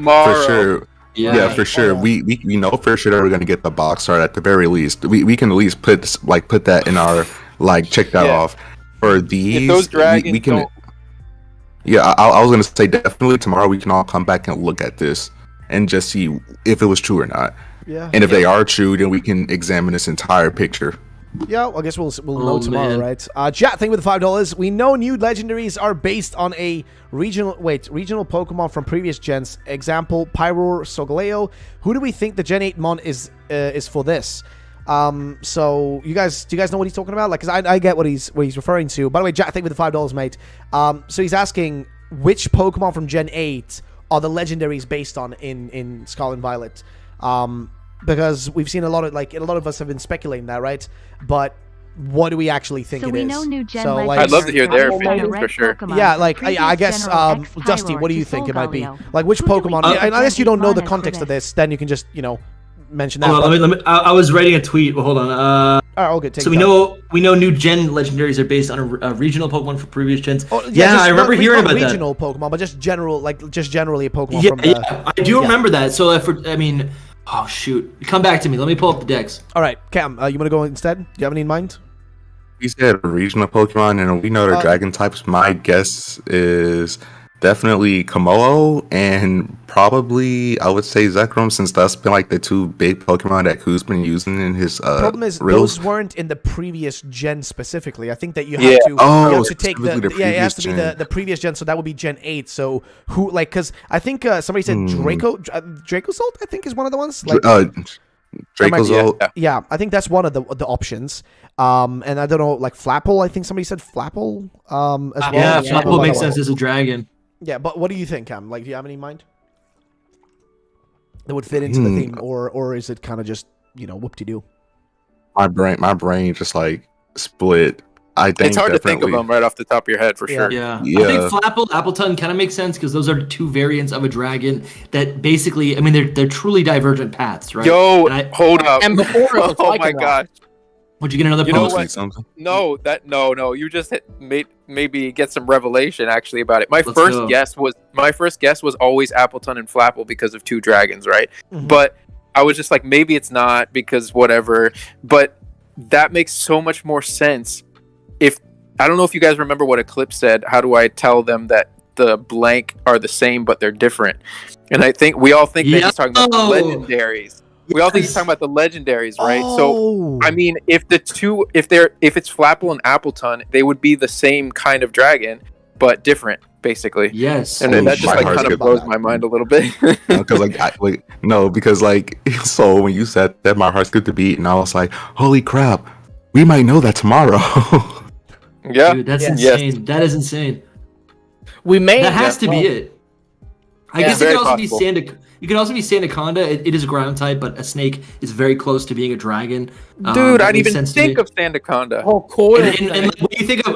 sure. Yeah, for sure. We know for sure that we're gonna get the box art at the very least. We can at least put that in our check that off. For these, if those dragons Yeah, I was gonna say definitely tomorrow we can all come back and look at this and just see if it was true or not. Yeah. And if they are true, then we can examine this entire picture. Yeah, well, I guess we'll know tomorrow, right? Chat thing with $5. We know new legendaries are based on a regional Pokemon from previous gens. Example, Pyroar, Solgaleo. Who do we think the Gen 8 Mon is for this? So do you guys know what he's talking about? Like, cause I get what he's referring to. By the way, Jack, thank you with the $5, mate. So he's asking which Pokemon from Gen 8 are the legendaries based on in Scarlet and Violet. Because we've seen a lot of us have been speculating that, right? But what do we actually think it is? So we know new Gen so, like, I'd love to hear their are opinion red for sure. Pokemon yeah, from like previous I guess General X Dusty, what do Pyroar you to think it might be? Solgaleo. Like which Who do we Pokemon? think Unless Gen you don't know 8 the Mon context of for this, then you can just mention that. Hold on, let me, I was writing a tweet. Well, hold on. All right, all good. So we know new Gen legendaries are based on a regional Pokemon from previous gens. Oh, yeah, I remember hearing about that. Regional Pokemon, but just generally a Pokemon Yeah, from the. yeah, I do remember that. So oh shoot, come back to me. Let me pull up the decks. All right, Cam, you want to go instead? Do you have any in mind? We said regional Pokemon, and we know the dragon types. My guess is definitely Komodo, and probably I would say Zekrom, since that's been like the two big Pokemon that Ku's been using in his problem is riddles. those weren't in the previous gen specifically. I think that you have Yeah. to you have to take specifically it has to be previous the previous gen, so that would be Gen 8. So who, like, because I think somebody said Dracozolt, I think is one of the ones. Like, Dracozolt. yeah, I think that's one of the options. And I don't know, like Flapple. I think somebody said Flapple as well. Yeah, Flapple Flapple makes sense as a dragon. Yeah, but what do you think, Cam? Like, do you have any in mind that would fit into the theme, or is it kind of just whoop-de-doo? My brain just like split. I think It's hard to think of them right off the top of your head for sure. Yeah. I think Flapple, Appleton kind of makes sense because those are two variants of a dragon that basically, I mean, they're truly divergent paths, right? Yo, hold up. And before it was oh like my a rock. god. Would you get another You know post? what? Something? No. You just maybe get some revelation actually about it. My Let's first go. guess was always Appleton and Flapple because of two dragons, right? Mhm. But I was just like, maybe it's not because whatever. But that makes so much more sense. If I don't know if you guys remember what Eclipse said. How do I tell them that the blank are the same but they're different? And I think we all think that he's talking about the legendaries. We all think he's talking about the legendaries, right? So I mean, if it's Flapple and Appleton, they would be the same kind of dragon, but different, basically. Yes. And that just like kind of blows my mind a little bit. Because so when you said that, my heart skipped a beat, and I was like, "Holy crap, we might know that tomorrow." Yeah, Dude, that's Yes. insane. That is insane. We may That has to be it. I guess it very could also be possible. You could also be Sandaconda. It is a ground type, but a snake is very close to being a dragon. Dude, That I'd makes even sense to me. think of Sandaconda. whole coil. And like,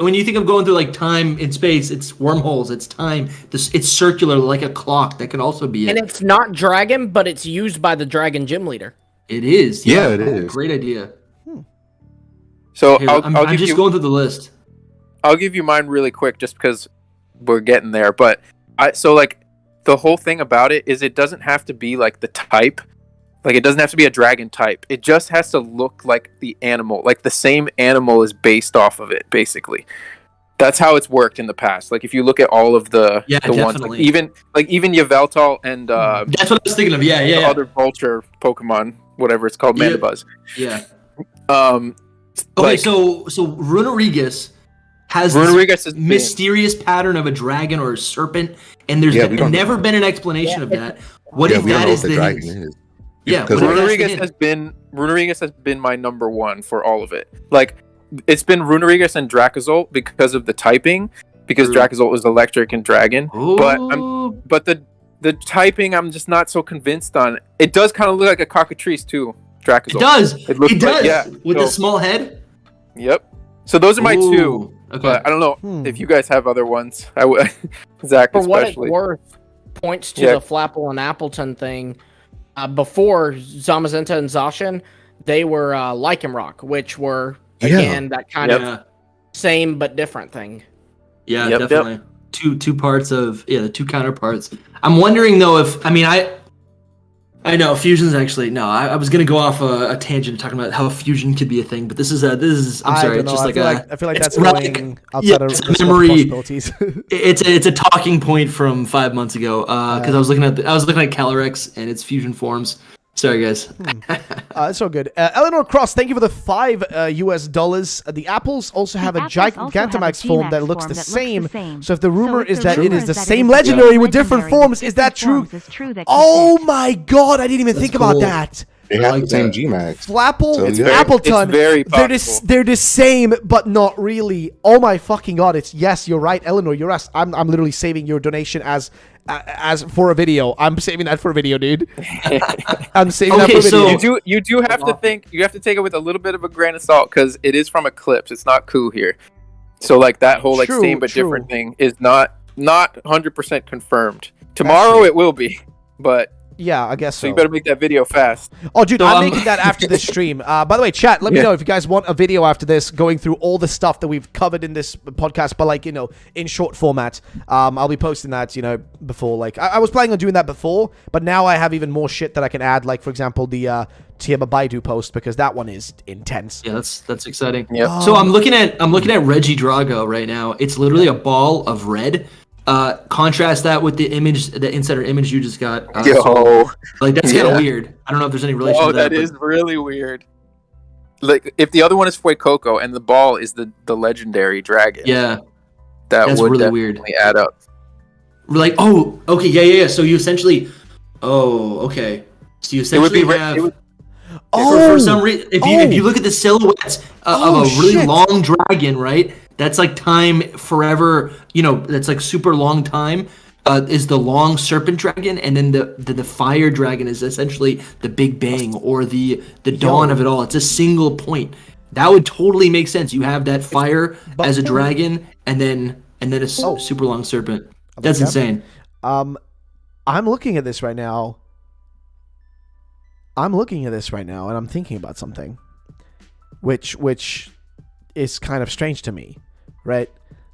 when you think of going through like time and space, it's wormholes, it's time. It's circular like a clock. That could also be it. And it's not dragon, but it's used by the dragon gym leader. It is. Yeah, it is. Great idea. So Here, I'll I'm give just you going through the list. I'll give you mine really quick just because we're getting there. But the whole thing about it is it doesn't have to be like the type. Like it doesn't have to be a dragon type. It just has to look like the animal. Like the same animal is based off of it, basically. That's how it's worked in the past. Like if you look at all of the ones, definitely. even Yveltal and That's what I was thinking of. the Yeah. other vulture Pokemon, whatever it's called, Yeah. Mandibuzz. Yeah. Okay, Okay, so Runerigus has Runerigus this mysterious pattern of a dragon or a serpent, and there's never been an explanation of that. What if we don't that know is what the the dragon hint? is. Yeah, Because what if that's the Runerigus has been my number one for all of it. Like it's been Runerigus and Dracozolt because of the typing, because True. Dracozolt is electric and dragon. Ooh. But the typing I'm just not so convinced on. It does kind of look like a cockatrice too, Dracozolt. It does. It looks It does. like- yeah. With So- the small head. Yep. So those are my two. Ooh, Okay. But I don't know if you guys have other ones. Zach For what it's especially. worth, points to Yeah. the Flapple and Appleton thing. Before Zamazenta and Zacian, they were Lycanroc, which were again that kind Yeah. of same but different thing. Yeah, Yep, I know fusion's actually no. I was gonna go off a tangent talking about how fusion could be a thing, but this is I'm sorry. It's just I feel like that's relic. going outside of it's the a memory. possibilities. It's a talking point from 5 months ago because I was looking at Calyrex and its fusion forms. Sorry, guys. It's all good. Eleanor Cross, thank you for the $5 US. The apples also have a Gigantamax form that looks the same. So if the rumor is that it is the same legendary with different forms, is that true? Oh my god, I didn't even think about that. They have the same Gmax. Flapple, So, Appleton, it's very possible. they're the same, but not really. Oh my fucking god! Yes, you're right, Eleanor. You're us. I'm literally saving your donation as for a video. I'm saving that for a video, dude. I'm saving that for a video. So You do have to think. You have to take it with a little bit of a grain of salt because it is from Eclipse. It's not Coup here. So like that whole True, same but true. different thing is not 100% confirmed. Tomorrow it will be, but. Yeah, I guess so. So you better make that video fast. Oh, dude, So, I'm making that after this stream. By the way, chat, let me know if you guys want a video after this going through all the stuff that we've covered in this podcast, but like, in short format. I'll be posting that, before. Like, I was planning on doing that before, but now I have even more shit that I can add. Like, for example, the Tiema Baidu post, because that one is intense. yeah, that's exciting. Yep. So I'm looking at Reggie Drago right now. It's literally a ball of red. Contrast that with the image, the insider image you just got. Yo. Like that's kind of weird. I don't know if there's any relation to that. That is really weird. Like if the other one is Fuecoco and the ball is the legendary dragon. Yeah, that's would really definitely weird. Add up. Like, oh, okay, yeah. So you essentially, okay. So you essentially have. For some reason, if you look at the silhouettes of a really long dragon, right? That's like time forever. That's like super long time. Is the long serpent dragon, and then the fire dragon is essentially the Big Bang or the dawn of it all. It's a single point. That would totally make sense. You have that fire as a dragon, and then a super long serpent. That's insane. I'm looking at this right now. And I'm thinking about something, which is kind of strange to me, right?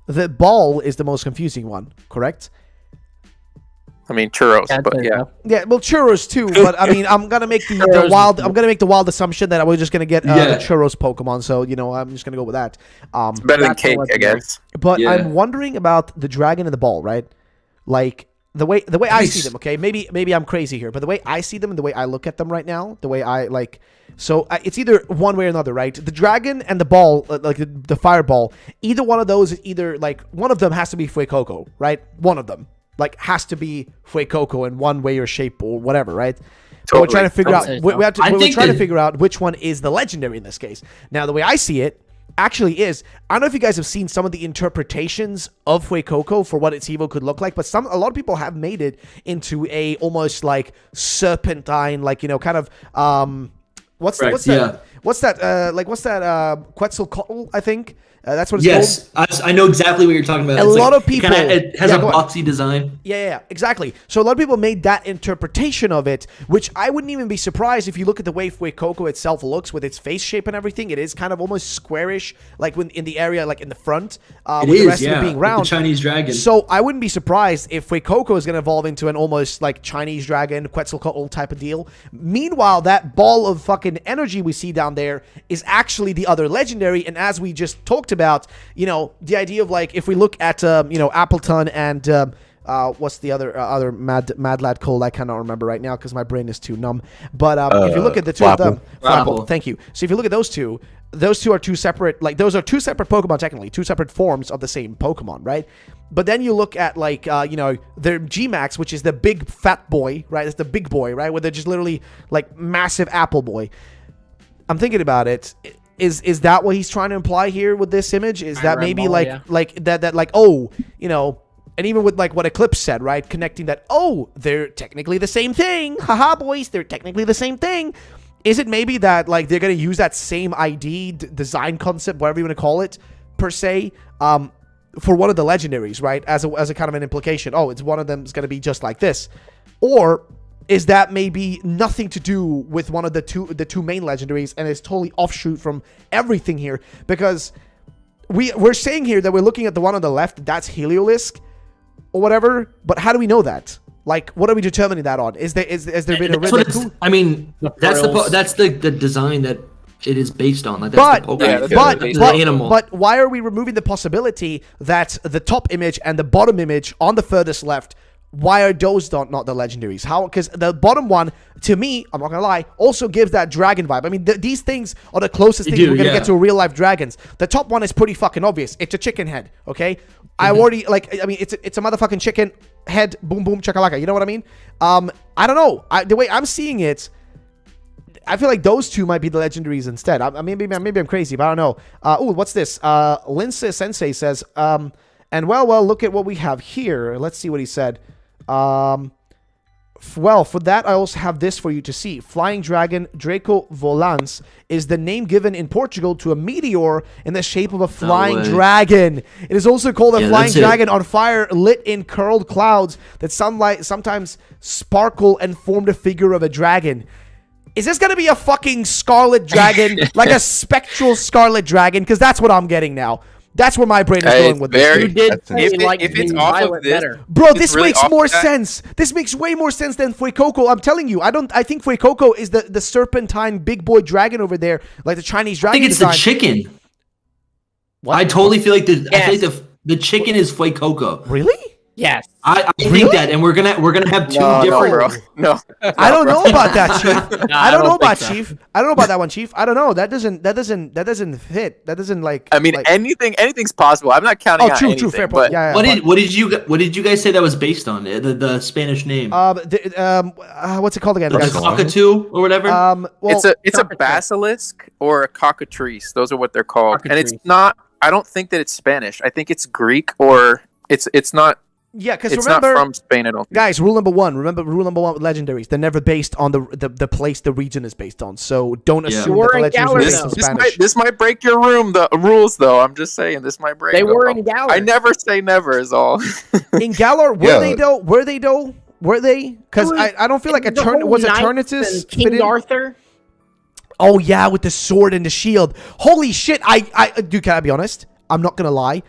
The ball is the most confusing one, correct? I mean churros, but yeah. Yeah, well, churros too. But I mean, I'm gonna make the wild assumption that we're just gonna get the churros Pokemon. So I'm just gonna go with that. It's better than cake, I guess. But I'm wondering about the dragon and the ball, right? Like the way I see them. Okay, maybe I'm crazy here, but the way I see them and the way I look at them right now, the way I like. So it's either one way or another, right? The dragon and the ball, like the fireball, either one of those is either like one of them has to be Fuecoco, right? One of them like has to be Fuecoco in one way or shape or whatever, right? Totally. We're trying to figure out. We're trying to figure out which one is the legendary in this case. Now, the way I see it actually is, I don't know if you guys have seen some of the interpretations of Fuecoco for what its evo could look like, but a lot of people have made it into a almost like serpentine, like kind of what's that Quetzalcoatl, I think. That's what it's called. Yes, I know exactly what you're talking about. A lot of people... It has a boxy design. Yeah, exactly. So a lot of people made that interpretation of it, which I wouldn't even be surprised if you look at the way Fuecoco itself looks with its face shape and everything. It is kind of almost squarish, like when in the area, like in the front, with the rest of it being round. Like the Chinese dragon. So I wouldn't be surprised if Fuecoco is going to evolve into an almost like Chinese dragon, Quetzalcoatl type of deal. Meanwhile, that ball of fucking energy we see down there is actually the other legendary, and as we just talked about, the idea of like if we look at Appleton and what's the other mad lad called? I cannot remember right now because my brain is too numb. But if you look at the two of them, Flapple, thank you. So if you look at those two are two separate, like those are two separate Pokemon technically, two separate forms of the same Pokemon, right? But then you look at like their Gmax, which is the big fat boy, right? It's the big boy, right? Where they're just literally like massive apple boy. I'm thinking about it. Is that what he's trying to imply here with this image? Is that maybe like and even with like what Eclipse said, right? Connecting that, they're technically the same thing. Haha, boys, they're technically the same thing. Is it maybe that like they're going to use that same ID, design concept, whatever you want to call it, per se, for one of the legendaries, right? As a kind of an implication. It's one of them is going to be just like this. Or is that maybe nothing to do with one of the two main legendaries and is totally offshoot from everything here? Because we're saying here that we're looking at the one on the left, that's Heliolisk or whatever, but how do we know that? Like, what are we determining that on? Is there been a riddle? I mean, that's the design that it is based on. Like, that's but animal. But why are we removing the possibility that the top image and the bottom image on the furthest left, why are those not the legendaries? How? Because the bottom one, to me, I'm not gonna lie, also gives that dragon vibe. I mean, these things are the closest things we're gonna get to real life dragons. The top one is pretty fucking obvious. It's a chicken head. Okay, I already it's a motherfucking chicken head. Boom boom chakalaka. You know what I mean? I don't know. The way I'm seeing it, I feel like those two might be the legendaries instead. Maybe I'm crazy, but I don't know. Oh, what's this? Lince Sensei says, and well, look at what we have here. Let's see what he said. Well, for that, I also have this for you to see. Flying Dragon Draco Volans is the name given in Portugal to a meteor in the shape of a flying dragon. It is also called a flying dragon on fire, lit in curled clouds that sunlight sometimes sparkle and form the figure of a dragon. Is this going to be a fucking scarlet dragon? Like a spectral scarlet dragon? Because that's what I'm getting now. That's where my brain is going with this. You did say if it's off of this, better. Bro, this really makes more sense. This makes way more sense than Fuecoco. I'm telling you, I think Fuecoco is the serpentine big boy dragon over there, like the Chinese dragon. I think it's design. the chicken. What? I totally feel like the chicken is Fuecoco. Really? Yes. I think that, and we're gonna have two different. No, I don't know about that, Chief. I don't know about Chief. I don't know about that one, Chief. I don't know. That doesn't fit. That doesn't like. I mean, like... anything's possible. I'm not counting out anything. True, fair point. Yeah, what did you guys say that was based on? The Spanish name. What's it called again? Like a cockatoo or whatever. Well, it's a basilisk or a cockatrice. Those are what they're called, and it's not. I don't think that it's Spanish. I think it's Greek or it's not. Yeah, because it's remember, not from Spain at all. Guys, rule number one. Remember, rule number one with legendaries. They're never based on the place the region is based on. So don't assume that the legendaries are based on Spanish. This might break your rules, though. I'm just saying, this might break. They were in Galar. I never say never, is all. In Galar, were they though? Were they? Because I don't feel like was Eternatus King Arthur? Oh yeah, with the sword and the shield. Holy shit! Dude, can I be honest? I'm not gonna lie.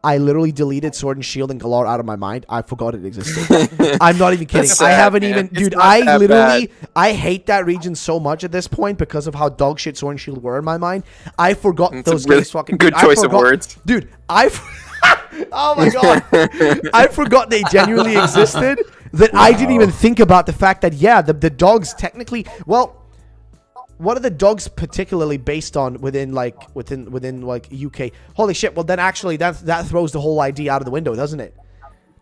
I literally deleted Sword and Shield and Galar out of my mind. I forgot it existed. I'm not even kidding. Sad, I haven't man. even... Dude, I literally... I hate that region so much at this point because of how dog shit Sword and Shield were in my mind. I forgot those really games fucking... Good choice of words. Dude, oh my god. I forgot they genuinely existed. That I didn't even think about the fact that, yeah, the dogs technically... Well... What are the dogs particularly based on within UK? Holy shit! Well, then actually that throws the whole idea out of the window, doesn't it?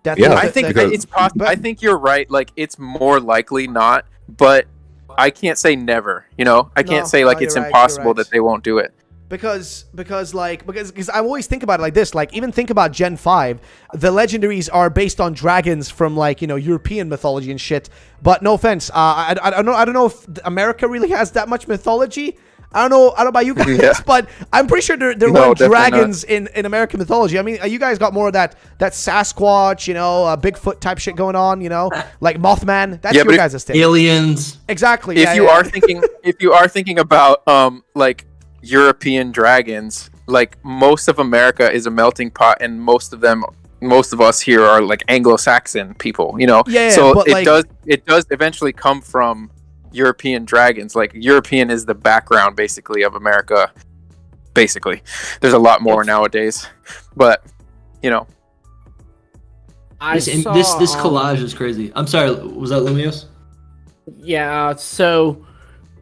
I think it's possible. I think you're right. Like, it's more likely not, but I can't say never. You know, I can't say like it's impossible that they won't do it. Because I always think about it like this. Like, even think about Gen 5. The legendaries are based on dragons from, like, you know, European mythology and shit. But no offense, I don't know if America really has that much mythology. I don't know about you guys, but I'm pretty sure there weren't dragons in American mythology. I mean, you guys got more of that Sasquatch, you know, Bigfoot type shit going on, you know, like Mothman. That's your guys' thing. Aliens. Exactly. If you are thinking about like European dragons, like, most of America is a melting pot, and most of us here are like Anglo-Saxon people, you know. So it does eventually come from European dragons. Like, European is the background basically of America. Basically, there's a lot more nowadays, but you know. This collage is crazy. I'm sorry, was that Lumios? Yeah. So.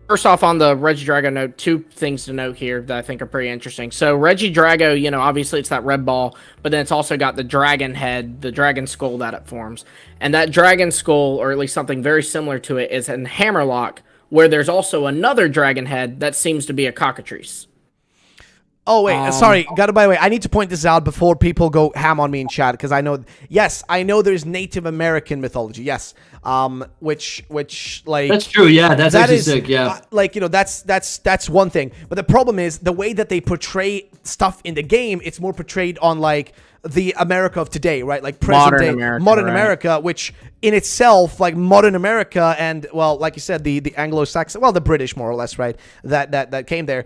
First off, on the Regidrago note, two things to note here that I think are pretty interesting. So Regidrago, you know, obviously it's that red ball, but then it's also got the dragon head, the dragon skull that it forms. And that dragon skull, or at least something very similar to it, is in Hammerlock, where there's also another dragon head that seems to be a cockatrice. Oh, wait, sorry. By the way, I need to point this out before people go ham on me in chat, because I know there's Native American mythology, yes. Which like... That's true, yeah, that's actually sick, yeah. Like, you know, that's one thing. But the problem is, the way that they portray stuff in the game, it's more portrayed on, like, the America of today, right? Like, present modern America, which in itself, like, modern America and, well, like you said, the Anglo-Saxon, well, the British, more or less, right? That came there,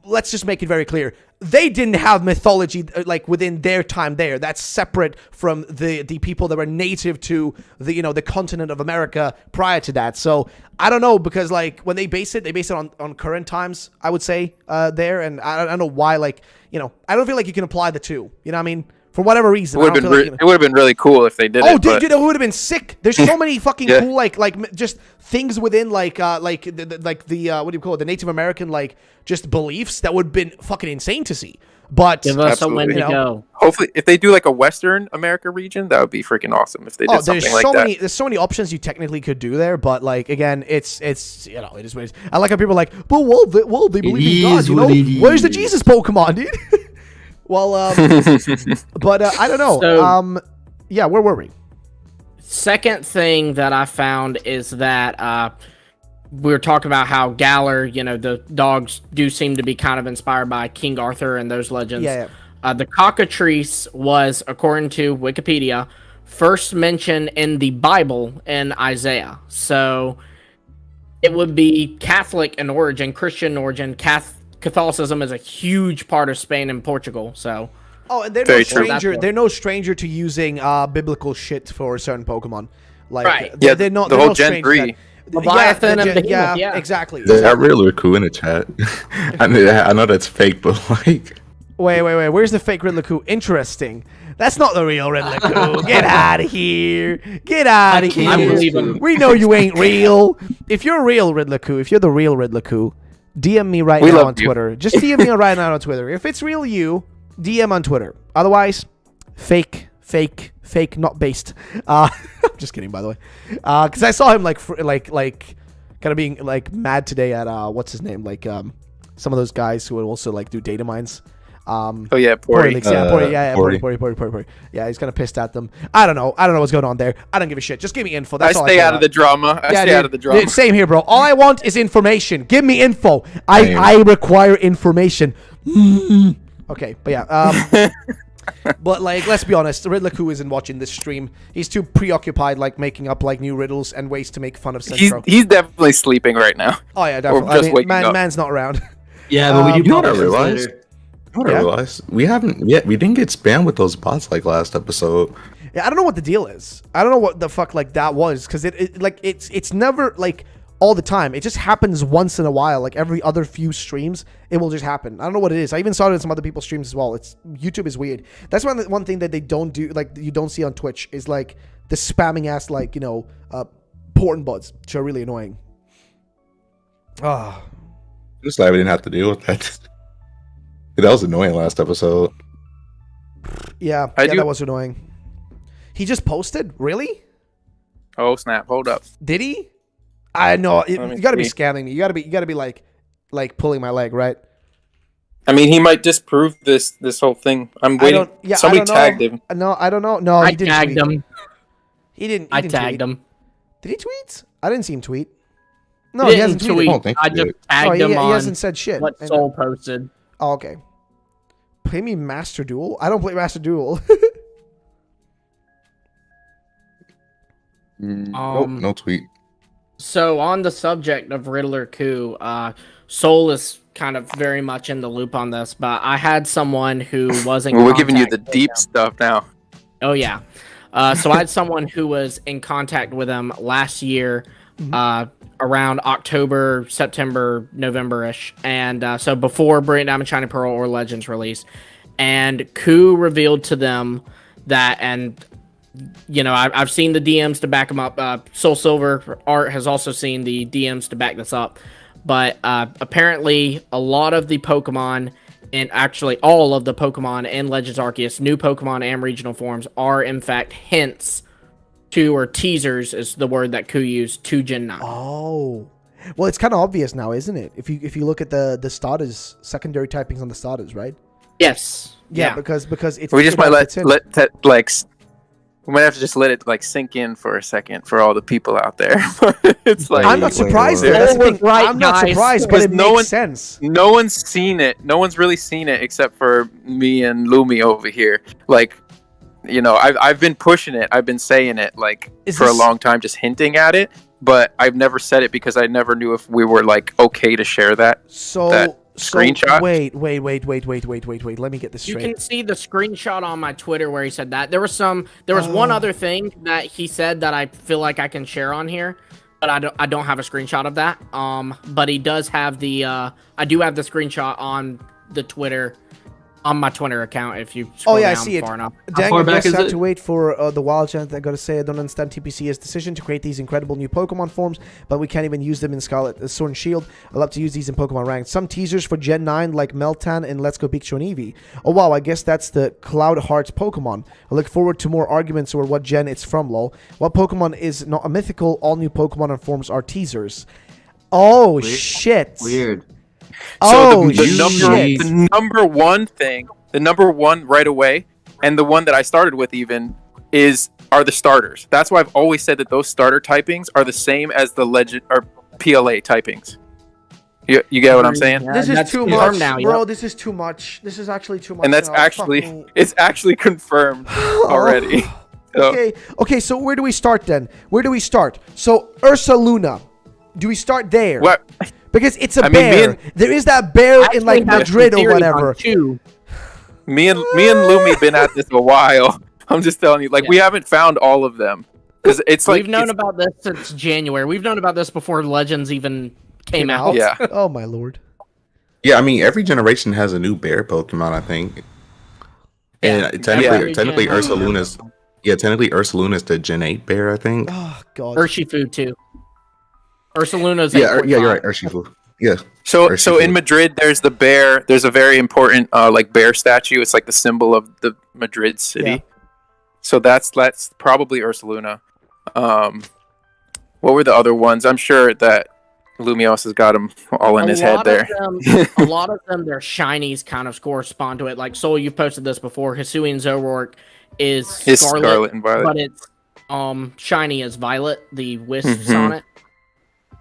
let's just make it very clear. they didn't have mythology like within their time there. That's separate from the people that were native to the continent of America prior to that. So I don't know, because like when they base it on current times, I would say there, and I don't know why, like, I don't feel like you can apply the two. You know what I mean? For whatever reason, it would have been really cool if they did it. Oh, dude, it would have been sick. There's so many fucking cool like just things within like what do you call it, the Native American like just beliefs that would have been fucking insane to see. But give us a win to go. Hopefully, if they do like a Western America region, that would be freaking awesome. If they did something like that. There's so many options you technically could do there, but like again, it's it is what it is. I like how people are like, but they believe in God. Where's the Jesus Pokemon, dude? Well, but I don't know. So, yeah, where were we? Second thing that I found is that we were talking about how Galar, the dogs do seem to be kind of inspired by King Arthur and those legends. Yeah. The cockatrice was, according to Wikipedia, first mentioned in the Bible in Isaiah. So it would be Catholic in origin, Christian in origin. Catholicism is a huge part of Spain and Portugal. So, and they're no stranger. They're no stranger to using biblical shit for certain Pokemon. Like, right? They're not. The whole Gen 3. Leviathan and Behemoth, yeah, exactly. There's real Riddler in the chat. I know that's fake, but like, wait. Where's the fake Riddler? Interesting. That's not the real Riddler. Get out of here. Get out of here. I believe him. We know you ain't real. If you're real Riddler, if you're the real Riddler, DM me right now on Twitter. Just DM me right now on Twitter. If it's real you, DM on Twitter. Otherwise, fake, not based. I'm just kidding, by the way. Because I saw him like kind of being like mad today at what's his name? Like some of those guys who would also like do data mines. Pori. Pori. Yeah, he's kind of pissed at them. I don't know what's going on there. I don't give a shit. Just give me info. That's all I stay out of the drama. I stay out of the drama. Dude, same here, bro. All I want is information. Give me info. I require information. Okay, but yeah. But like, let's be honest, Riddler isn't watching this stream. He's too preoccupied, like making up like new riddles and ways to make fun of Centro. He's definitely sleeping right now. Oh yeah, definitely. Or just waking up. Man's not around. Yeah, but we do what I realized. I realized we didn't get spammed with those bots like last episode. Yeah, I don't know what the deal is. I don't know what the fuck like that was, because it's never like all the time. It just happens once in a while, like every other few streams, it will just happen. I don't know what it is. I even saw it in some other people's streams as well. YouTube is weird. That's one thing that they don't do, like you don't see on Twitch, is like the spamming ass like porn bots, which are really annoying. Just glad we didn't have to deal with that. That was annoying last episode. Yeah, that was annoying. He just posted? Really? Oh snap! Hold up. Did he? I know. You gotta be scamming me. You gotta be like pulling my leg, right? I mean, he might disprove this whole thing. I'm waiting. Somebody tagged him. No, I don't know. No, I he didn't tagged tweet. him. He didn't. I tagged him. Did he tweet? I didn't see him tweet. No, he hasn't tweeted. I just tagged him on. He hasn't said shit. What Soul posted. Oh, okay. Play me Master Duel? I don't play Master Duel. Nope, no tweet. So on the subject of Riddler Soul is kind of very much in the loop on this, but I had someone who wasn't. We're giving you the deep stuff now. Oh yeah. So I had someone who was in contact with him last year, around October, September, November-ish, and so before Brilliant Diamond, Shining Pearl or Legends release, and Ku revealed to them that, and I've seen the DMs to back them up. SoulSilverArt has also seen the DMs to back this up, but apparently a lot of the Pokemon, and actually all of the Pokemon in Legends Arceus, new Pokemon and regional forms, are in fact hints to, or teasers is the word that Ku used, to Gen 9. Oh. Well, it's kind of obvious now, isn't it? If you look at the starters, secondary typings on the starters, right? Yes. Yeah, because it's... We just might we might have to just let it like sink in for a second for all the people out there. It's like, I'm not surprised. That's the thing. I'm not surprised, but it makes sense. No one's seen it. No one's really seen it except for me and Lumi over here. Like, I've been pushing it. I've been saying it like a long time, just hinting at it. But I've never said it because I never knew if we were like okay to share that. So screenshot. Wait. Let me get this You straight. can see the screenshot on my Twitter where he said that. There was one other thing that he said that I feel like I can share on here, but I don't have a screenshot of that. But he does have the I do have the screenshot on the Twitter. On my Twitter account, if you scroll down I see far it. enough. Dang, far I back guess I is have it? to wait for the wild chance. I gotta say, I don't understand TPC's decision to create these incredible new Pokemon forms, but we can't even use them in Scarlet, Sword and Shield. I love to use these in Pokemon Ranked. Some teasers for Gen 9, like Meltan and Let's Go Pikachu and Eevee. Oh wow, I guess that's the Cloud Hearts Pokemon. I look forward to more arguments over what gen it's from, lol. What Pokemon is not a mythical? All new Pokemon and forms are teasers. Oh, shit. Weird. Oh, So shit. the number one thing, the number one right away, and the one that I started with even are the starters. That's why I've always said that those starter typings are the same as the legend or PLA typings. You get what I'm saying? Yeah, This is that's too confirmed much, now, bro. yep. This is too much. This is actually too much. And that's now. actually Fuck me. it's actually confirmed already. So, Okay, so where do we start then? Where do we start? So Ursaluna. Do we start there? what? Because it's a I mean, me bear. and- There is that bear in like Actually have Madrid some or theories on whatever. two. Me and Lumi been at this a while. I'm just telling you, like we haven't found all of them because it's like We've known about this since January. We've known about this before Legends even came out. Yeah. Oh my lord. Yeah, I mean, every generation has a new bear Pokemon, I think. And Every technically gen- Ursaluna's technically Ursaluna's the Gen 8 bear, I think. Oh god. Urshifu too. Ursaluna's Yeah, 8.5. you're right, Urshifu. Yeah. So Urshifu. in Madrid, there's the bear. There's a very important like bear statue. It's like the symbol of the Madrid city. Yeah. So that's probably Ursaluna. What were the other ones? I'm sure that Lumios has got them all in his head there. A lot of them, their shinies kind of correspond to it. Like Soul, you've posted this before. Hisui and Zoroark is It's Scarlet, Scarlet and Violet. but it's shiny as Violet, the wisps Mhm. on it.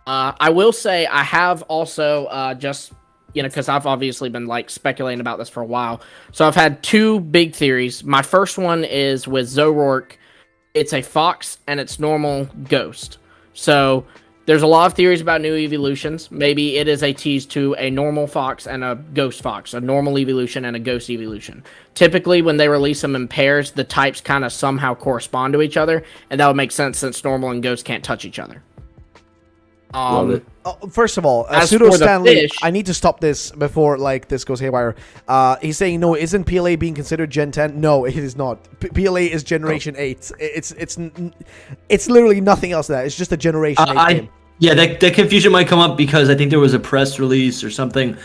I will say I have also just because I've obviously been like speculating about this for a while. So I've had two big theories. My first one is with Zoroark. It's a fox and it's normal ghost. So there's a lot of theories about new evolutions. Maybe it is a tease to a normal fox and a ghost fox, a normal evolution and a ghost evolution. Typically, when they release them in pairs, the types kind of somehow correspond to each other, and that would make sense since normal and ghost can't touch each other. Love it. First of all, As Pseudo for the Stanley, fish- I need to stop this before like this goes haywire. He's saying no, isn't PLA being considered Gen 10? No, it is not. PLA is Generation 8. It's literally nothing else than that. It's just a Generation 8 game. Yeah, that confusion might come up because I think there was a press release or something.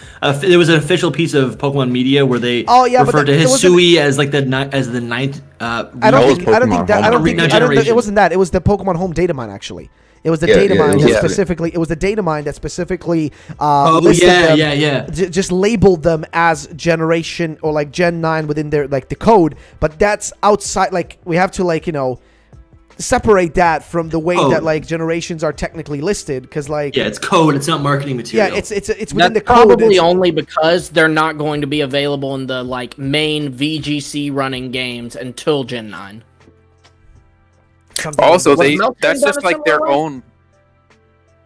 There was an official piece of Pokemon Media where they referred to there wasn't- Hisui as like the ninth. I don't That was think that. Pokemon I don't Home. think Regeneration. it wasn't that. It was the Pokemon Home data mine actually. It was the Yeah, data yeah, mine it that was- specifically. It was the data mine that specifically Oh listed them, yeah. just labeled them as generation or like Gen 9 within their like the code, but that's outside. Like we have to separate that from the way that like generations are technically listed because like Yeah, it's code. It's not marketing material. yeah, it's within That's the code. probably It's- only because they're not going to be available in the like main VGC running games until Gen 9. something Also, like that. Meltan that's done just a like their similar way? own.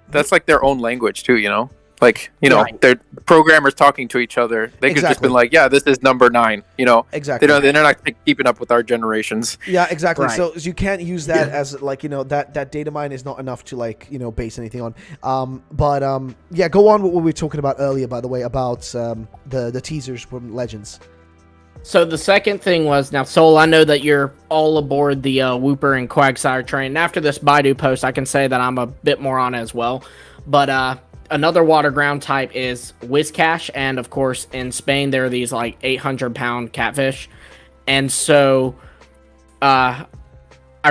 That's like their own language too, you know. Like Right. they're programmers talking to each other. They could just Exactly. been like, "Yeah, this is number 9." You know, Exactly. they're not keeping up with our generations. Yeah, exactly. Right. So you can't use that as like that data mine is not enough to like base anything on. Yeah, go on with what we were talking about earlier. By the way, about the teasers from Legends. So the second thing was, now Soul, I know that you're all aboard the Whooper and Quagsire train. And after this Baidu post, I can say that I'm a bit more on it as well. But another water ground type is Whiscash, and of course in Spain there are these like 800-pound catfish. And so I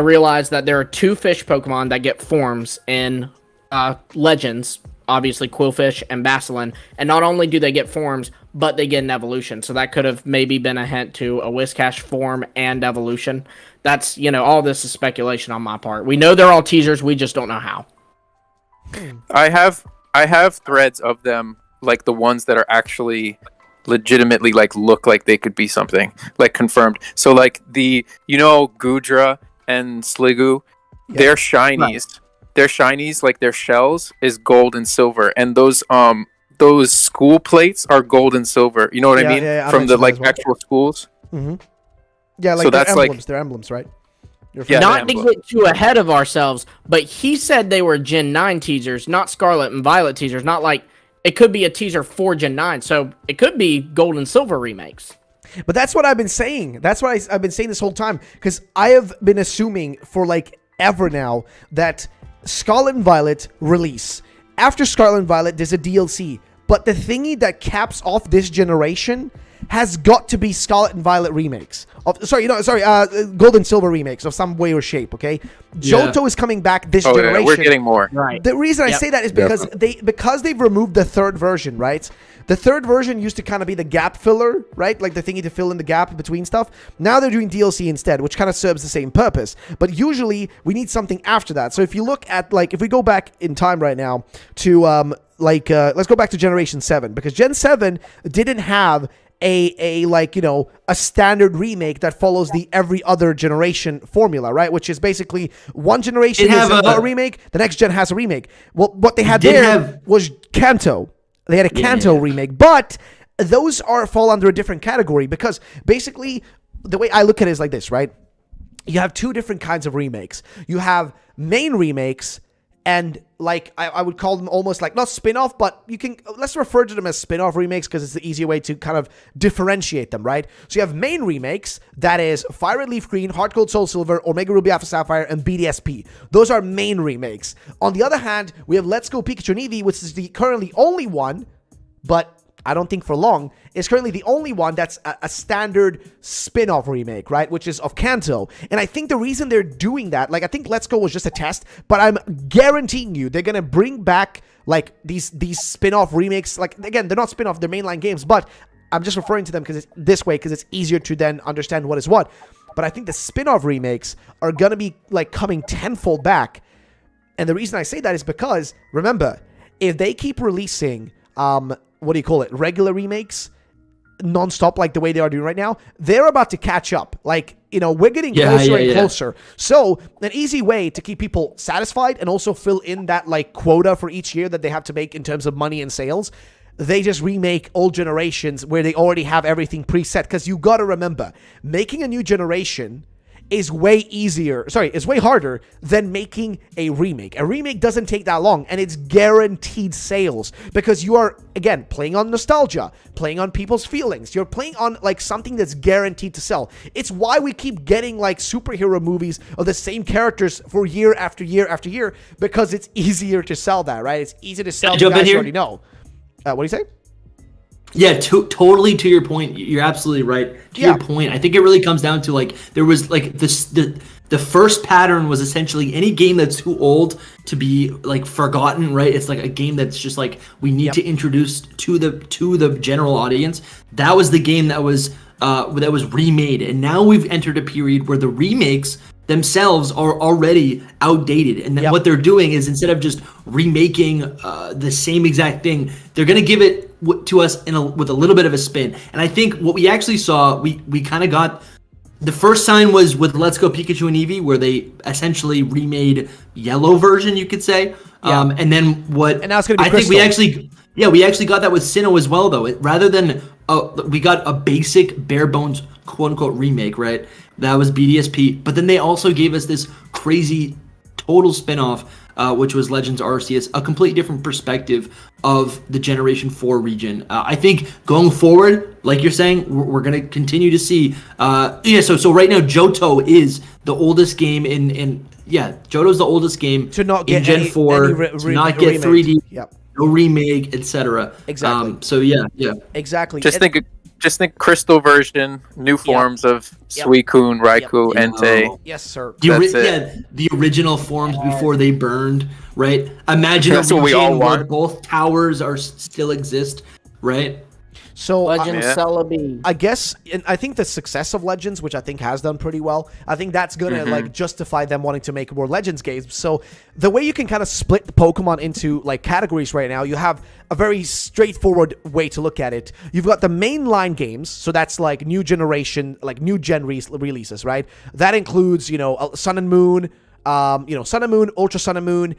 realized that there are two fish Pokemon that get forms in Legends, obviously Quillfish and Basculin. And not only do they get forms, but they get an evolution. So that could have maybe been a hint to a Whiscash form and evolution. That's, all this is speculation on my part. We know they're all teasers, we just don't know how. I have threads of them, like the ones that are actually legitimately like look like they could be something, like confirmed. So like Gudra and Sliggoo, their shinies. Their shinies, like their shells, is gold and silver, and those those school plates are gold and silver. You know what I mean? Yeah, from the like well. actual schools. Yeah, like So they're that's emblems. They're emblems, right? Yeah, Not to the get too ahead of ourselves, but he said they were Gen 9 teasers, not Scarlet and Violet teasers. Not like it could be a teaser for Gen 9, so it could be Gold and Silver remakes. But that's what I've been saying. That's what I've been saying this whole time. Because I have been assuming for like ever now that Scarlet and Violet release. After Scarlet and Violet, there's a DLC. But the thingy that caps off this generation has got to be Scarlet and Violet remakes. Gold and Silver remakes of some way or shape, okay? Yeah. Johto is coming back this generation. Yeah, we're getting more. Right. The reason I say that is because they've removed the third version, right? The third version used to kind of be the gap filler, right? Like the thingy to fill in the gap between stuff. Now they're doing DLC instead, which kind of serves the same purpose. But usually we need something after that. So if you look at if we go back in time right now to let's go back to Generation 7, because Gen 7 didn't have a standard remake that follows the every other generation formula, right? Which is basically one generation is a remake, the next gen has a remake. Well, what they had was Kanto. They had a Kanto remake, but those fall under a different category because basically the way I look at it is like this, right? You have two different kinds of remakes. You have main remakes and I would call them almost like not spin-off, but let's refer to them as spin-off remakes because it's the easier way to kind of differentiate them, right? So you have main remakes, that is Fire Red Leaf Green, Heart Gold Soul Silver, Omega Ruby Alpha Sapphire, and BDSP. Those are main remakes. On the other hand, we have Let's Go Pikachu and Eevee, which is the currently only one, but I don't think for long, is currently the only one that's a standard spin-off remake, right? Which is of Kanto. And I think the reason they're doing that, I think Let's Go was just a test, but I'm guaranteeing you they're going to bring back, these spin-off remakes. Again, they're not spin-off, they're mainline games, but I'm just referring to them because it's easier to then understand what is what. But I think the spin-off remakes are going to be, coming tenfold back. And the reason I say that is because, remember, if they keep releasing regular remakes non-stop like the way they are doing right now, they're about to catch up. We're getting closer and closer. So an easy way to keep people satisfied and also fill in that quota for each year that they have to make in terms of money and sales, they just remake old generations where they already have everything preset. Because you got to remember, making a new generation is way harder than making a remake. A remake doesn't take that long, and it's guaranteed sales because you are, again, playing on nostalgia, playing on people's feelings. You're playing on something that's guaranteed to sell. It's why we keep getting superhero movies of the same characters for year after year after year, because it's easier to sell that, right? It's easier to sell the guys you already know. What do you say? Yeah, totally to your point. You're absolutely right. To your point, I think it really comes down to there was the first pattern was essentially any game that's too old to be forgotten, right? It's a game that's just we need to introduce to the general audience. That was the game that was remade, and now we've entered a period where the remakes themselves are already outdated, and then what they're doing is instead of just remaking the same exact thing, they're going to give it to us with a little bit of a spin. And I think what we actually saw, we kind of got the first sign was with Let's Go Pikachu and Eevee, where they essentially remade yellow version, you could say. And then and now it's going to be Crystal. We actually got that with Sinnoh as well, though. Rather than we got a basic bare bones quote unquote remake, right? That was BDSP, but then they also gave us this crazy total spinoff, which was Legends Arceus, a completely different perspective of the Generation 4 region. I think going forward, like you're saying, we're going to continue to see. So right now, Johto is the oldest game Johto's the oldest game to not get in Gen 4, to not get 3D, no remake, etc. Exactly. Exactly. Just think Crystal version, new forms of Suicune, Raikou, Entei. Yes, sir. The original forms before they burned, right? Imagine that's what we all want. Where both towers still exist, right? So Legends Celebi. I guess, and I think the success of Legends, which I think has done pretty well, I think that's gonna justify them wanting to make more Legends games. So the way you can kind of split the Pokemon into categories right now, you have a very straightforward way to look at it. You've got the mainline games, so that's new generation, new gen releases, right? That includes Sun and Moon, Sun and Moon, Ultra Sun and Moon,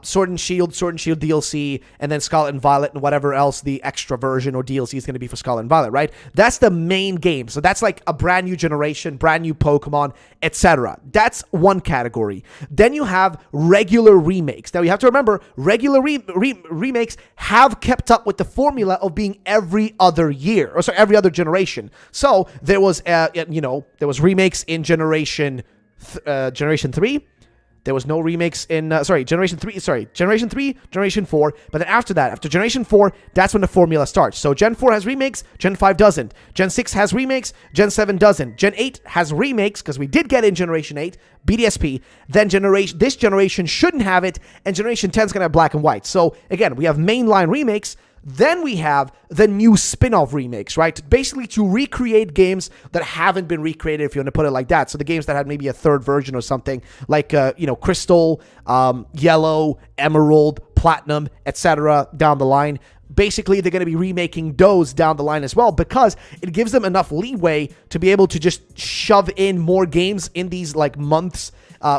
Sword and Shield DLC, and then Scarlet and Violet, and whatever else the extra version or DLC is going to be for Scarlet and Violet, right? That's the main game. So that's like a brand new generation, brand new Pokemon, etc. That's one category. Then you have regular remakes. Now you have to remember, regular remakes have kept up with the formula of being every other year, or sorry, every other generation. So there was, there was remakes in Generation 3. There was no remakes in, Generation 3, Generation 4. But then after that, after Generation 4, that's when the formula starts. So Gen 4 has remakes, Gen 5 doesn't. Gen 6 has remakes, Gen 7 doesn't. Gen 8 has remakes, because we did get in Generation 8, BDSP. Then this generation shouldn't have it, and Generation 10 is going to have black and white. So again, we have mainline remakes. Then we have the new spin-off remakes, right? Basically to recreate games that haven't been recreated, if you want to put it like that. So the games that had maybe a third version or something, like, Crystal, Yellow, Emerald, Platinum, etc. down the line. Basically, they're going to be remaking those down the line as well, because it gives them enough leeway to be able to just shove in more games in these like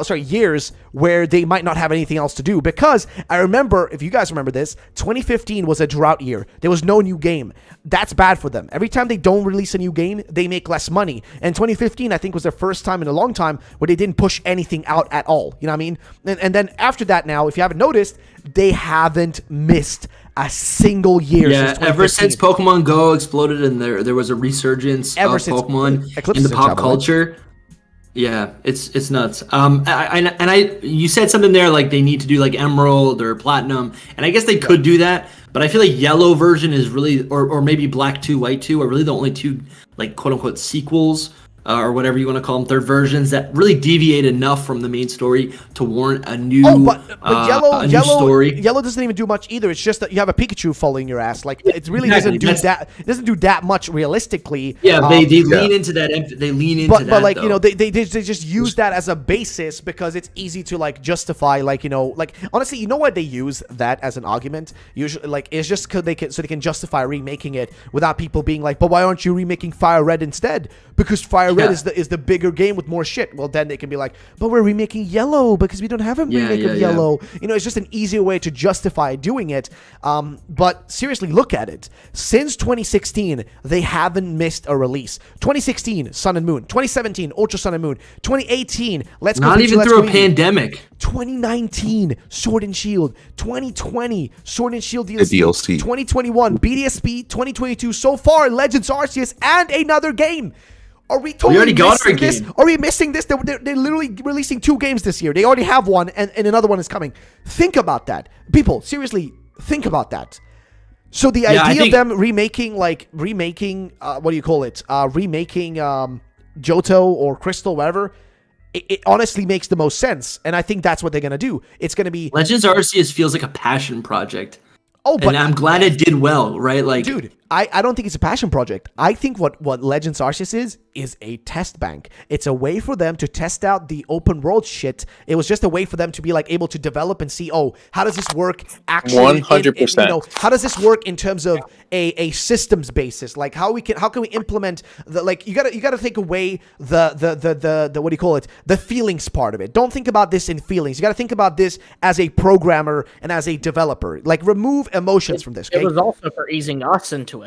years where they might not have anything else to do. Because I remember, if you guys remember this, 2015 was a drought year. There was no new game. That's bad for them. Every time they don't release a new game, they make less money. And 2015, I think, was their first time in a long time where they didn't push anything out at all. You know what I mean? And then after that now, if you haven't noticed, they haven't missed a single year. Yeah, ever since Pokemon Go exploded and there was a resurgence of Pokemon in the pop culture. Yeah, it's nuts. You said something there like they need to do like Emerald or Platinum, and I guess they could do that, but I feel like Yellow version is really, or maybe Black 2, White 2 are really the only two like quote unquote sequels. Or whatever you want to call them, third versions that really deviate enough from the main story to warrant a new, new story. Yellow doesn't even do much either. It's just that you have a Pikachu following your ass. Like it really doesn't do that. It doesn't do that much realistically. Yeah, they lean into that. They lean into that. But like they just use that as a basis because it's easy to like justify. Like honestly, you know what they use that as an argument? Usually, like it's just because they can justify remaking it without people being like, but why aren't you remaking Fire Red instead? Because Fire Red is the bigger game with more shit. Well, then they can be like, but we're remaking Yellow because we don't have a remake of Yellow. It's just an easier way to justify doing it. But seriously, look at it. Since 2016, they haven't missed a release. 2016, Sun and Moon. 2017, Ultra Sun and Moon. 2018, Let's Go. Not even through a pandemic. 2019, Sword and Shield. 2020, Sword and Shield DLC. 2021, BDSP. 2022, so far, Legends Arceus, and another game. Are we totally missing this? Are we missing this? They're literally releasing 2 games this year. They already have one, and another one is coming. Think about that. People, seriously, think about that. So the idea of them remaking, what do you call it? Remaking Johto or Crystal, whatever, it honestly makes the most sense. And I think that's what they're going to do. It's going to be... Legends Arceus feels like a passion project. Oh, but I'm glad it did well, right? Like, dude, I don't think it's a passion project. I think what Legends Arceus is a test bank. It's a way for them to test out the open world shit. It was just a way for them to be like able to develop and see, how does this work actually? 100%. How does this work in terms of a systems basis? Like how can we implement the, like, you gotta take away the what do you call it? The feelings part of it. Don't think about this in feelings. You gotta think about this as a programmer and as a developer. Like remove emotions from this. Okay? It was also for easing us into it.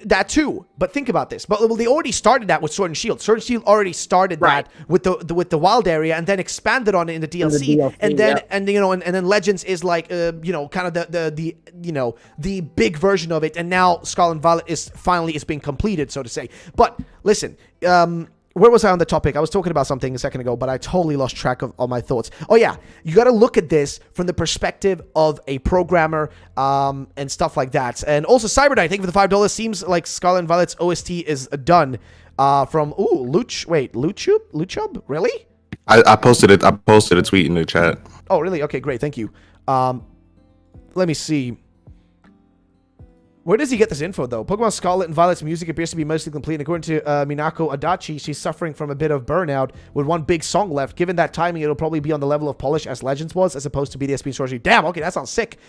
That too, but think about this. But they already started that with Sword and Shield. Sword and Shield already started that with the wild area, and then expanded on it in the DLC. And then Legends is like kind of the big version of it. And now Scarlet and Violet is being completed, so to say. But listen, where was I on the topic? I was talking about something a second ago, but I totally lost track of all my thoughts. Oh yeah, you got to look at this from the perspective of a programmer and stuff like that. And also Cyberdyne, thank you for the $5. Seems like Scarlet and Violet's OST is done. From Luchub? Really? I posted it. I posted a tweet in the chat. Oh really? Okay, great. Thank you. Let me see. Where does he get this info, though? Pokemon Scarlet and Violet's music appears to be mostly complete. And according to Minako Adachi, she's suffering from a bit of burnout with one big song left. Given that timing, it'll probably be on the level of polish as Legends was, as opposed to BDSP and Sorcery. Damn, okay, that sounds sick.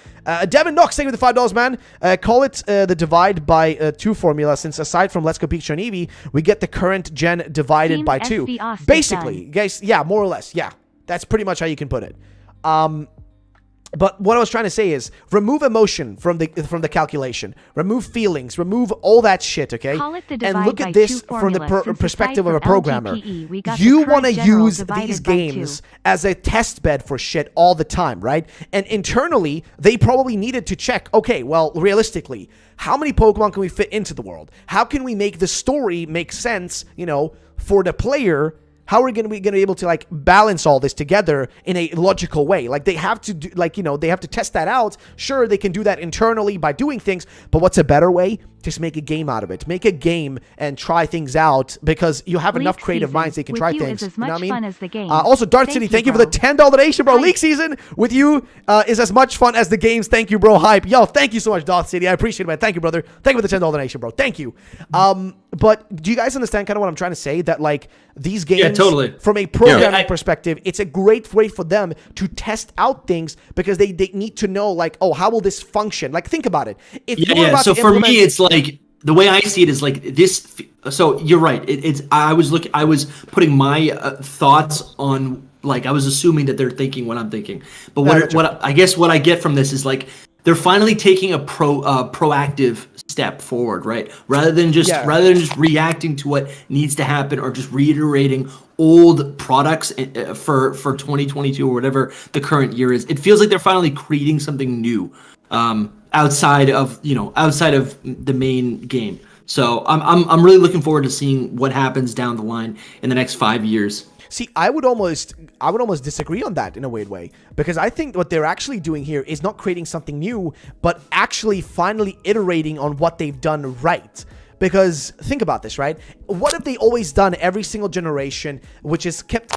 Devin Knox, thank you for the $5, man. Call it the divide by 2 formula, since aside from Let's Go Pikachu and Eevee, we get the current gen divided by 2. Basically, guys, yeah, more or less, yeah. That's pretty much how you can put it. But what I was trying to say is remove emotion from the calculation, remove feelings, remove all that shit, okay? And look at this from the perspective of a programmer. You want to use these games as a test bed for shit all the time, right? And internally, they probably needed to check, okay, well, realistically, how many Pokemon can we fit into the world? How can we make the story make sense, you know, for the player? How are we going to be able to, like, balance all this together in a logical way? Like, they have to do, like, you know, they have to test that out. Sure, they can do that internally by doing things, but what's a better way? Just make a game out of it. Make a game and try things out, because you have enough creative minds they can try things. You know what I mean? Also, Dart City, thank you for the $10 donation, bro. League season with you is as much fun as the games. Thank you, bro. Hype. Yo, thank you so much, Dart City. I appreciate it, man. Thank you, brother. Thank you for the $10 donation, bro. Thank you. But do you guys understand kind of what I'm trying to say? That, like, these games, totally. From a programming perspective, it's a great way for them to test out things, because they need to know, like, oh, how will this function? Like, think about it. If you're about so to for me, it's like, the way I see it is like this. So you're right. I was putting my thoughts on, like, I was assuming that they're thinking what I'm thinking. But what I guess what I get from this is, like, they're finally taking a proactive step forward, right? Rather than just reacting to what needs to happen, or just reiterating old products for 2022 or whatever the current year is. It feels like they're finally creating something new. Outside of the main game. So I'm really looking forward to seeing what happens down the line in the next 5 years. See, I would almost disagree on that in a weird way, because I think what they're actually doing here is not creating something new, but actually finally iterating on what they've done right. Because think about this, right? What have they always done every single generation, which has kept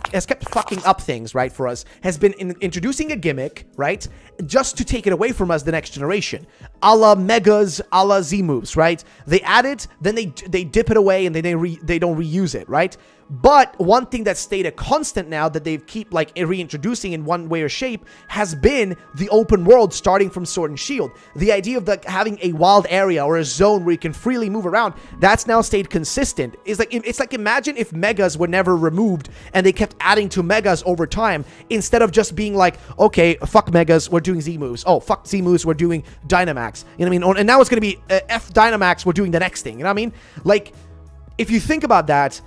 fucking up things, right, for us, has been introducing a gimmick, right, just to take it away from us the next generation. A la Megas, a la Z-moves, right? They add it, then they dip it away, and then they don't reuse it, right? But one thing that stayed a constant now that they keep, like, reintroducing in one way or shape has been the open world starting from Sword and Shield. The idea of, like, having a wild area or a zone where you can freely move around, that's now stayed consistent. It's like imagine if Megas were never removed and they kept adding to Megas over time, instead of just being like, okay, fuck Megas, we're doing Z moves. Oh, fuck Z moves, we're doing Dynamax. You know what I mean? And now it's going to be F Dynamax, we're doing the next thing. You know what I mean? Like, if you think about that,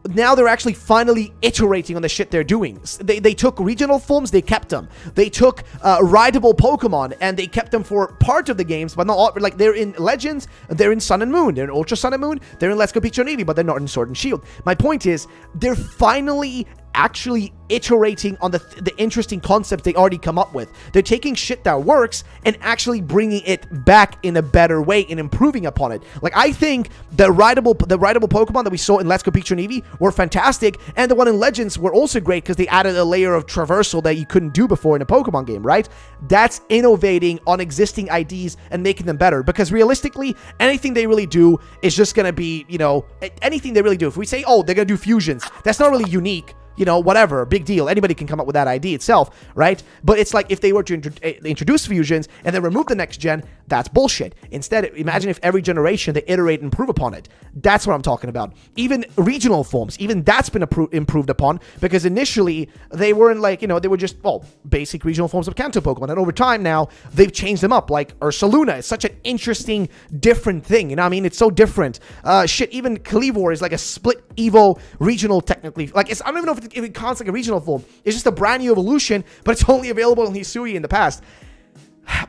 now they're actually finally iterating on the shit they're doing. They took regional forms, they kept them. They took rideable Pokemon, and they kept them for part of the games, but not all. Like, they're in Legends, they're in Sun and Moon, they're in Ultra Sun and Moon, they're in Let's Go Pikachu and Eevee, but they're not in Sword and Shield. My point is, they're finally actually iterating on the interesting concepts they already come up with. They're taking shit that works and actually bringing it back in a better way and improving upon it. Like, I think the rideable Pokemon that we saw in Let's Go Pikachu and Eevee were fantastic, and the one in Legends were also great because they added a layer of traversal that you couldn't do before in a Pokemon game, right? That's innovating on existing IDs and making them better, because realistically, anything they really do is just gonna be, you know, anything they really do. If we say, oh, they're gonna do fusions, that's not really unique. You know, whatever, big deal. Anybody can come up with that ID itself, right? But it's like if they were to introduce fusions and then remove the next gen, that's bullshit. Instead, imagine if every generation they iterate and improve upon it. That's what I'm talking about. Even regional forms, even that's been improved upon, because initially they weren't, like, you know, they were just, well, basic regional forms of Kanto Pokemon. And over time now, they've changed them up. Like Ursaluna is such an interesting, different thing. You know what I mean? It's so different. Even Cleavor is like a split Evo regional, technically. Like, I don't even know if it counts like a regional form. It's just a brand new evolution, but it's only available in Hisui in the past.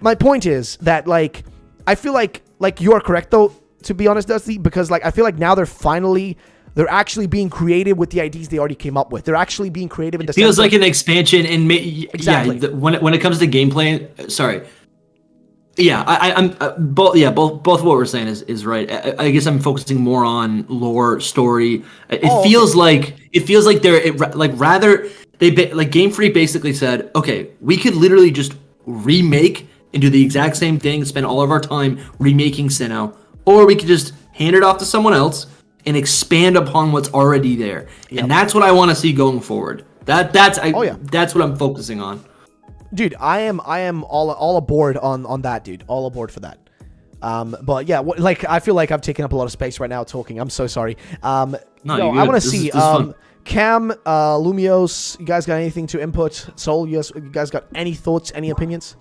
My point is that, like, I feel like you're correct, though, to be honest, Dusty, because, like, I feel like now they're actually being creative with the IDs they already came up with. They're actually being creative in the feels like an expansion, and exactly. Yeah, when it comes to gameplay, sorry. Yeah, I'm both of what we're saying is right. I guess I'm focusing more on lore, story. It feels like they're rather Game Freak basically said, okay, we could literally just remake and do the exact same thing, spend all of our time remaking Sinnoh, or we could just hand it off to someone else and expand upon what's already there. Yep. And that's what I want to see going forward. That's what I'm focusing on. Dude, I am all aboard on that, dude. All aboard for that. But yeah, I feel like I've taken up a lot of space right now talking. I'm so sorry. I want to see. Cam, Lumios, you guys got anything to input? Soul, you guys got any thoughts, any opinions?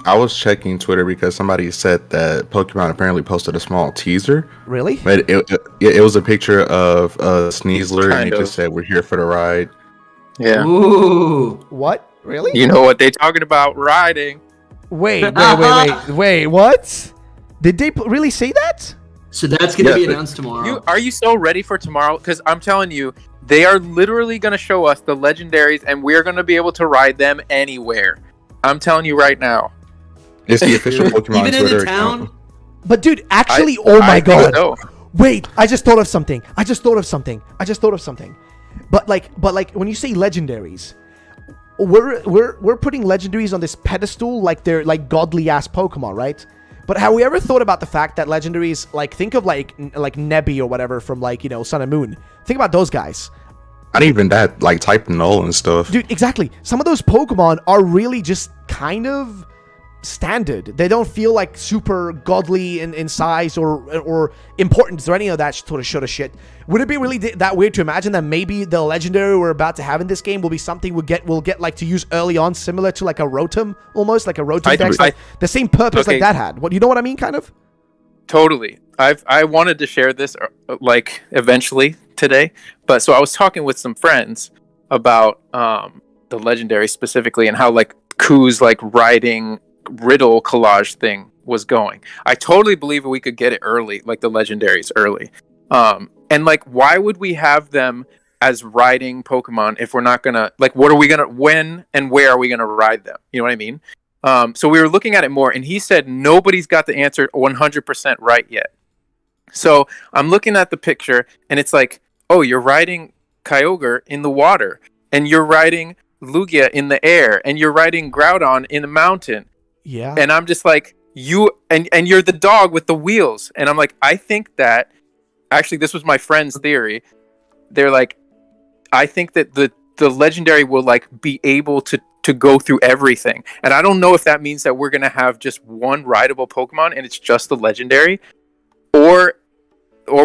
I was checking Twitter because somebody said that Pokemon apparently posted a small teaser. Really? But it was a picture of Sneasler, and it just said, "We're here for the ride." Yeah. Ooh. What? Really? You know what they talking about riding? Wait, what? Did they really say that? So that's going to be announced tomorrow. Are you so ready for tomorrow? Because I'm telling you, they are literally going to show us the legendaries, and we're going to be able to ride them anywhere. I'm telling you right now. It's the official Pokemon Even Twitter in the town? account. But dude, actually, oh my god. So. Wait, I just thought of something. But like when you say legendaries, we're putting legendaries on this pedestal like they're like godly ass Pokemon, right? But have we ever thought about the fact that legendaries, like think of like Nebby or whatever from like, you know, Sun and Moon. Think about those guys. Not even that, like type null and stuff. Dude, exactly. Some of those Pokemon are really just kind of standard. They don't feel like super godly in size or importance or any of that sort of shit. Would it be really that weird to imagine that maybe the legendary we're about to have in this game will be something we'll get like to use early on, similar to like a Rotom, almost like a Rotom dex, like the same purpose like that had. What, you know what I mean, kind of? Totally. I wanted to share this like eventually today, but so I was talking with some friends about the legendary specifically and how like Ku's like riding riddle collage thing was going. I totally believe we could get it early, like the legendaries early. And like, why would we have them as riding Pokemon if we're not gonna, like, when and where are we gonna ride them? You know what I mean? So we were looking at it more, and he said nobody's got the answer 100% right yet. So I'm looking at the picture, and it's like, oh, you're riding Kyogre in the water, and you're riding Lugia in the air, and you're riding Groudon in the mountain. Yeah. And I'm just like, you're the dog with the wheels. And I'm like, I think that, actually, this was my friend's theory. They're like, I think that the legendary will like be able to go through everything. And I don't know if that means that we're going to have just one rideable Pokemon and it's just the legendary, or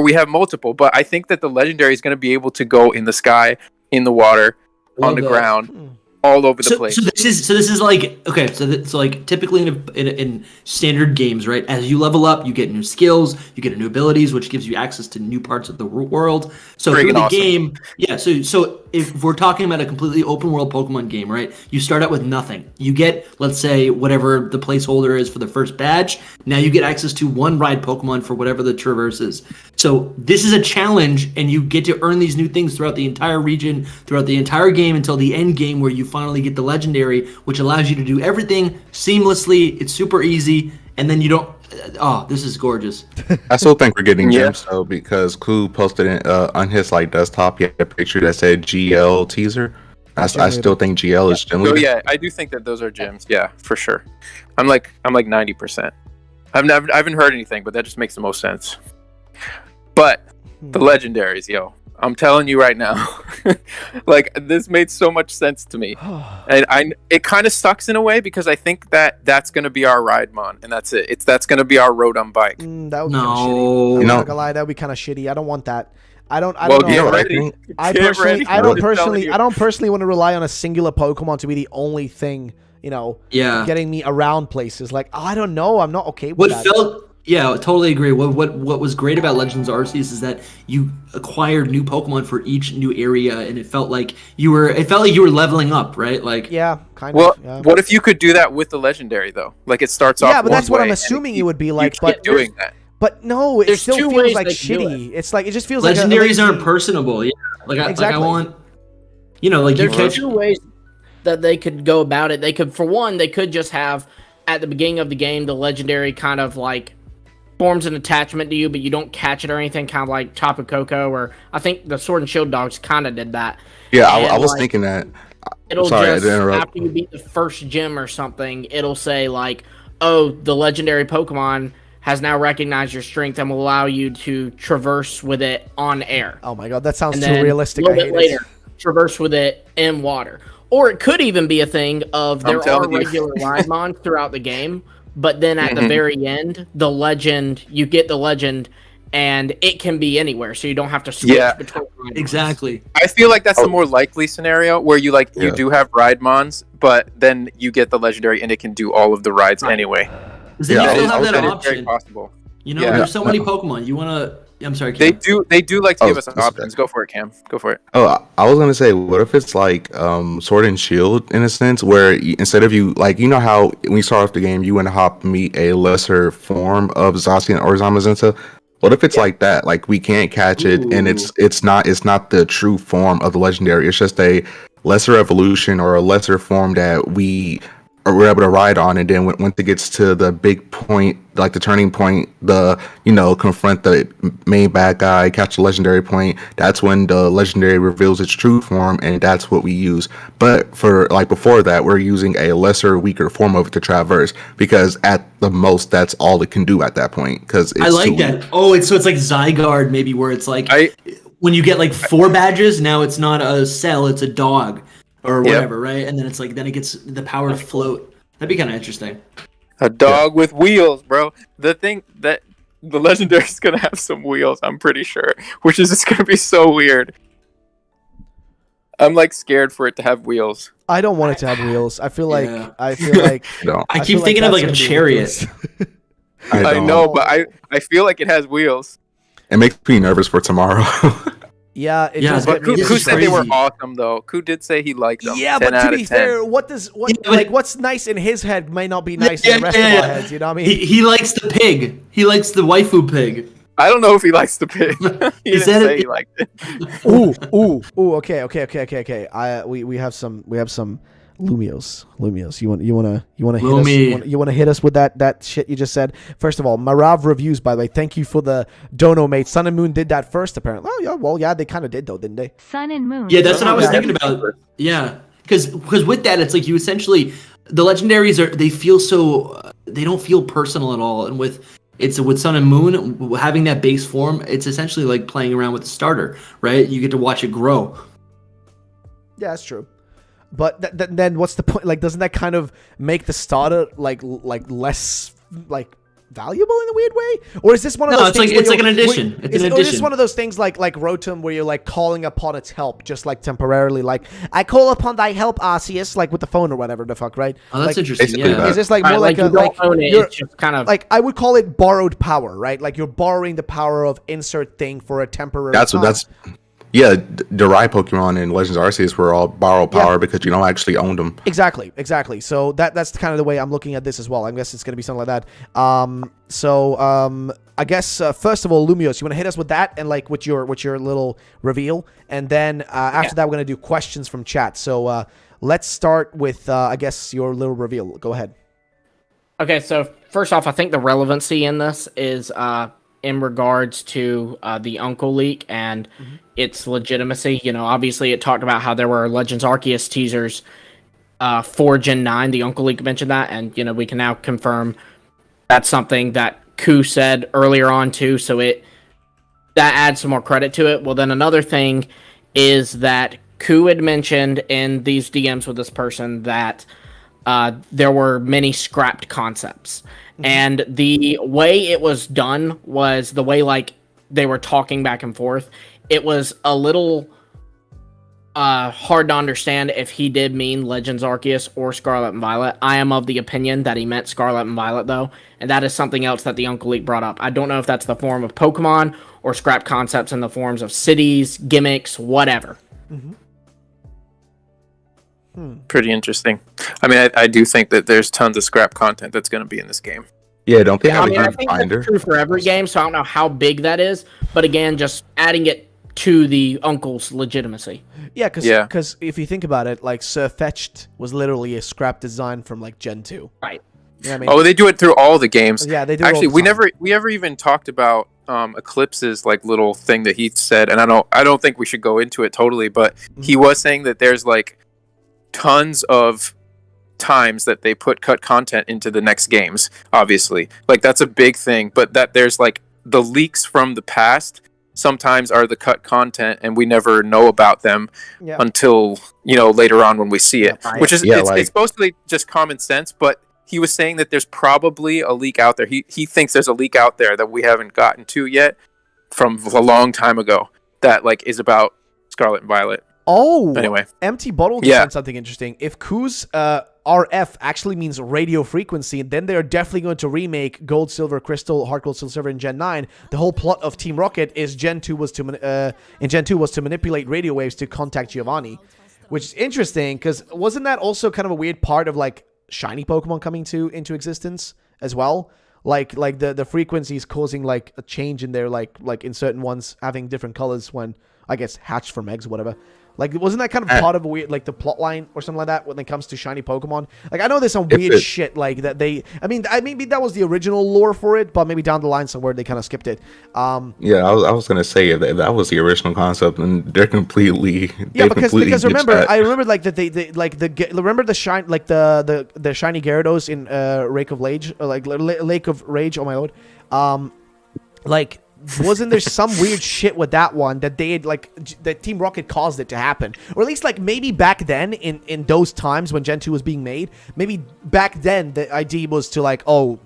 we have multiple. But I think that the legendary is going to be able to go in the sky, in the water, on the ground, all over the place. So this is like, okay, so like typically in standard games, right? As you level up, you get new skills, you get new abilities, which gives you access to new parts of the world. So through the game, yeah. So if we're talking about a completely open world Pokemon game, right? You start out with nothing. You get, let's say, whatever the placeholder is for the first badge. Now you get access to one ride Pokemon for whatever the traverse is. So this is a challenge, and you get to earn these new things throughout the entire region, throughout the entire game, until the end game where you finally get the legendary, which allows you to do everything seamlessly. It's super easy, and then you don't. Oh, this is gorgeous. I still think we're getting gems though, because Ku posted it on his like desktop. He had a picture that said GL teaser. I still think GL is gem leader. Oh yeah, I do think that those are gems. Yeah, for sure. I'm like 90%. I haven't heard anything, but that just makes the most sense. But the legendaries, yo, I'm telling you right now, like this made so much sense to me, and it kind of sucks in a way because I think that that's gonna be our Ridemon, and that's it. That's gonna be our Rotom bike. That would be kind of shitty. I'm not gonna lie, that would be kind of shitty. I don't want that. I don't know. I don't personally want to rely on a singular Pokemon to be the only thing, you know, getting me around places. Like, I don't know, I'm not okay with that. Yeah, I totally agree. What was great about Legends Arceus is that you acquired new Pokemon for each new area, and it felt like you were leveling up, right? Like, yeah, kind of. Well, yeah. What if you could do that with the legendary though? Like it starts off. Yeah, but that's what I'm assuming it would be like. But doing that. But no, it still feels like shitty. It's like it just feels legendaries like aren't personable. Yeah, exactly. I want, you know, like there's 2 ways that they could go about it. They could just have at the beginning of the game the legendary kind of like forms an attachment to you, but you don't catch it or anything, kind of like Tapu Koko, or I think the Sword and Shield dogs kind of did that. Yeah, I was thinking that. It'll just, after you beat the first gym or something, it'll say like, oh, the legendary Pokemon has now recognized your strength and will allow you to traverse with it on air. Oh my god, that sounds too realistic. A little bit later, traverse with it in water. Or it could even be a thing of there are regular Ridemons throughout the game, but then at the very end, you get the legend, and it can be anywhere, so you don't have to switch between Ride Exactly. I feel like that's the more likely scenario where you do have Ride-Mons, but then you get the legendary and it can do all of the rides anyway. Because then you still have that It's option. very possible. You know, there's so many Pokemon. You wanna? I'm sorry, They Cam. do like to give us that's options. Go for it, Cam. Go for it. Oh, I was gonna say, what if it's like Sword and Shield in a sense, where instead of you like, you know how when you start off the game, you and Hop meet a lesser form of Zacian or Zamazenta. What if it's like that? Like we can't catch it, and it's not the true form of the legendary. It's just a lesser evolution or a lesser form that we're able to ride on, and then once it gets to the big point, like the turning point, confront the main bad guy, catch the legendary point, that's when the legendary reveals its true form, and that's what we use. But for like before that, we're using a lesser, weaker form of it to traverse, because at the most that's all it can do at that point. Because I like that. Oh, it's like Zygarde, maybe, where it's like when you get like 4 badges, now it's not a cell, it's a dog. Or whatever, right? And then it's like, then it gets the power to float. That'd be kind of interesting. A dog with wheels, bro. The thing that the legendary is gonna have some wheels, I'm pretty sure, which is just gonna be so weird. I'm like scared for it to have wheels. I don't want it to have wheels. I feel like I keep thinking of like a chariot. I know, but I feel like it has wheels. It makes me nervous for tomorrow. Yeah, but Koo said they were awesome though. Koo did say he liked them. Yeah, but to be fair, what's nice in his head may not be nice in the rest of our heads. You know what I mean? He likes the pig. He likes the waifu pig. I don't know if he likes the pig. He didn't say he liked it. Ooh. Okay. We have some Lumios. You want to hit us with that shit you just said? First of all, Marav reviews, by the way. Thank you for the dono, mate. Sun and Moon did that first, apparently. Oh yeah, they kind of did though, didn't they? Sun and Moon. Yeah, that's what I was thinking about. Yeah, because with that, it's like you essentially the legendaries they feel so they don't feel personal at all, and with Sun and Moon having that base form, it's essentially like playing around with the starter, right? You get to watch it grow. Yeah, that's true. But then what's the point? Like, doesn't that kind of make the starter like less like valuable in a weird way? Or is this one of those things? It's like an addition. Is this one of those things like Rotom where you're like calling upon its help just like temporarily? Like, I call upon thy help, Arceus, like with the phone or whatever the fuck, right? Oh, that's like, interesting. Yeah. Is this like more like a you don't own it? It's just kind of like I would call it borrowed power, right? Like you're borrowing the power of insert thing for a temporary. Yeah, the Rai Pokemon in Legends Arceus were all borrowed power because you don't actually own them. Exactly. So that's kind of the way I'm looking at this as well. I guess it's going to be something like that. I guess first of all, Lumios, you want to hit us with that and like with your little reveal, and then after that we're going to do questions from chat. So let's start with I guess your little reveal. Go ahead. Okay, so first off, I think the relevancy in this is in regards to the Uncle leak and its legitimacy. You know, obviously it talked about how there were Legends Arceus teasers for Gen 9. The Uncle leak mentioned that, and, you know, we can now confirm that's something that Koo said earlier on too, so that adds some more credit to it. Well, then another thing is that Koo had mentioned in these DMs with this person that there were many scrapped concepts. And the way it was done was the way, like, they were talking back and forth. It was a little hard to understand if he did mean Legends Arceus or Scarlet and Violet. I am of the opinion that he meant Scarlet and Violet, though. And that is something else that the Uncle Leak brought up. I don't know if that's the form of Pokemon or scrap concepts in the forms of cities, gimmicks, whatever. Pretty interesting. I mean, I do think that there's tons of scrap content that's going to be in this game. Yeah, don't they have I think that's true for every game, so I don't know how big that is. But again, just adding it to the Uncle's legitimacy. Yeah, because if you think about it, like Surfetched was literally a scrap design from like Gen 2. Right. You know what I mean? Oh, they do it through all the games. Yeah, they do. Actually, we never even talked about Eclipse's like little thing that he said, and I don't think we should go into it totally, but he was saying that there's like tons of times that they cut content into the next games, obviously. Like, that's a big thing, but that there's like the leaks from the past sometimes are the cut content, and we never know about them until, you know, later on when we see it, which is it's supposedly just common sense. But he was saying that there's probably a leak out there. He thinks there's a leak out there that we haven't gotten to yet, from a long time ago that like is about Scarlet and Violet. Oh, anyway, Empty Bottle just said something interesting. If Ku's RF actually means radio frequency, then they're definitely going to remake Gold, Silver, Crystal, Heart Gold, Silver in Gen 9. The whole plot of Team Rocket is Gen 2 was to manipulate radio waves to contact Giovanni, which is interesting because wasn't that also kind of a weird part of like shiny Pokemon coming into existence as well? Like the frequencies causing like a change in their like in certain ones having different colors when I guess hatched from eggs or whatever. Like, wasn't that kind of part of a weird, like, the plot line or something like that when it comes to shiny Pokemon? Like, I know there's some weird shit, like, that they... I mean, maybe that was the original lore for it, but maybe down the line somewhere they kind of skipped it. Yeah, I was going to say, if that was the original concept, and they're completely... Yeah, because remember, I remember, like, that remember the shine... Like, the shiny Gyarados in Lake of Rage? Or, like, Lake of Rage, oh my lord. Like... Wasn't there some weird shit with that one that they had, like, that Team Rocket caused it to happen? Or at least, like, maybe back then, in those times when Gen 2 was being made, maybe back then the idea was to, like, oh,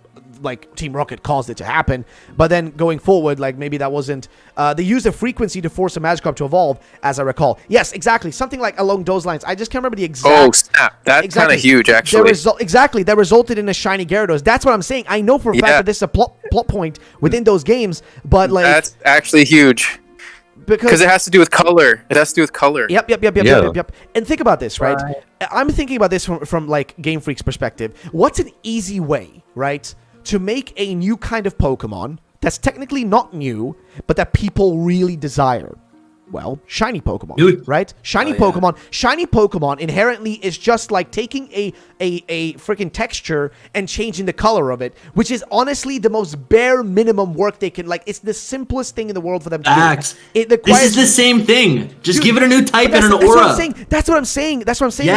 like, Team Rocket caused it to happen. But then going forward, like, maybe that wasn't... they used a frequency to force a Magikarp to evolve, as I recall. Yes, exactly. Something like along those lines. I just can't remember the exact... Oh, snap. That's kind of huge, actually. Exactly. That resulted in a shiny Gyarados. That's what I'm saying. I know for a fact that this is a plot point within those games, but, like... That's actually huge. Because it has to do with color. It has to do with color. Yep. And think about this, right? I'm thinking about this from like, Game Freak's perspective. What's an easy way, right, to make a new kind of Pokemon that's technically not new, but that people really desire? Well, shiny Pokemon, right? Shiny Pokemon inherently is just like taking a freaking texture and changing the color of it, which is honestly the most bare minimum work they can, like, it's the simplest thing in the world for them to do. It requires, this is the same thing. Just give it a new type and an aura. That's what I'm saying,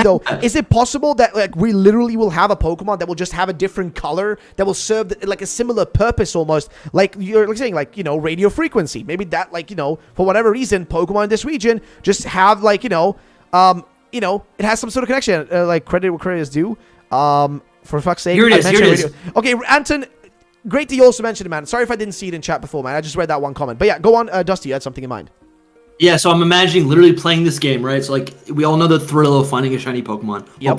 though. Is it possible that, like, we literally will have a Pokemon that will just have a different color that will serve like a similar purpose almost? Like you're saying, like, you know, radio frequency. Maybe that, like, you know, for whatever reason, Pokemon in this region just have, like, it has some sort of connection, like, credit where credit is due. For fuck's sake. Here it is. Okay, Anton, great that you also mentioned it, man. Sorry if I didn't see it in chat before, man. I just read that one comment. But yeah, go on, Dusty, you had something in mind. Yeah, so I'm imagining literally playing this game, right? So, like, we all know the thrill of finding a shiny Pokemon. Yep.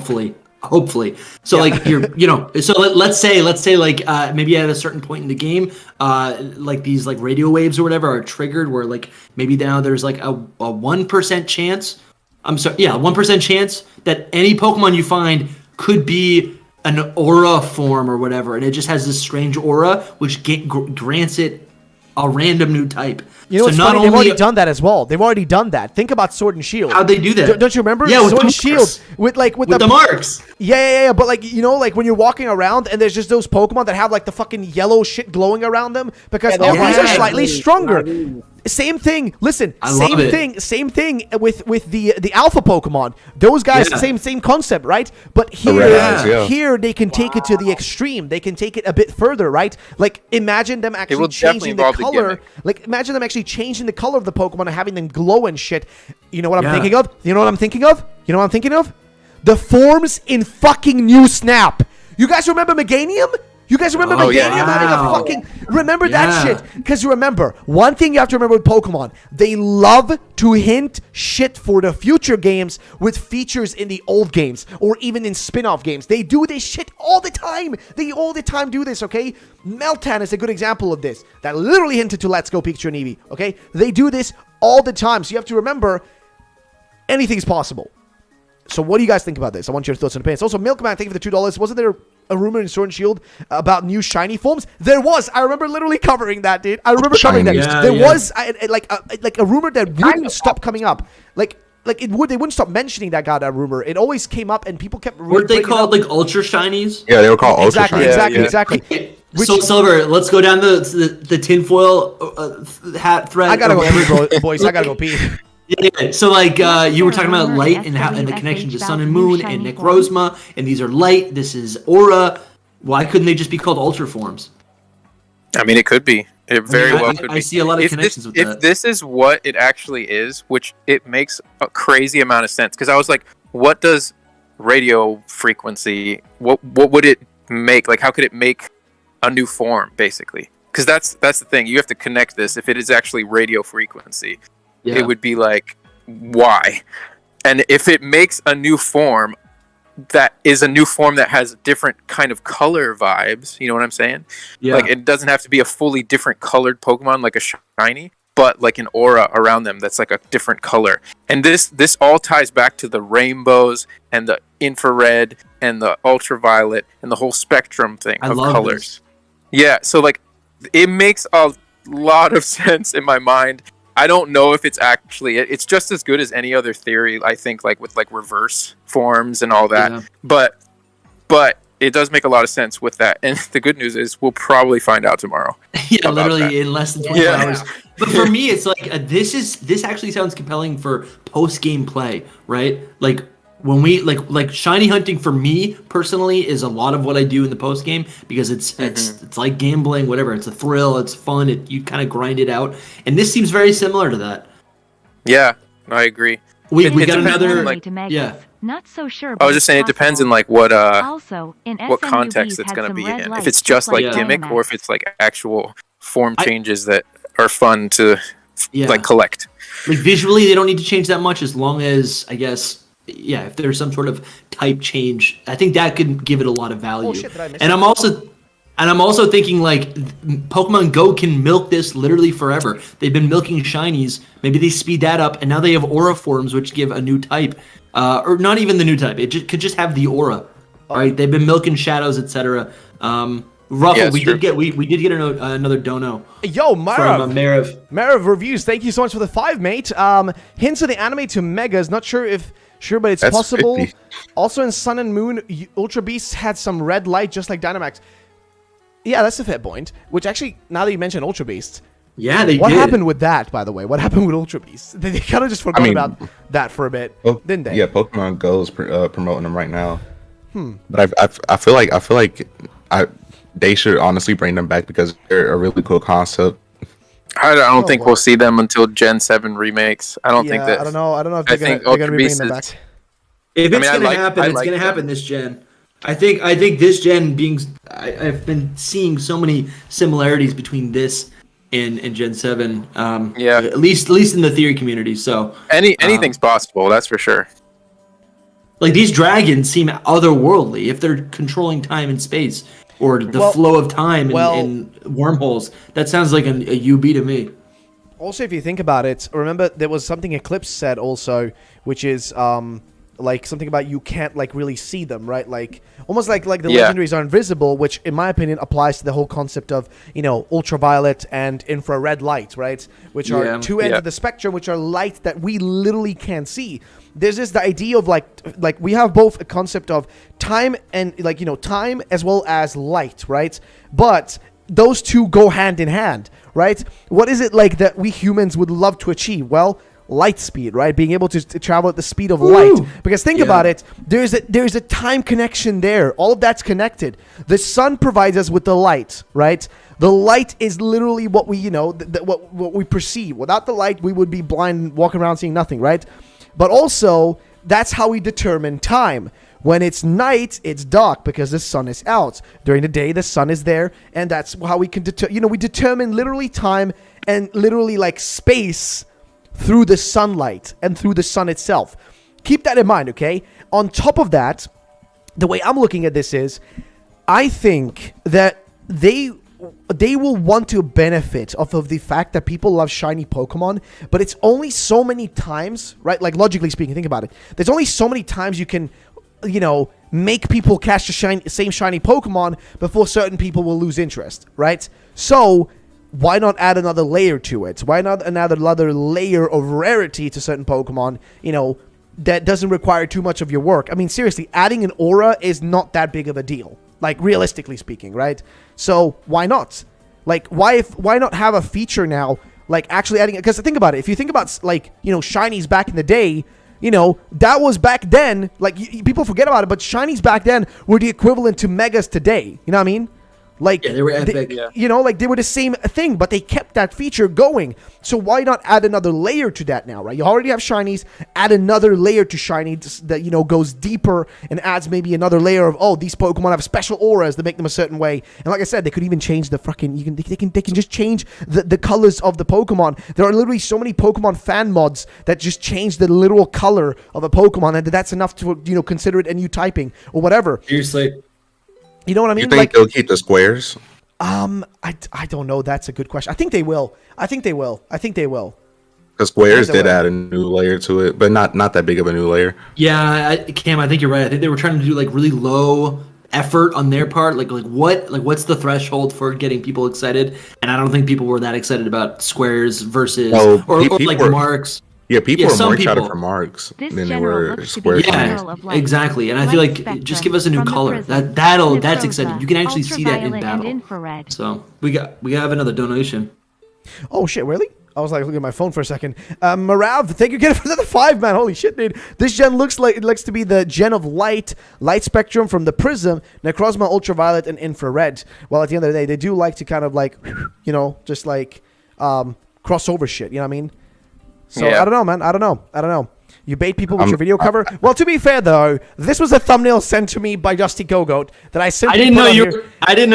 Hopefully. So, like, you're, you know, so let's say, like, maybe at a certain point in the game, like, these, like, radio waves or whatever are triggered where, like, maybe now there's, like, a 1% chance, 1% chance that any Pokemon you find could be an aura form or whatever, and it just has this strange aura, which grants it a random new type. You know what's funny? They've already done that as well. They've already done that. Think about Sword and Shield. How'd they do that? Don't you remember? Yeah, with Sword and Shield. With the marks. Yeah. But, like, you know, like, when you're walking around and there's just those Pokemon that have, like, the fucking yellow shit glowing around them because these are slightly stronger. Same thing. Listen, same thing with the alpha Pokemon. Those guys, same concept, right? But here they can take it to the extreme. They can take it a bit further, right? Like, imagine them actually changing the color. Like, imagine them actually changing the color of the Pokemon and having them glow and shit. You know what I'm thinking of? You know what I'm thinking of? The forms in fucking New Snap. You guys remember Meganium? You guys remember Meganium having a fucking... Remember that shit? Because you remember, one thing you have to remember with Pokemon, they love to hint shit for the future games with features in the old games or even in spin-off games. They do this shit all the time. They all the time do this, okay? Meltan is a good example of this. That literally hinted to Let's Go Pikachu and Eevee, okay? They do this all the time. So you have to remember, anything's possible. So what do you guys think about this? I want your thoughts and opinions. Also, Milkman, thank you for the $2. Wasn't there a rumor in Sword and Shield about new shiny forms? There was. I remember literally covering that, dude. I remember covering that. There was like a rumor that wouldn't stop coming up. Like they wouldn't stop mentioning that goddamn rumor. It always came up and people kept... Weren't they called, like, Ultra Shinies? Yeah, they were called Ultra Shinies. Exactly. Silver, let's go down the tinfoil hat thread. I gotta go pee, boys. I gotta go pee. Yeah, so, like, you were talking about light and the connection to Sun and Moon and Necrozma, and these are light, this is aura. Why couldn't they just be called Ultra forms? I mean, it could be. It very well could be. I see a lot of connections with that. If this is what it actually is, which it makes a crazy amount of sense, because I was like, what does radio frequency, what would it make? Like, how could it make a new form, basically? because that's the thing. You have to connect this. If it is actually radio frequency, it would be like, why? And if it makes a new form that is a new form that has different kind of color vibes, you know what I'm saying? Yeah. Like, it doesn't have to be a fully different colored Pokemon like a shiny, but like an aura around them that's like a different color. And this all ties back to the rainbows and the infrared and the ultraviolet and the whole spectrum thing of colors. This. Yeah, so like it makes a lot of sense in my mind. I don't know if it's actually it's just as good as any other theory, I think, like with like reverse forms and all that. Yeah. But it does make a lot of sense with that. And the good news is we'll probably find out tomorrow. Yeah, literally in less than 24 hours. But for me, it's like this actually sounds compelling for post-game play, right? Like when we like shiny hunting for me personally is a lot of what I do in the post game because it's like gambling, whatever. It's a thrill, it's fun. You kind of grind it out, and this seems very similar to that. Yeah, I agree. We got another Not so sure. I was just saying it depends on like what also, what context it's gonna be in. If it's just like gimmick, or if it's like actual form changes that are fun to like collect. Like visually, they don't need to change that much as long as I guess. Yeah, if there's some sort of type change, I think that could give it a lot of value. Oh, shit, and I'm also thinking like Pokemon Go can milk this literally forever. They've been milking shinies. Maybe they speed that up, and now they have aura forms which give a new type, or not even the new type. It could just have the aura. Right? They've been milking shadows, etc. Ruffle, we did get another dono. Yo, Marav. From Marav. Marav Reviews, thank you so much for the 5, mate. Hints of the anime to Megas. Not sure, but it's possible. 50. Also in Sun and Moon, Ultra Beasts had some red light, just like Dynamax. Yeah, that's a fair point. Which actually, now that you mentioned Ultra Beasts, yeah, they what did. happened with that, by the way? What happened with Ultra Beasts? They kind of just forgot about that for a bit, didn't they? Yeah, Pokemon Go is promoting them right now. But I feel like they should honestly bring them back because they're a really cool concept. I don't think we'll see them until Gen 7 remakes. I don't think that. I don't know if they're going to be bringing them back. If it's going to happen, it's going to happen this gen. I think this gen I've been seeing so many similarities between this and Gen 7. At least in the theory community. So anything's possible. That's for sure. Like these dragons seem otherworldly if they're controlling time and space. Or the flow of time in wormholes. That sounds like a UB to me. Also, if you think about it, remember there was something Eclipse said also, which is like something about you can't like really see them, right? Like almost like the legendaries are invisible, which in my opinion applies to the whole concept of ultraviolet and infrared light, right? Which are two ends of the spectrum, which are light that we literally can't see. There's the idea of like we have both a concept of time and time as well as light, right? But those two go hand in hand, right? What is it like that we humans would love to achieve? Well, light speed, right? Being able to travel at the speed of light. Because think about it, there's a time connection there. All of that's connected. The sun provides us with the light, right? The light is literally what we what we perceive. Without the light, we would be blind, walking around seeing nothing, right? But also, that's how we determine time. When it's night, it's dark because the sun is out. During the day, the sun is there, and that's how we can we determine literally time and literally like space through the sunlight and through the sun itself. Keep that in mind, okay? On top of that, the way I'm looking at this is, I think that they will want to benefit off of the fact that people love shiny Pokemon, but it's only so many times, right? Like logically speaking, think about it. There's only so many times you can, make people catch the same shiny Pokemon before certain people will lose interest, right? So why not add another layer to it? Why not another layer of rarity to certain Pokemon, that doesn't require too much of your work? I mean, seriously, adding an aura is not that big of a deal. Like, realistically speaking, right? So, why not? Like, why not have a feature now, like, actually adding... Because think about it. If you think about, like, shinies back in the day, that was back then. Like, people forget about it, but shinies back then were the equivalent to megas today. You know what I mean? Like, they were epic. Like, they were the same thing, but they kept kept that feature going. So why not add another layer to that now, right? You already have shinies, add another layer to shinies that, you know, goes deeper and adds maybe another layer of, oh, these Pokemon have special auras that make them a certain way. And like I said, they could even change the fucking, they can just change the colors of the Pokemon. There are literally so many Pokemon fan mods that just change the literal color of a Pokemon, and that's enough to, you know, consider it a new typing or whatever. Seriously. You know what I mean? You think they'll keep the squares? I don't know. That's a good question. I think they will. Because squares did add a new layer to it, but not that big of a new layer. Yeah, Cam, I think you're right. I think they were trying to do like really low effort on their part. Like what's the threshold for getting people excited? And I don't think people were that excited about squares versus or like marks. Yeah, people are more excited for marks than they were squares. Yeah, exactly. And I feel like just give us a new color. That's exciting. You can actually see that in battle. So we have another donation. Oh shit, really? I was like looking at my phone for a second. Marav, thank you again for another 5, man. Holy shit, dude. This gen looks to be the gen of light spectrum from the Prism, Necrozma, Ultraviolet, and Infrared. Well, at the end of the day, they do like to kind of like, you know, just like cross over shit, you know what I mean? So, yeah. I don't know, man. I don't know. You bait people with your video cover? Well, to be fair, though, this was a thumbnail sent to me by Dusty Gogoat that I simply I didn't know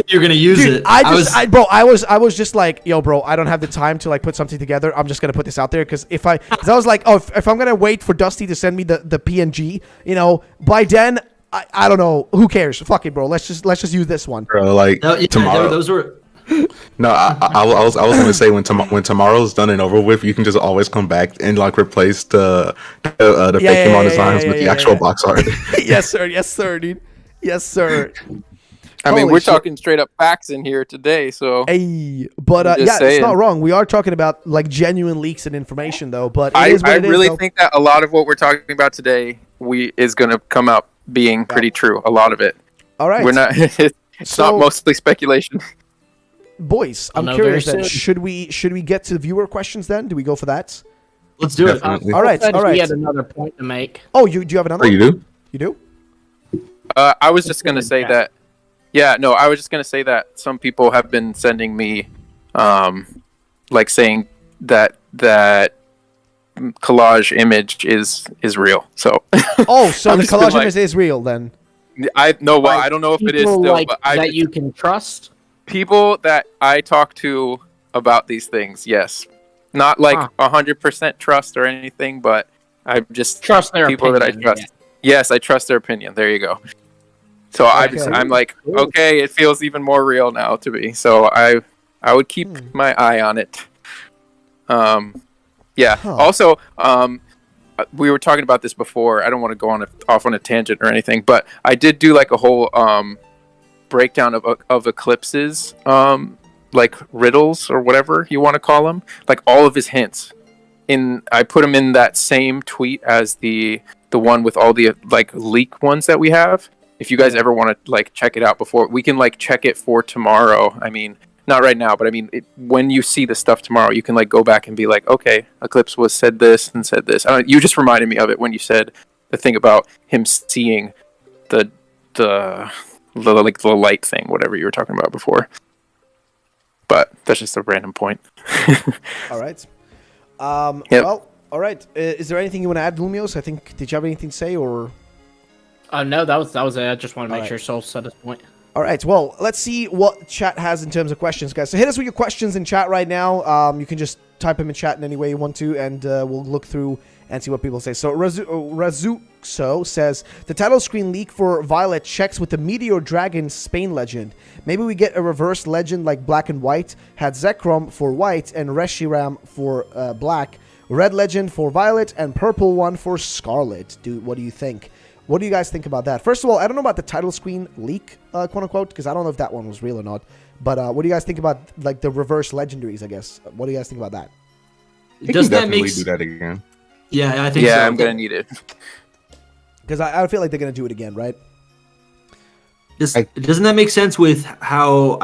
you were gonna use it. I was just like, yo, bro, I don't have the time to like put something together. I'm just gonna put this out there because I was like, oh, if I'm gonna wait for Dusty to send me the PNG, you know, by then I don't know. Who cares? Fuck it, bro. Let's just use this one. Bro, like tomorrow. Those were. No, I was gonna say when tomorrow's done and over with, you can just always come back and like replace the Pokemon designs with the actual box art. Yes, sir, dude. Yes, sir. I mean, we're talking straight up facts in here today, so. Hey, but yeah, it's not wrong. We are talking about like genuine leaks and information, though. But I really think that a lot of what we're talking about today is gonna come out being pretty true. A lot of it. All right. We're not. It's not mostly speculation. Boys, I'm curious then. Should we get to viewer questions then? Do we go for that? Let's do it. All right. We had another point to make. Oh, do you have another? Oh, you do? You do? I was just gonna say that. Yeah, no, I was just gonna say that some people have been sending me, like saying that collage image is real. So. Oh, so the collage image is real then? I don't know if it is still, like, but that you can trust. People that I talk to about these things, yes, not like 100% trust or anything, but I just trust their people opinion, that I trust. Yeah. Yes, I trust their opinion. There you go. So I'm like, okay, it feels even more real now to me. So I would keep my eye on it. Yeah. Huh. Also, we were talking about this before. I don't want to go off on a tangent or anything, but I did do like a whole breakdown of eclipses, like riddles or whatever you want to call them, like all of his hints. I put them in that same tweet as the one with all the like leak ones that we have. If you guys ever want to like check it out before, we can like check it for tomorrow. I mean, not right now, but I mean, when you see the stuff tomorrow, you can like go back and be like, okay, Eclipse was said this and said this. You just reminded me of it when you said the thing about him seeing the light thing, whatever you were talking about before. But that's just a random point. All right. Yep. Well, all right. Is there anything you want to add, Lumios? Did you have anything to say or? No, that was it. I just want to make sure Soul said his point. All right. Well, let's see what chat has in terms of questions, guys. So hit us with your questions in chat right now. You can just type them in chat in any way you want to, and we'll look through and see what people say. So Razuxo says, the title screen leak for Violet checks with the Meteor Dragon Spain legend. Maybe we get a reverse legend like Black and White, had Zekrom for white and Reshiram for black, red legend for Violet, and purple one for Scarlet. What do you think? What do you guys think about that? First of all, I don't know about the title screen leak, quote unquote, because I don't know if that one was real or not. But what do you guys think about like the reverse legendaries, I guess? What do you guys think about that? Does that do that again? Yeah, I think so. Yeah, I'm going to need it. Because I feel like they're going to do it again, right? Doesn't that make sense with how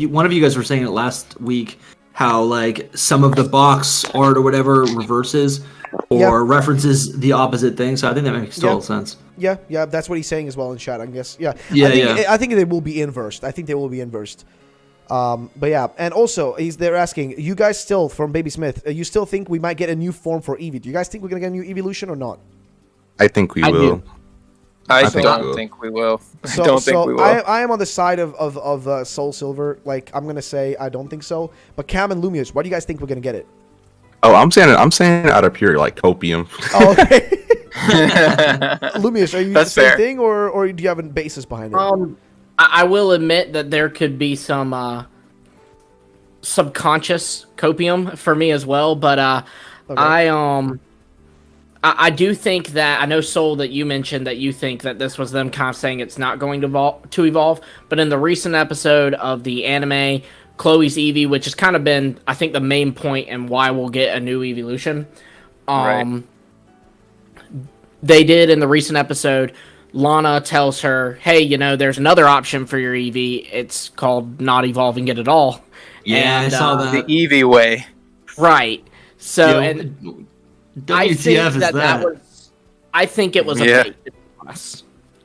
one of you guys were saying it last week, how like some of the box art or whatever reverses or references the opposite thing? So I think that makes total sense. Yeah, that's what he's saying as well in chat, I guess. Yeah. I think they will be inversed. But yeah, and also they're asking you guys still from Baby Smith. You still think we might get a new form for Eevee? Do you guys think we're gonna get a new evolution or not? I think we will. I think don't we will. think we will. So, I don't think we will. I am on the side of Soul Silver. Like I'm gonna say I don't think so. But Cam and Lumius, why do you guys think we're gonna get it? Oh, I'm saying out of pure like copium. Oh, okay. Lumius, are you That's the same fair. thing or do you have a basis behind it? I will admit that there could be some subconscious copium for me as well, but Okay. I do think that I know Soul that you mentioned that you think that this was them kind of saying it's not going to evolve, but in the recent episode of the anime, Chloe's Eevee, which has kind of been I think the main point and why we'll get a new evolution. Right. They did in the recent episode. Lana tells her, "Hey, you know, there's another option for your Eevee. It's called not evolving it at all." Yeah, And, I saw The that. Eevee way. Right. So, Yo, and I WTF think is that was. I think it was a Yeah. bait, to be honest.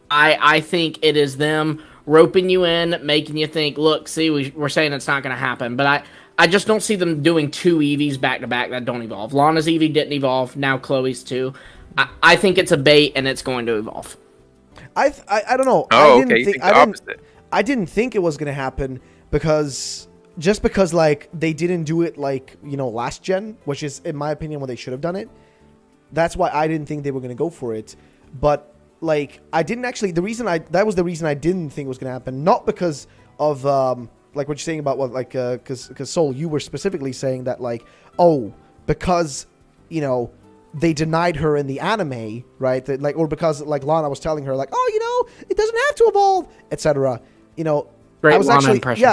I think it is them roping you in, making you think, look, see, we're saying it's not going to happen. But I just don't see them doing two Eevees back to back that don't evolve. Lana's Eevee didn't evolve. Now Chloe's too. I think it's a bait and it's going to evolve. I don't know. Oh, I didn't okay. You think, think the opposite. I didn't think it was gonna happen because like they didn't do it like last gen, which is in my opinion when they should have done it. That's why I didn't think they were gonna go for it. But like I didn't actually. That was the reason I didn't think it was gonna happen. Not because of like what you're saying about what like because Soul, you were specifically saying that like because they denied her in the anime, right? That, like, or because like Lana was telling her like, it doesn't have to evolve, etc. Great I was Lana actually impression.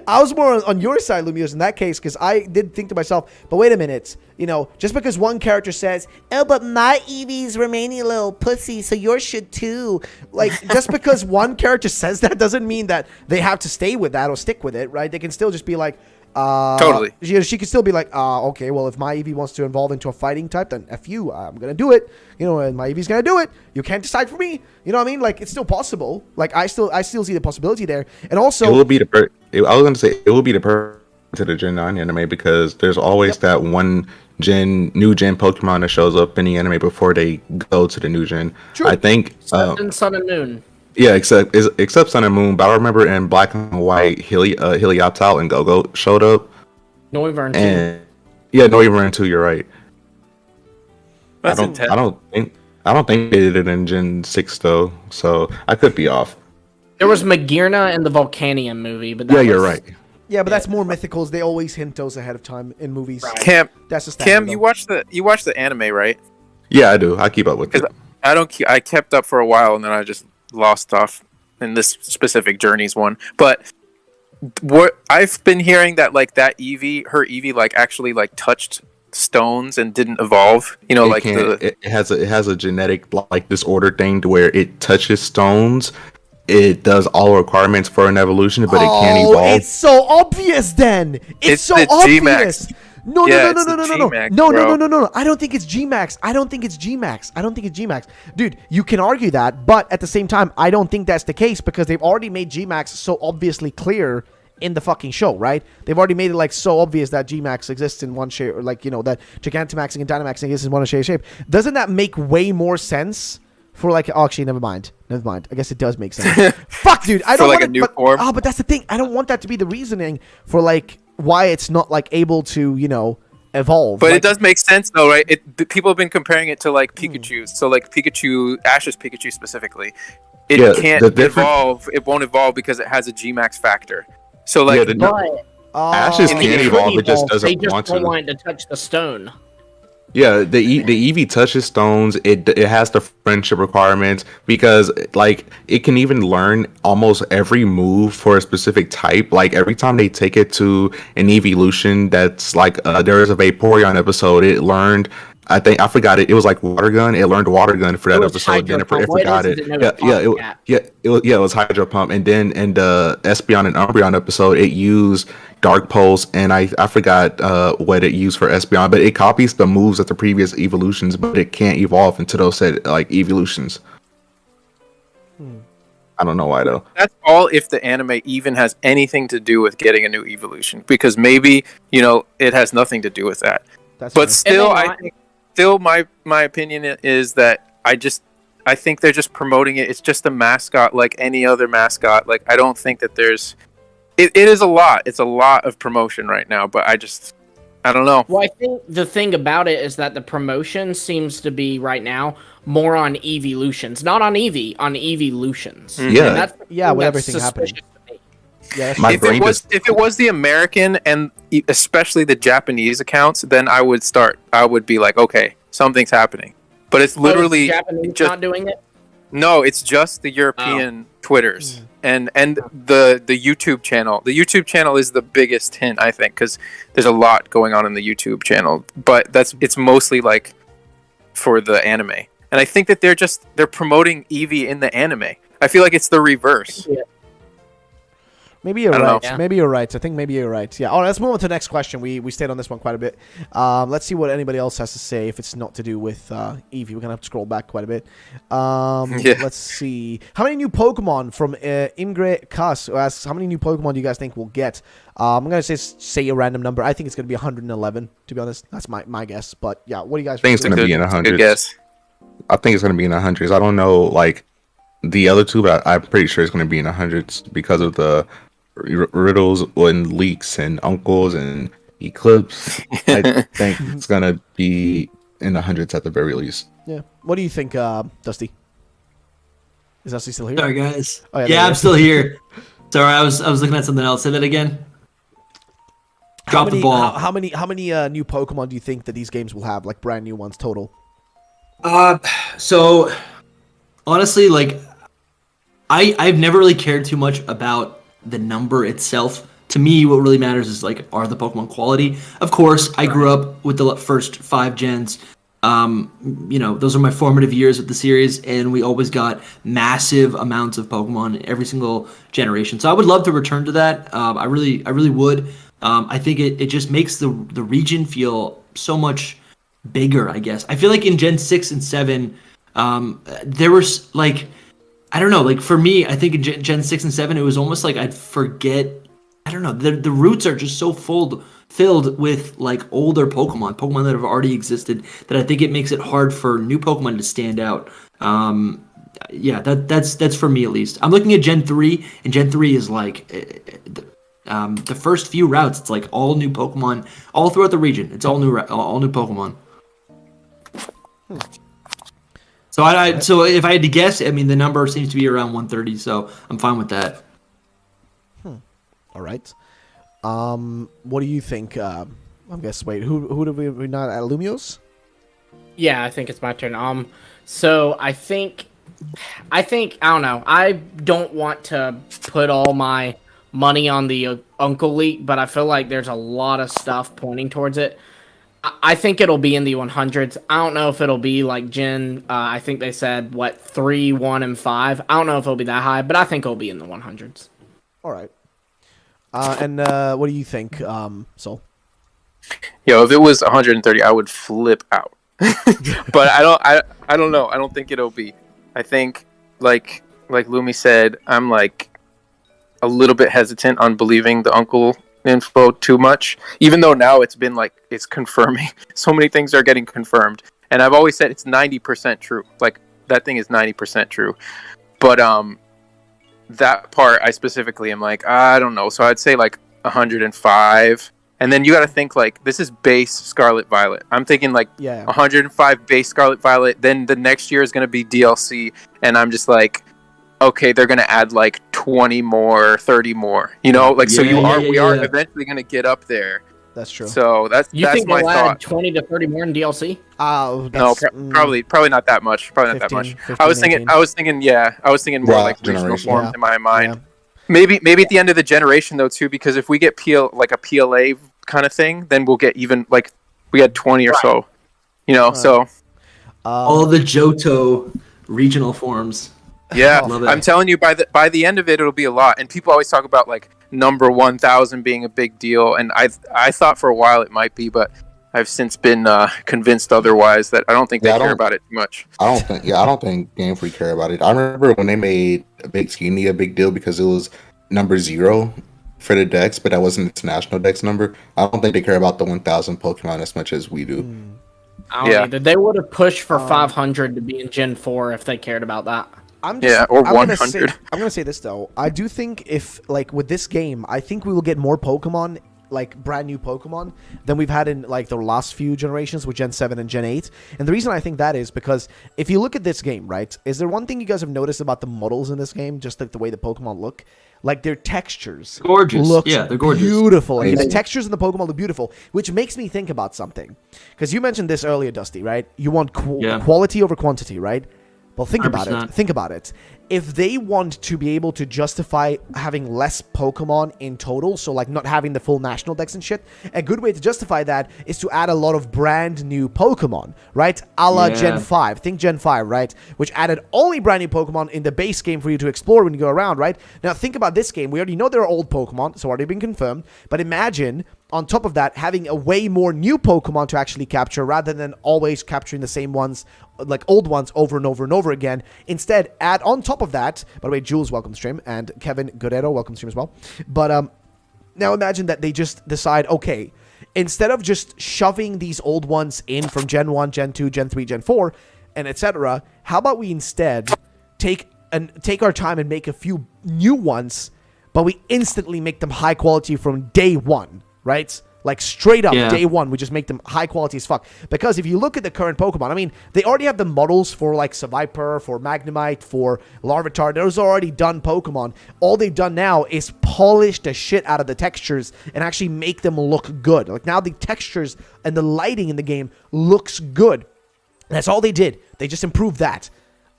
I was more on your side, Lumios, in that case, because I did think to myself, but wait a minute, just because one character says, "Oh, but my Eevee's remaining a little pussy, so yours should too." Like, just because one character says that doesn't mean that they have to stay with that or stick with it, right? They can still just be like. Totally. She could still be like, okay, well, if my Eevee wants to evolve into a fighting type, then F you, I'm going to do it. And my Eevee's going to do it. You can't decide for me. You know what I mean? Like, it's still possible. Like, I still see the possibility there. And also... It will be I was going to say, it will be the to the Gen 9 anime because there's always that one new gen Pokemon that shows up in the anime before they go to the new gen. True. I think... Sun and Moon. Yeah, except Sun and Moon. But I remember in Black and White, Helioptile and Go-Go showed up. Noivern too. And yeah, Noivern too. You're right. That's I intense. don't think they did it in Gen 6 though, so I could be off. There was Magearna in the Volcanion movie, but that Yeah, you're was- right. Yeah, but that's more mythicals. They always hint those ahead of time in movies. Right. Cam, That's just Cam, you watch the anime, right? Yeah, I do. I keep up with it. I kept up for a while and then I just lost off in this specific Journeys one. But what I've been hearing that like that Eevee, her Eevee, like actually like touched stones and didn't evolve. It has a genetic like disorder thing to where it touches stones. It does all requirements for an evolution, but it can't evolve. It's so obvious then. It's so the obvious. G-Max. No. G-Max, bro. No. I don't think it's G-Max. I don't think it's G-Max. Dude, you can argue that, but at the same time, I don't think that's the case because they've already made G-Max so obviously clear in the fucking show, right? They've already made it like so obvious that G-Max exists in one shape, or like, that Gigantamaxing and Dynamaxing exists in one shape. Doesn't that make way more sense for like, actually, never mind. I guess it does make sense. Fuck, dude. I don't For, like, want a new form? Oh, but that's the thing. I don't want that to be the reasoning for like why it's not like able to, evolve. But like, it does make sense though, right? People have been comparing it to like Pikachu. So like Pikachu, Ash's Pikachu specifically, it can't evolve. It won't evolve because it has a G-Max factor. So like, But Ashes oh, can't evolve. It just they doesn't just want don't to. want it to touch the stone. Yeah, the Eevee touches stones. It has the friendship requirements because like it can even learn almost every move for a specific type. Like every time they take it to an evolution, that's like there is a Vaporeon episode. It learned. I forgot it. It was like Water Gun. It learned Water Gun for that episode. Then it forgot it. It was Hydro Pump. And then in the Espeon and Umbreon episode, it used Dark Pulse, and I forgot what it used for Espeon, but it copies the moves of the previous evolutions, but it can't evolve into those said like evolutions. I don't know why though. That's all if the anime even has anything to do with getting a new evolution, because maybe it has nothing to do with that. But still, I think my opinion is that I think they're just promoting it. It's just a mascot like any other mascot. Like I don't think that there's. It is a lot. It's a lot of promotion right now, but I don't know. Well, I think the thing about it is that the promotion seems to be right now more on evolutions, not on Eevee, on evolutions. Yeah, yeah, with everything happening. Yeah, if it was the American and especially the Japanese accounts, then I would be like, okay, something's happening. But it's literally Japanese just not doing it. No, it's just the European Twitters and the YouTube channel. The YouTube channel is the biggest hint, I think, because there's a lot going on in the YouTube channel. But it's mostly like for the anime, and I think that they're promoting Eevee in the anime. I feel like it's the reverse. Yeah. Maybe you're right. Yeah. Maybe you're right. I think maybe you're right. Yeah. All right, let's move on to the next question. We stayed on this one quite a bit. Let's see what anybody else has to say if it's not to do with Eevee. We're going to have to scroll back quite a bit. Let's see. How many new Pokemon from Imgre Kas, who asks, how many new Pokemon do you guys think we'll get? I'm going to say a random number. I think it's going to be 111, to be honest. That's my guess. But yeah, what do you guys think? I think it's going to be in the hundreds. Good guess. I think it's going to be in the hundreds. I don't know, like, the other two, but I'm pretty sure it's going to be in the hundreds because of the riddles and leaks and uncles and eclipse. I think it's gonna be in the hundreds at the very least. Yeah. What do you think, Dusty? Is Dusty still here? Sorry, guys. Oh, yeah, I'm still here. Sorry, I was looking at something else. Say that again. Drop the ball. How many new Pokemon do you think that these games will have? Like brand new ones total? So honestly, like I've never really cared too much about the number itself. To me, what really matters is like, are the Pokemon quality? Of course, I grew up with the first 5 gens. Those are my formative years with the series, and we always got massive amounts of Pokemon in every single generation. So I would love to return to that. I really would. I think it just makes the region feel so much bigger, I guess. I feel like in Gen 6 and 7, there was like, I don't know, like for me, I think in Gen 6 and 7, it was almost like I'd forget, I don't know, the roots are just so filled with like older Pokemon that have already existed, that I think it makes it hard for new Pokemon to stand out. Yeah, that's for me at least. I'm looking at Gen 3, and Gen 3 is like, the first few routes, it's like all new Pokemon, all throughout the region. It's all new Pokemon. So if I had to guess, I mean, the number seems to be around 130, so I'm fine with that. All right. What do you think? I guess. Wait, who do we not at Lumios? Yeah, I think it's my turn. So I think I don't know. I don't want to put all my money on the Uncle leak, but I feel like there's a lot of stuff pointing towards it. I think it'll be in the 100s. I don't know if it'll be like Gen. I think they said 3, 1, and 5. I don't know if it'll be that high, but I think it'll be in the 100s. All right. And what do you think, Soul? Yo, if it was 130, I would flip out. But I don't know. I don't think it'll be. I think like Lumi said, I'm like a little bit hesitant on believing the Uncle info too much, even though now it's been like, it's confirming. So many things are getting confirmed, and I've always said it's 90% true. Like that thing is 90% true, but that part I specifically am like, I don't know. So I'd say like 105, and then you got to think like, this is base Scarlet Violet. I'm thinking like 105 base Scarlet Violet. Then the next year is going to be DLC, and I'm just like, okay, they're going to add like 20 more, 30 more, we are eventually going to get up there. That's true. So that's think my they'll thought. Add 20 to 30 more in DLC? Probably not that much. Probably not that much. 15, I was thinking more like regional forms in my mind. Yeah. Maybe at the end of the generation though too, because if we get a PLA kind of thing, then we'll get even like, we had 20 or so. So all the Johto regional forms. Yeah, I'm telling you, by the end of it, it'll be a lot. And people always talk about like number 1,000 being a big deal, and I thought for a while it might be, but I've since been convinced otherwise that I don't think they care about it too much. I don't think Game Freak care about it. I remember when they made Big Skinny a big deal because it was number 0 for the dex, but that wasn't its national dex number. I don't think they care about the 1,000 Pokemon as much as we do. I don't either. They would have pushed for 500 to be in Gen 4 if they cared about that. Or 100. I'm gonna say this though. I do think if like with this game, I think we will get more Pokemon, like brand new Pokemon, than we've had in like the last few generations with Gen 7 and Gen 8. And the reason I think that is because if you look at this game, right, is there one thing you guys have noticed about the models in this game, just like the way the Pokemon look? Like their textures, gorgeous. Yeah, they're gorgeous, beautiful. Like, the textures in the Pokemon look beautiful, which makes me think about something. Because you mentioned this earlier, Dusty, right? You want quality over quantity, right? Well, think 100%. About it. Think about it. If they want to be able to justify having less Pokemon in total, so like not having the full national dex and shit, a good way to justify that is to add a lot of brand new Pokemon, right? A la Gen 5. Think Gen 5, right? Which added only brand new Pokemon in the base game for you to explore when you go around, right? Now think about this game. We already know there are old Pokemon, so already been confirmed. But imagine, on top of that, having a way more new Pokemon to actually capture rather than always capturing the same ones, like old ones, over and over and over again. Instead, add on top of that, by the way, Jules, welcome to stream, and Kevin Guerrero, welcome to stream as well. But now imagine that they just decide, okay, instead of just shoving these old ones in from Gen 1, Gen 2, Gen 3, Gen 4, and etc., how about we instead take our time and make a few new ones, but we instantly make them high quality from day one, right? Like straight up day one, we just make them high quality as fuck. Because if you look at the current Pokemon, I mean, they already have the models for like Seviper, for Magnemite, for Larvitar. Those are already done Pokemon. All they've done now is polish the shit out of the textures and actually make them look good. Like now the textures and the lighting in the game looks good. That's all they did. They just improved that.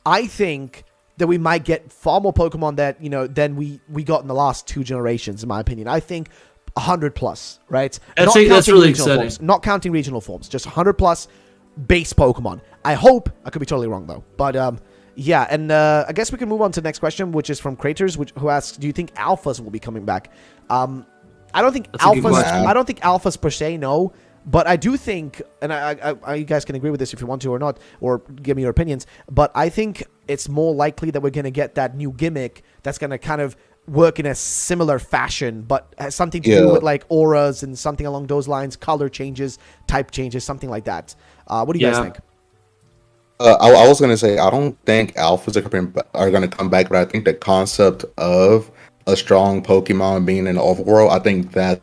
I think that we might get far more Pokemon that, you know, than we got in the last 2 generations, in my opinion. I think 100 plus, right? That's really exciting. Forms, not counting regional forms, just 100 plus base Pokemon. I hope. I could be totally wrong though. But yeah, and I guess we can move on to the next question, which is from Craters, who asks, "Do you think alphas will be coming back?" I don't think alphas. I don't think alphas per se. No. But I do think, and you guys can agree with this if you want to or not, or give me your opinions, but I think it's more likely that we're going to get that new gimmick that's going to kind of work in a similar fashion, but has something to do with like auras and something along those lines, color changes, type changes, something like that. What do you guys think? I was going to say, I don't think alphas are going to come back, but I think the concept of a strong Pokemon being in the overworld, I think that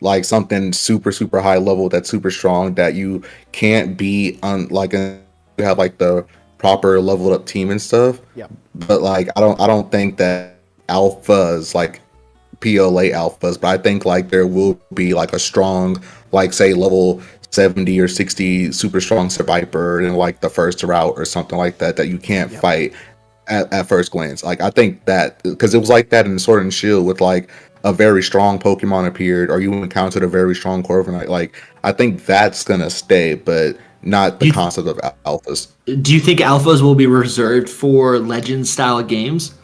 like something super high level that's super strong that you can't be on, like you have like the proper leveled up team and stuff. Yeah. But like I don't think that alphas, like PLA alphas, but I think like there will be like a strong, like say level 70 or 60 super strong Survivor in like the first route or something like that you can't fight at first glance. Like I think that because it was like that in Sword and Shield with like a very strong Pokemon appeared, or you encountered a very strong Corviknight. Like I think that's gonna stay, but not the concept of alphas. Do you think alphas will be reserved for Legend style games?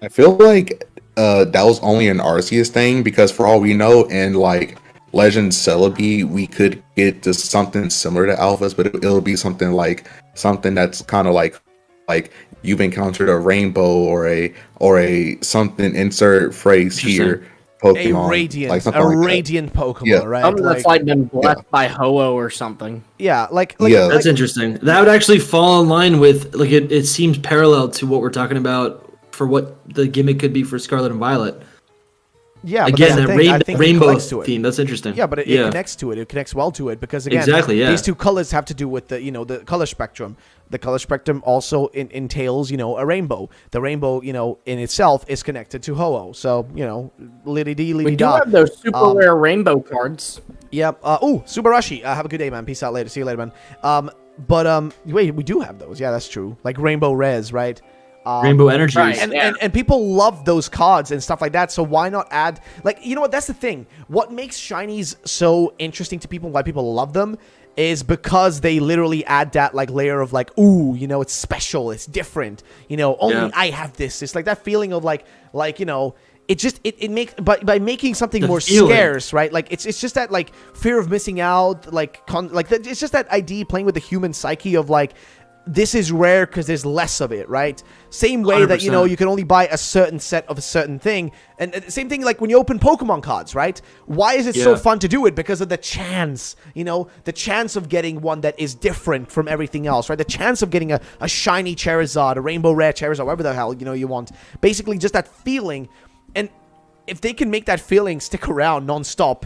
I feel like that was only an Arceus thing, because for all we know, in like Legend Celebi, we could get to something similar to alphas, but it'll be something that's kind of like you've encountered a rainbow or a something, insert phrase here, Pokemon, a radiant, like radiant Pokemon, right? Something that's like been blessed by Ho-Oh or something. Yeah, that's interesting. That would actually fall in line with like it seems parallel to what we're talking about for what the gimmick could be for Scarlet and Violet. Yeah, again, that rainbow theme. That's interesting. Yeah, but it connects to it. It connects well to it because again, these two colors have to do with the color spectrum. The color spectrum also entails a rainbow. The rainbow in itself is connected to Ho-Oh. So liddy dee liddy da. We do have those super rare rainbow cards. Yep. Subarashi. Have a good day, man. Peace out later. See you later, man. But wait, we do have those. Yeah, that's true. Like rainbow res, right? Rainbow energies, right. And people love those cards and stuff like that. So why not add, like, you know what? That's the thing. What makes shinies so interesting to people, why people love them, is because they literally add that like layer of like, ooh, it's special, it's different. Only I have this. It's like that feeling of like it makes by making something more feeling. scarce, right? Like it's just that like fear of missing out, like it's just that idea playing with the human psyche of like this is rare because there's less of it, right? Same way that, you know, 100%. you can only buy a certain set of a certain thing. And same thing like when you open Pokemon cards, right? Why is it so fun to do it? Because of the chance, you know, the chance of getting one that is different from everything else, right? The chance of getting a shiny Charizard, a rainbow rare Charizard, whatever the hell, you know, you want. Basically just that feeling. And if they can make that feeling stick around nonstop,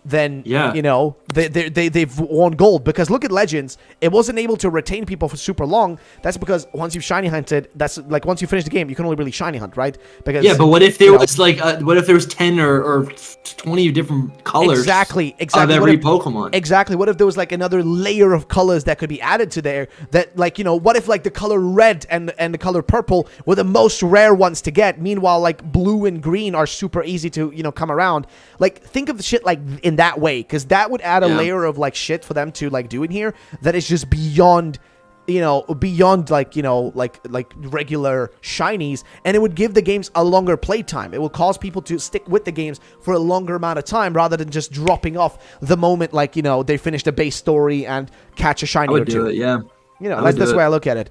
then, you know, they've won gold. Because look at Legends. It wasn't able to retain people for super long. That's because once you've shiny hunted, that's like once you finish the game, you can only really shiny hunt, right? Because but what if there was like, what if there was 10 or 20 different colors exactly of every Pokemon? Exactly. What if there was like another layer of colors that could be added to there that like, you know, what if like the color red and the color purple were the most rare ones to get? Meanwhile, like blue and green are super easy to, you know, come around. Like think of the shit like in that way, because that would add a layer of like shit for them to like do in here that is just beyond, you know, beyond like, you know, like regular shinies, and it would give the games a longer play time. It will cause people to stick with the games for a longer amount of time rather than just dropping off the moment like, you know, they finish the base story and catch a shiny or two. You know, that's the way I look at it.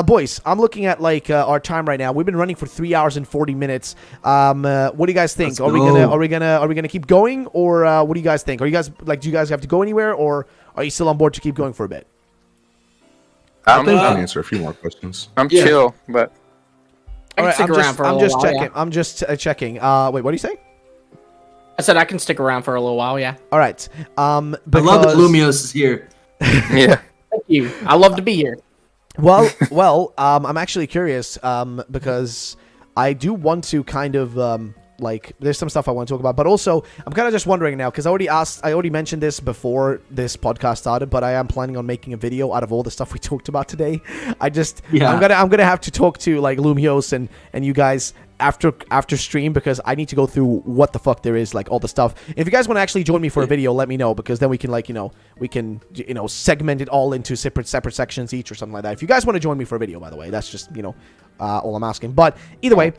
Boys, I'm looking at like our time right now. We've been running for 3 hours and 40 minutes. What do you guys think? Are we gonna keep going, or what do you guys think? Are you guys like, do you guys have to go anywhere, or are you still on board to keep going for a bit? I think I can answer a few more questions. I'm chill, but I can stick around for a little while. Checking. I'm just checking. Wait, what do you say? I said I can stick around for a little while. Yeah. All right. I love that Lumios is here. yeah. Thank you. I love to be here. Well, I'm actually curious because I do want to kind of like there's some stuff I want to talk about, but also I'm kind of just wondering now because I already mentioned this before this podcast started, but I am planning on making a video out of all the stuff we talked about today. I'm gonna have to talk to like Lumios and you guys after stream, because I need to go through what the fuck there is, like all the stuff. If you guys want to actually join me for a video, let me know, because then we can like, you know, segment it all into separate sections each or something like that. If you guys want to join me for a video, by the way, that's just, you know, all I'm asking. But either way,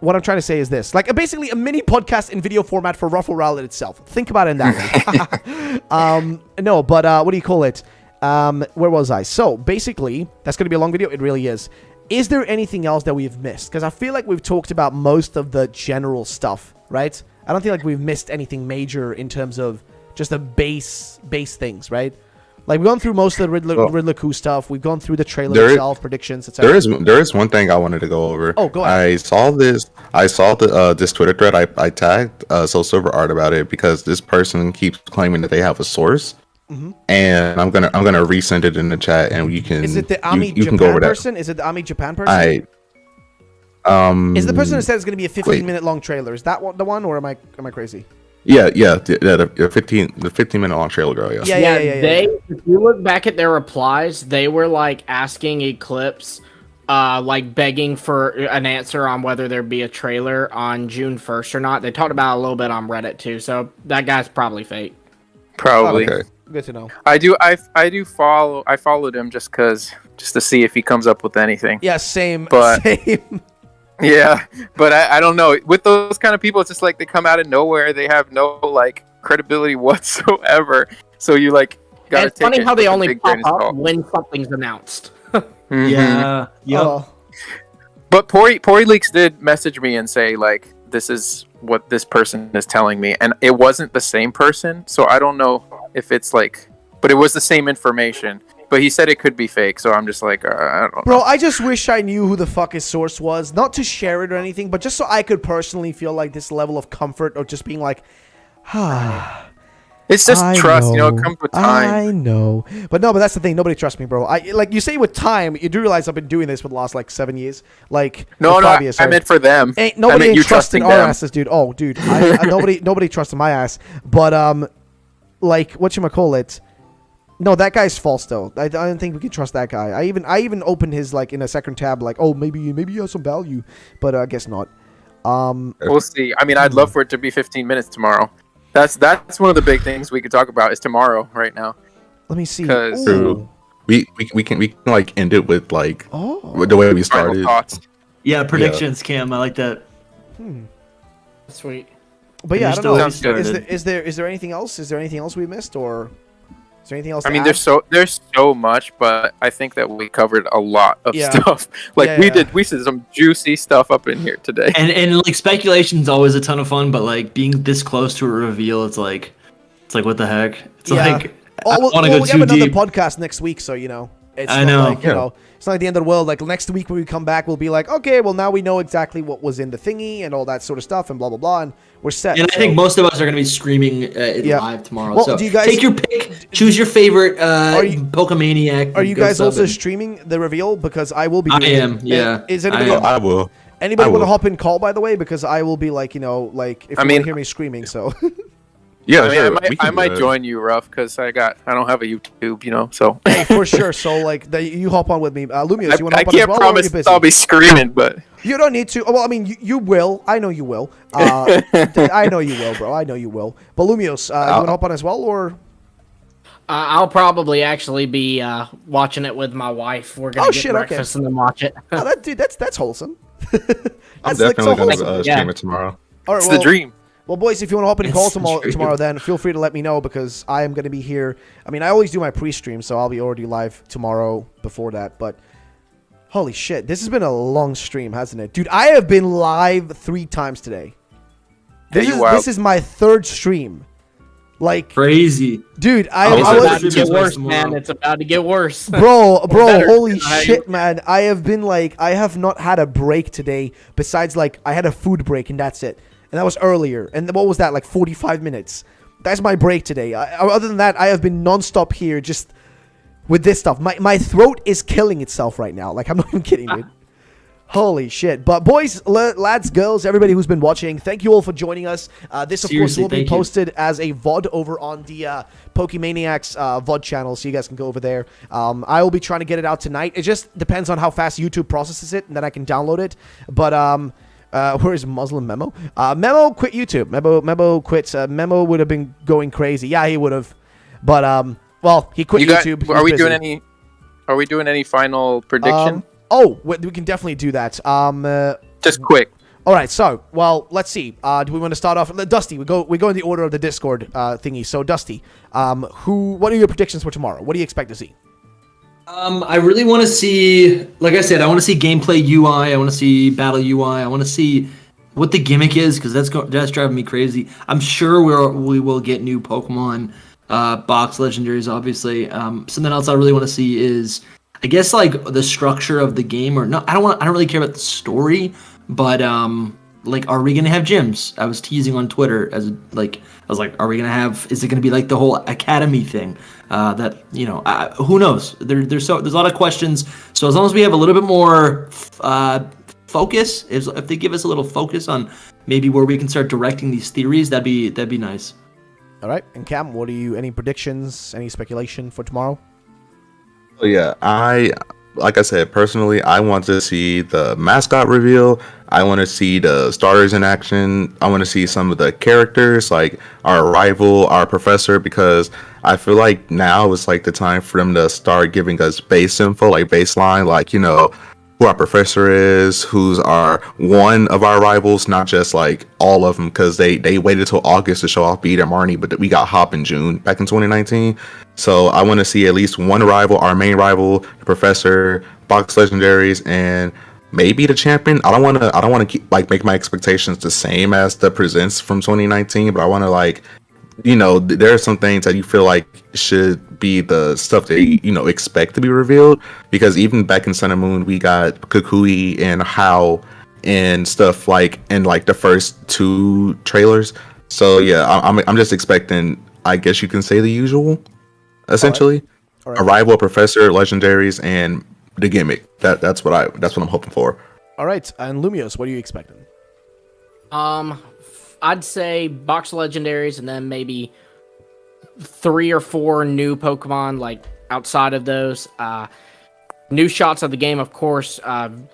what I'm trying to say is this, like basically a mini podcast in video format for Ruffle Rowlet itself. Think about it in that way. No, but what do you call it? Where was I? So basically, that's going to be a long video. It really is. Is there anything else that we've missed? Because I feel like we've talked about most of the general stuff, right? I don't feel like we've missed anything major in terms of just the base things, right? Like we've gone through most of the Riddler Coup stuff. We've gone through the trailer itself, predictions, etc. There is one thing I wanted to go over. Oh, go ahead. I saw this Twitter thread. I tagged SoulSilverArt about it because this person keeps claiming that they have a source. Mm-hmm. And I'm gonna resend it in the chat, and you can. Is it the Ami you Japan can go over person? Is it the Ami Japan person? Is the person that said it's gonna be a 15-minute long trailer? Is that the one, or am I crazy? Yeah, the 15-minute long trailer girl. Yeah. If you look back at their replies, they were like asking Eclipse, like begging for an answer on whether there'd be a trailer on June 1st or not. They talked about it a little bit on Reddit too, so that guy's probably fake. Probably. Okay. Good to know. I followed him just to see if he comes up with anything. Yeah, same. Yeah, but I don't know. With those kind of people, it's just like they come out of nowhere. They have no like credibility whatsoever. So you like gotta it's funny how they only pop up when something's announced. Mm-hmm. Yeah. Yep. But Pori Leaks did message me and say like, this is what this person is telling me, and it wasn't the same person. So I don't know if it's like, but it was the same information. But he said it could be fake, so I'm just like, I don't know. Bro, I just wish I knew who the fuck his source was. Not to share it or anything, but just so I could personally feel like this level of comfort of just being like, It's just trust, you know, it comes with time. I know. But that's the thing. Nobody trusts me, bro. Like you say with time, you do realize I've been doing this for the last like 7 years. Like, 5 years. I meant for them. Nobody ain't trusting our asses, dude. Oh, dude. Nobody trusted my ass. But, like, whatchamacallit? No, that guy's false though. I don't think we can trust that guy. I even opened his like in a second tab, like, oh, maybe he has some value, but I guess not. We'll see. I mean, I'd love for it to be 15 minutes tomorrow. That's one of the big things we could talk about is tomorrow right now. Let me see. We can like end it with like the way we started. Yeah, predictions, Cam. I like that. Sweet. But yeah, I You're don't know. still Is started. there anything else? Is there anything else we missed, or is there anything else? I to mean, add? there's so much, but I think that we covered a lot of Yeah. stuff. Like Yeah. we did some juicy stuff up in here today. And like speculation's always a ton of fun, but like being this close to a reveal, it's like what the heck? It's Yeah. like I don't want to we go have too another deep. podcast next week, so you know. It's I not know. like, you know, it's not like the end of the world. Like next week when we come back, we'll be like, okay, well now we know exactly what was in the thingy and all that sort of stuff and blah blah blah, and we're set. And I think most of us are going to be streaming it Yeah. live tomorrow. Well, so do you guys- take your pick, choose your favorite you- Pokemaniac. Are you go guys sub also it. streaming the reveal? Because I will be. I doing it. am, yeah. Is I anybody am. I will. anybody I want to will. hop in call, by the way? Because I will be like, you know, like if I you mean- want to hear me screaming, so. Yeah, I mean, sure, we can I do might that. join you, Ruff, because I don't have a YouTube, you know. So Hey, for sure. So like, you hop on with me, Lumios. You want to I hop on as can't well, or are promise you busy? I'll be screaming, but You don't need to. Well, I mean, you will. I know you will. I know you will, bro. I know you will. But Lumios, you want to hop on as well, or? I'll probably actually be watching it with my wife. We're gonna Oh, get shit, okay. breakfast and then watch it. Oh, that's wholesome. I'm That's like so definitely going wholesome. to Yeah. stream it tomorrow. All right, it's well, the dream. Well, boys, if you want to hop in and call It's tomorrow, true. then feel free to let me know because I am going to be here. I mean, I always do my pre-stream, so I'll be already live tomorrow before that. But holy shit, this has been a long stream, hasn't it, dude? I have been live 3 times today. Yeah, you wild. This is my 3rd stream. Like, Crazy. dude, Oh, I it's It's was. about to Stream get is worse, tomorrow. man. It's about to get worse. Bro, better. holy I- shit, man. I have been like, I have not had a break today besides like, I had a food break and that's it. And that was earlier. And what was that, like 45 minutes? That's my break today. Other than that, I have been nonstop here just with this stuff. My throat is killing itself right now. Like, I'm not even kidding, dude. Holy shit. But boys, lads, girls, everybody who's been watching, thank you all for joining us. This, of course, Seriously, will be thank you. posted as a VOD over on the Pokemaniacs VOD channel, so you guys can go over there. I will be trying to get it out tonight. It just depends on how fast YouTube processes it, and then I can download it. But, where is Muslim Memo? Memo quit YouTube. Memo quits. Memo would have been going crazy. Yeah, he would have. But, well, he quit You got, YouTube. He are was we doing busy. Are we doing any final prediction? We can definitely do that. Just quick. All right, so let's see. Do we want to start off? Dusty, we go in the order of the Discord thingy. So Dusty, what are your predictions for tomorrow? What do you expect to see? I really want to see, like I said, I want to see gameplay UI. I want to see battle UI. I want to see what the gimmick is because that's driving me crazy. I'm sure we will get new Pokemon box legendaries, obviously. Something else I really want to see is, I guess, like the structure of the game, or no, I don't really care about the story, but like, are we gonna have gyms? I was teasing on Twitter I was like, are we gonna have? Is it gonna be like the whole academy thing? That, you know, who knows? There's a lot of questions. So as long as we have a little bit more focus, if they give us a little focus on maybe where we can start directing these theories, that'd be nice. All right, and Cam, any predictions, any speculation for tomorrow? So yeah, like I said, personally, I want to see the mascot reveal. I want to see the starters in action. I want to see some of the characters, like our rival, our professor, because I feel like now is like the time for them to start giving us base info, like baseline, like, you know, who our professor is, who's one of our rivals, not just like all of them, because they waited till August to show off Beat and Marnie, but we got Hop in June back in 2019. So I want to see at least one rival, our main rival, the professor, box legendaries, and maybe the champion. I don't want to keep like make my expectations the same as the presents from 2019, but I want to, like, you know, there are some things that you feel like should be the stuff that you know expect to be revealed, because even back in Sun and Moon we got Kukui and How and stuff like in like the first 2 trailers. So yeah, I'm just expecting, I guess you can say, the usual, essentially. All right. A rival, professor, legendaries, and the gimmick. That's what I'm hoping for. All right, and Lumios, what are you expecting? I'd say box legendaries and then maybe 3 or 4 new Pokemon, like outside of those. New shots of the game, of course,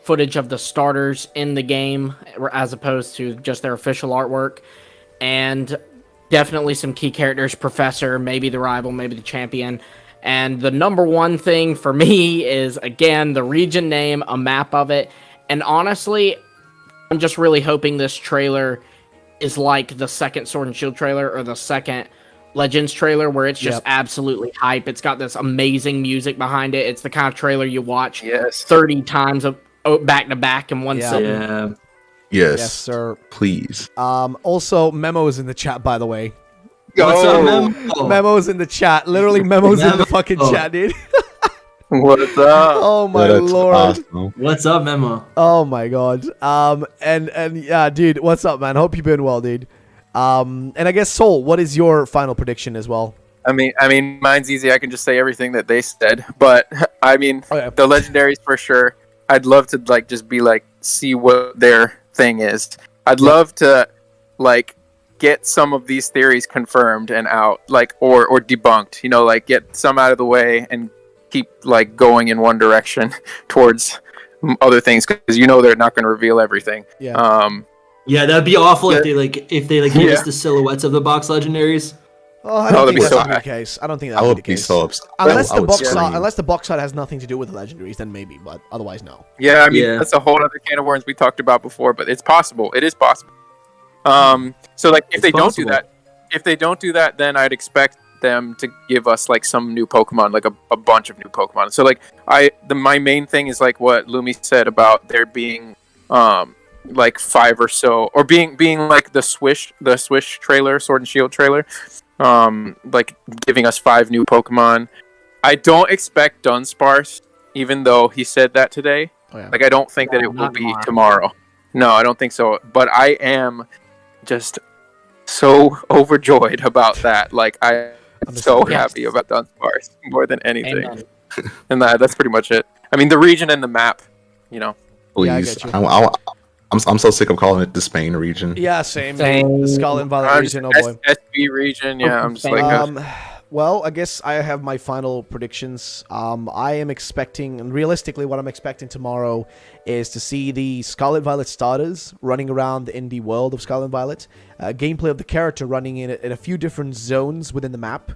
footage of the starters in the game as opposed to just their official artwork. And definitely some key characters, Professor, maybe the rival, maybe the champion. And the number one thing for me is, again, the region name, a map of it. And honestly, I'm just really hoping this trailer is like the second Sword and Shield trailer or the second Legends trailer, where it's just absolutely hype. It's got this amazing music behind it. It's the kind of trailer you watch 30 times back to back in one sitting. Yeah. Yes, sir. Please. Also, Memo's in the chat, by the way. What's up, Memo? Memo's in the chat. Literally, Memo's in the fucking chat, dude. What's up? Oh my lord. Awesome. What's up, Memo? Oh my god. And yeah, dude, what's up, man? Hope you've been well, dude. And I guess Soul, what is your final prediction as well? I mean, mine's easy. I can just say everything that they said. But I mean, the legendaries for sure. I'd love to just be see what their thing is. I'd love to get some of these theories confirmed and out, or debunked. Get some out of the way and keep going in one direction towards other things, because they're not going to reveal everything. Yeah, that'd be awful if they give us the silhouettes of the box legendaries. Oh, I don't think that's the case. I don't think that would be the case. So upset. Unless the box art has nothing to do with the legendaries, then maybe, but otherwise, no. Yeah, I mean, that's a whole other can of worms we talked about before, but it's possible. It is possible. So if they don't do that, then I'd expect them to give us some new Pokemon, a bunch of new Pokemon. So my main thing is what Lumi said about there being 5 or so, or being the Swish trailer, Sword and Shield trailer, giving us 5 new Pokemon. I don't expect Dunsparce, even though he said that today. I don't think that it will be tomorrow. No, I don't think so. But I am just so overjoyed about that. I'm so happy about Dunsparce more than anything. And that's pretty much it. I mean, the region and the map, Please. Yeah, I'm so sick of calling it the Spain region. Yeah, same. The Scarlet and Violet region, oh boy. SB region, yeah. I'm just well, I guess I have my final predictions. I am expecting, and realistically, what I'm expecting tomorrow is to see the Scarlet Violet starters running around the indie world of Scarlet Violet. Gameplay of the character running in a few different zones within the map.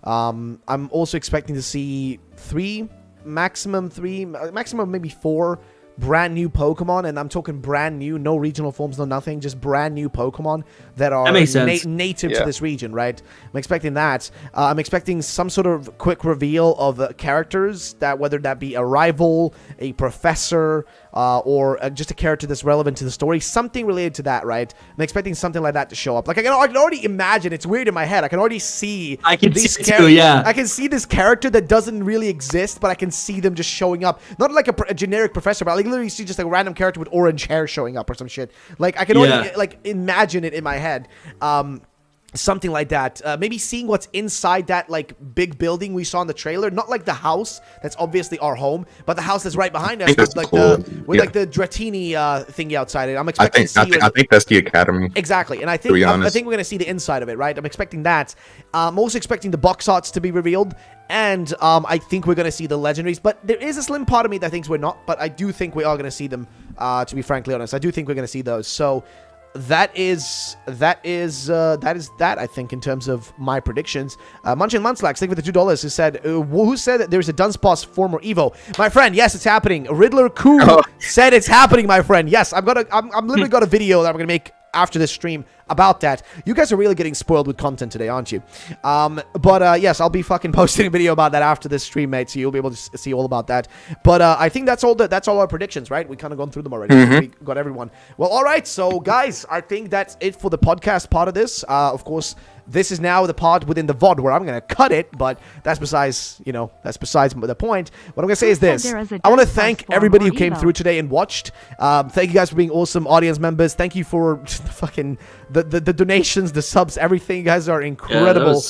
I'm also expecting to see maximum maybe 4 brand new Pokemon, and I'm talking brand new, no regional forms, no nothing, just brand new Pokemon that are native to this region, right? I'm expecting that. I'm expecting some sort of quick reveal of characters, that whether that be a rival, a professor, or just a character that's relevant to the story, something related to that, right? I'm expecting something like that to show up. I can already imagine, it's weird in my head, I can already see I can see this character that doesn't really exist, but I can see them just showing up. Not like a generic professor, but I literally see just a random character with orange hair showing up or some shit. I can already imagine it in my head. Something like that. Maybe seeing what's inside that big building we saw in the trailer. Not the house that's obviously our home, but the house that's right behind us with the Dratini thingy outside it. I'm expecting I think that's the academy. Exactly, and I think we're gonna see the inside of it, right? I'm expecting that. I'm also expecting the box arts to be revealed, and I think we're gonna see the legendaries. But there is a slim part of me that thinks we're not, but I do think we are gonna see them. To be frankly honest, I do think we're gonna see those. So that is that, I think, in terms of my predictions. Munchin Munslax, thank you for the $2, who said that there's a Dunsparce form or Evo? My friend, yes, it's happening. Riddler Koo said it's happening, my friend. Yes, I'm literally got a video that I'm gonna make after this stream about that. You guys are really getting spoiled with content today, aren't you? But yes, I'll be fucking posting a video about that after this stream, mate, so you'll be able to see all about that. But I think that's all our predictions, right? We kind of gone through them already. We got everyone. Well, all right, so guys, I think that's it for the podcast part of this. Of course, this is now the part within the VOD where I'm going to cut it, but that's besides the point. What I'm going to say is this. I want to thank everybody who came through today and watched. Thank you guys for being awesome audience members. Thank you for fucking the donations, the subs, everything. You guys are incredible.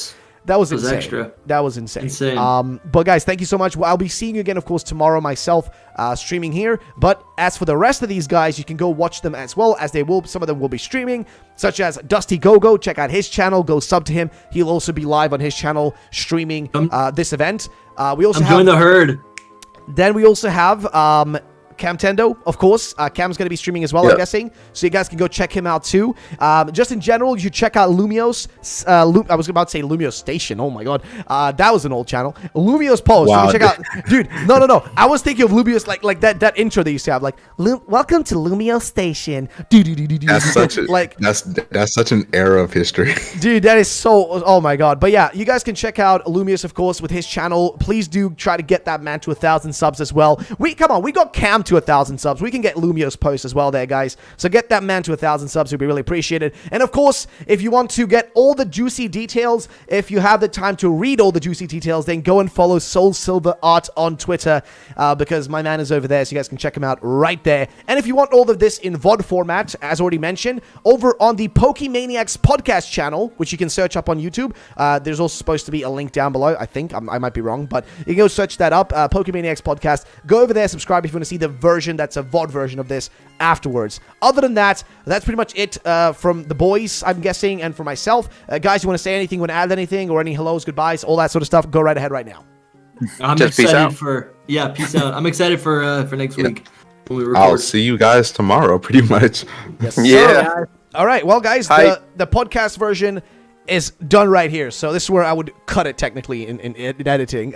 That was insane. Extra. That was insane. But guys, thank you so much. I'll be seeing you again, of course, tomorrow myself, streaming here. But as for the rest of these guys, you can go watch them as well, as some of them will be streaming, such as Dusty Gogo. Check out his channel. Go sub to him. He'll also be live on his channel streaming this event. We also join the herd. Then we also have Camtendo, of course. Cam's going to be streaming as well, I'm guessing. So you guys can go check him out too. Just in general, you should check out Lumios. I was about to say Lumios Station. Oh my god. That was an old channel. Lumios Post. Wow. So check out. Dude, no. I was thinking of Lumios like that intro they used to have. Like, welcome to Lumios Station. That's such that's such an era of history. Dude, that is so... Oh my god. But yeah, you guys can check out Lumios, of course, with his channel. Please do try to get that man to 1,000 subs as well. Come on, we got Cam to 1,000 subs. We can get Lumios Post as well there, guys. So get that man to 1,000 subs. It would be really appreciated. And of course, if you want to get all the juicy details, if you have the time to read all the juicy details, then go and follow SoulSilverArt on Twitter, because my man is over there, so you guys can check him out right there. And if you want all of this in VOD format, as already mentioned, over on the POKEMANIACS podcast channel, which you can search up on YouTube. There's also supposed to be a link down below, I think. I might be wrong, but you can go search that up, POKEMANIACS podcast. Go over there, subscribe if you want to see the version that's a VOD version of this afterwards. Other than that, that's pretty much it from the boys, I'm guessing, and for myself. Guys, you want to say anything, want to add anything, or any hellos, goodbyes, all that sort of stuff, go right ahead right now. I'm Just peace excited out. for peace out. I'm excited for next week when we record. I'll see you guys tomorrow, pretty much. Yes, Yeah. sir. All right, well, guys, the podcast version is done right here. So this is where I would cut it technically in editing.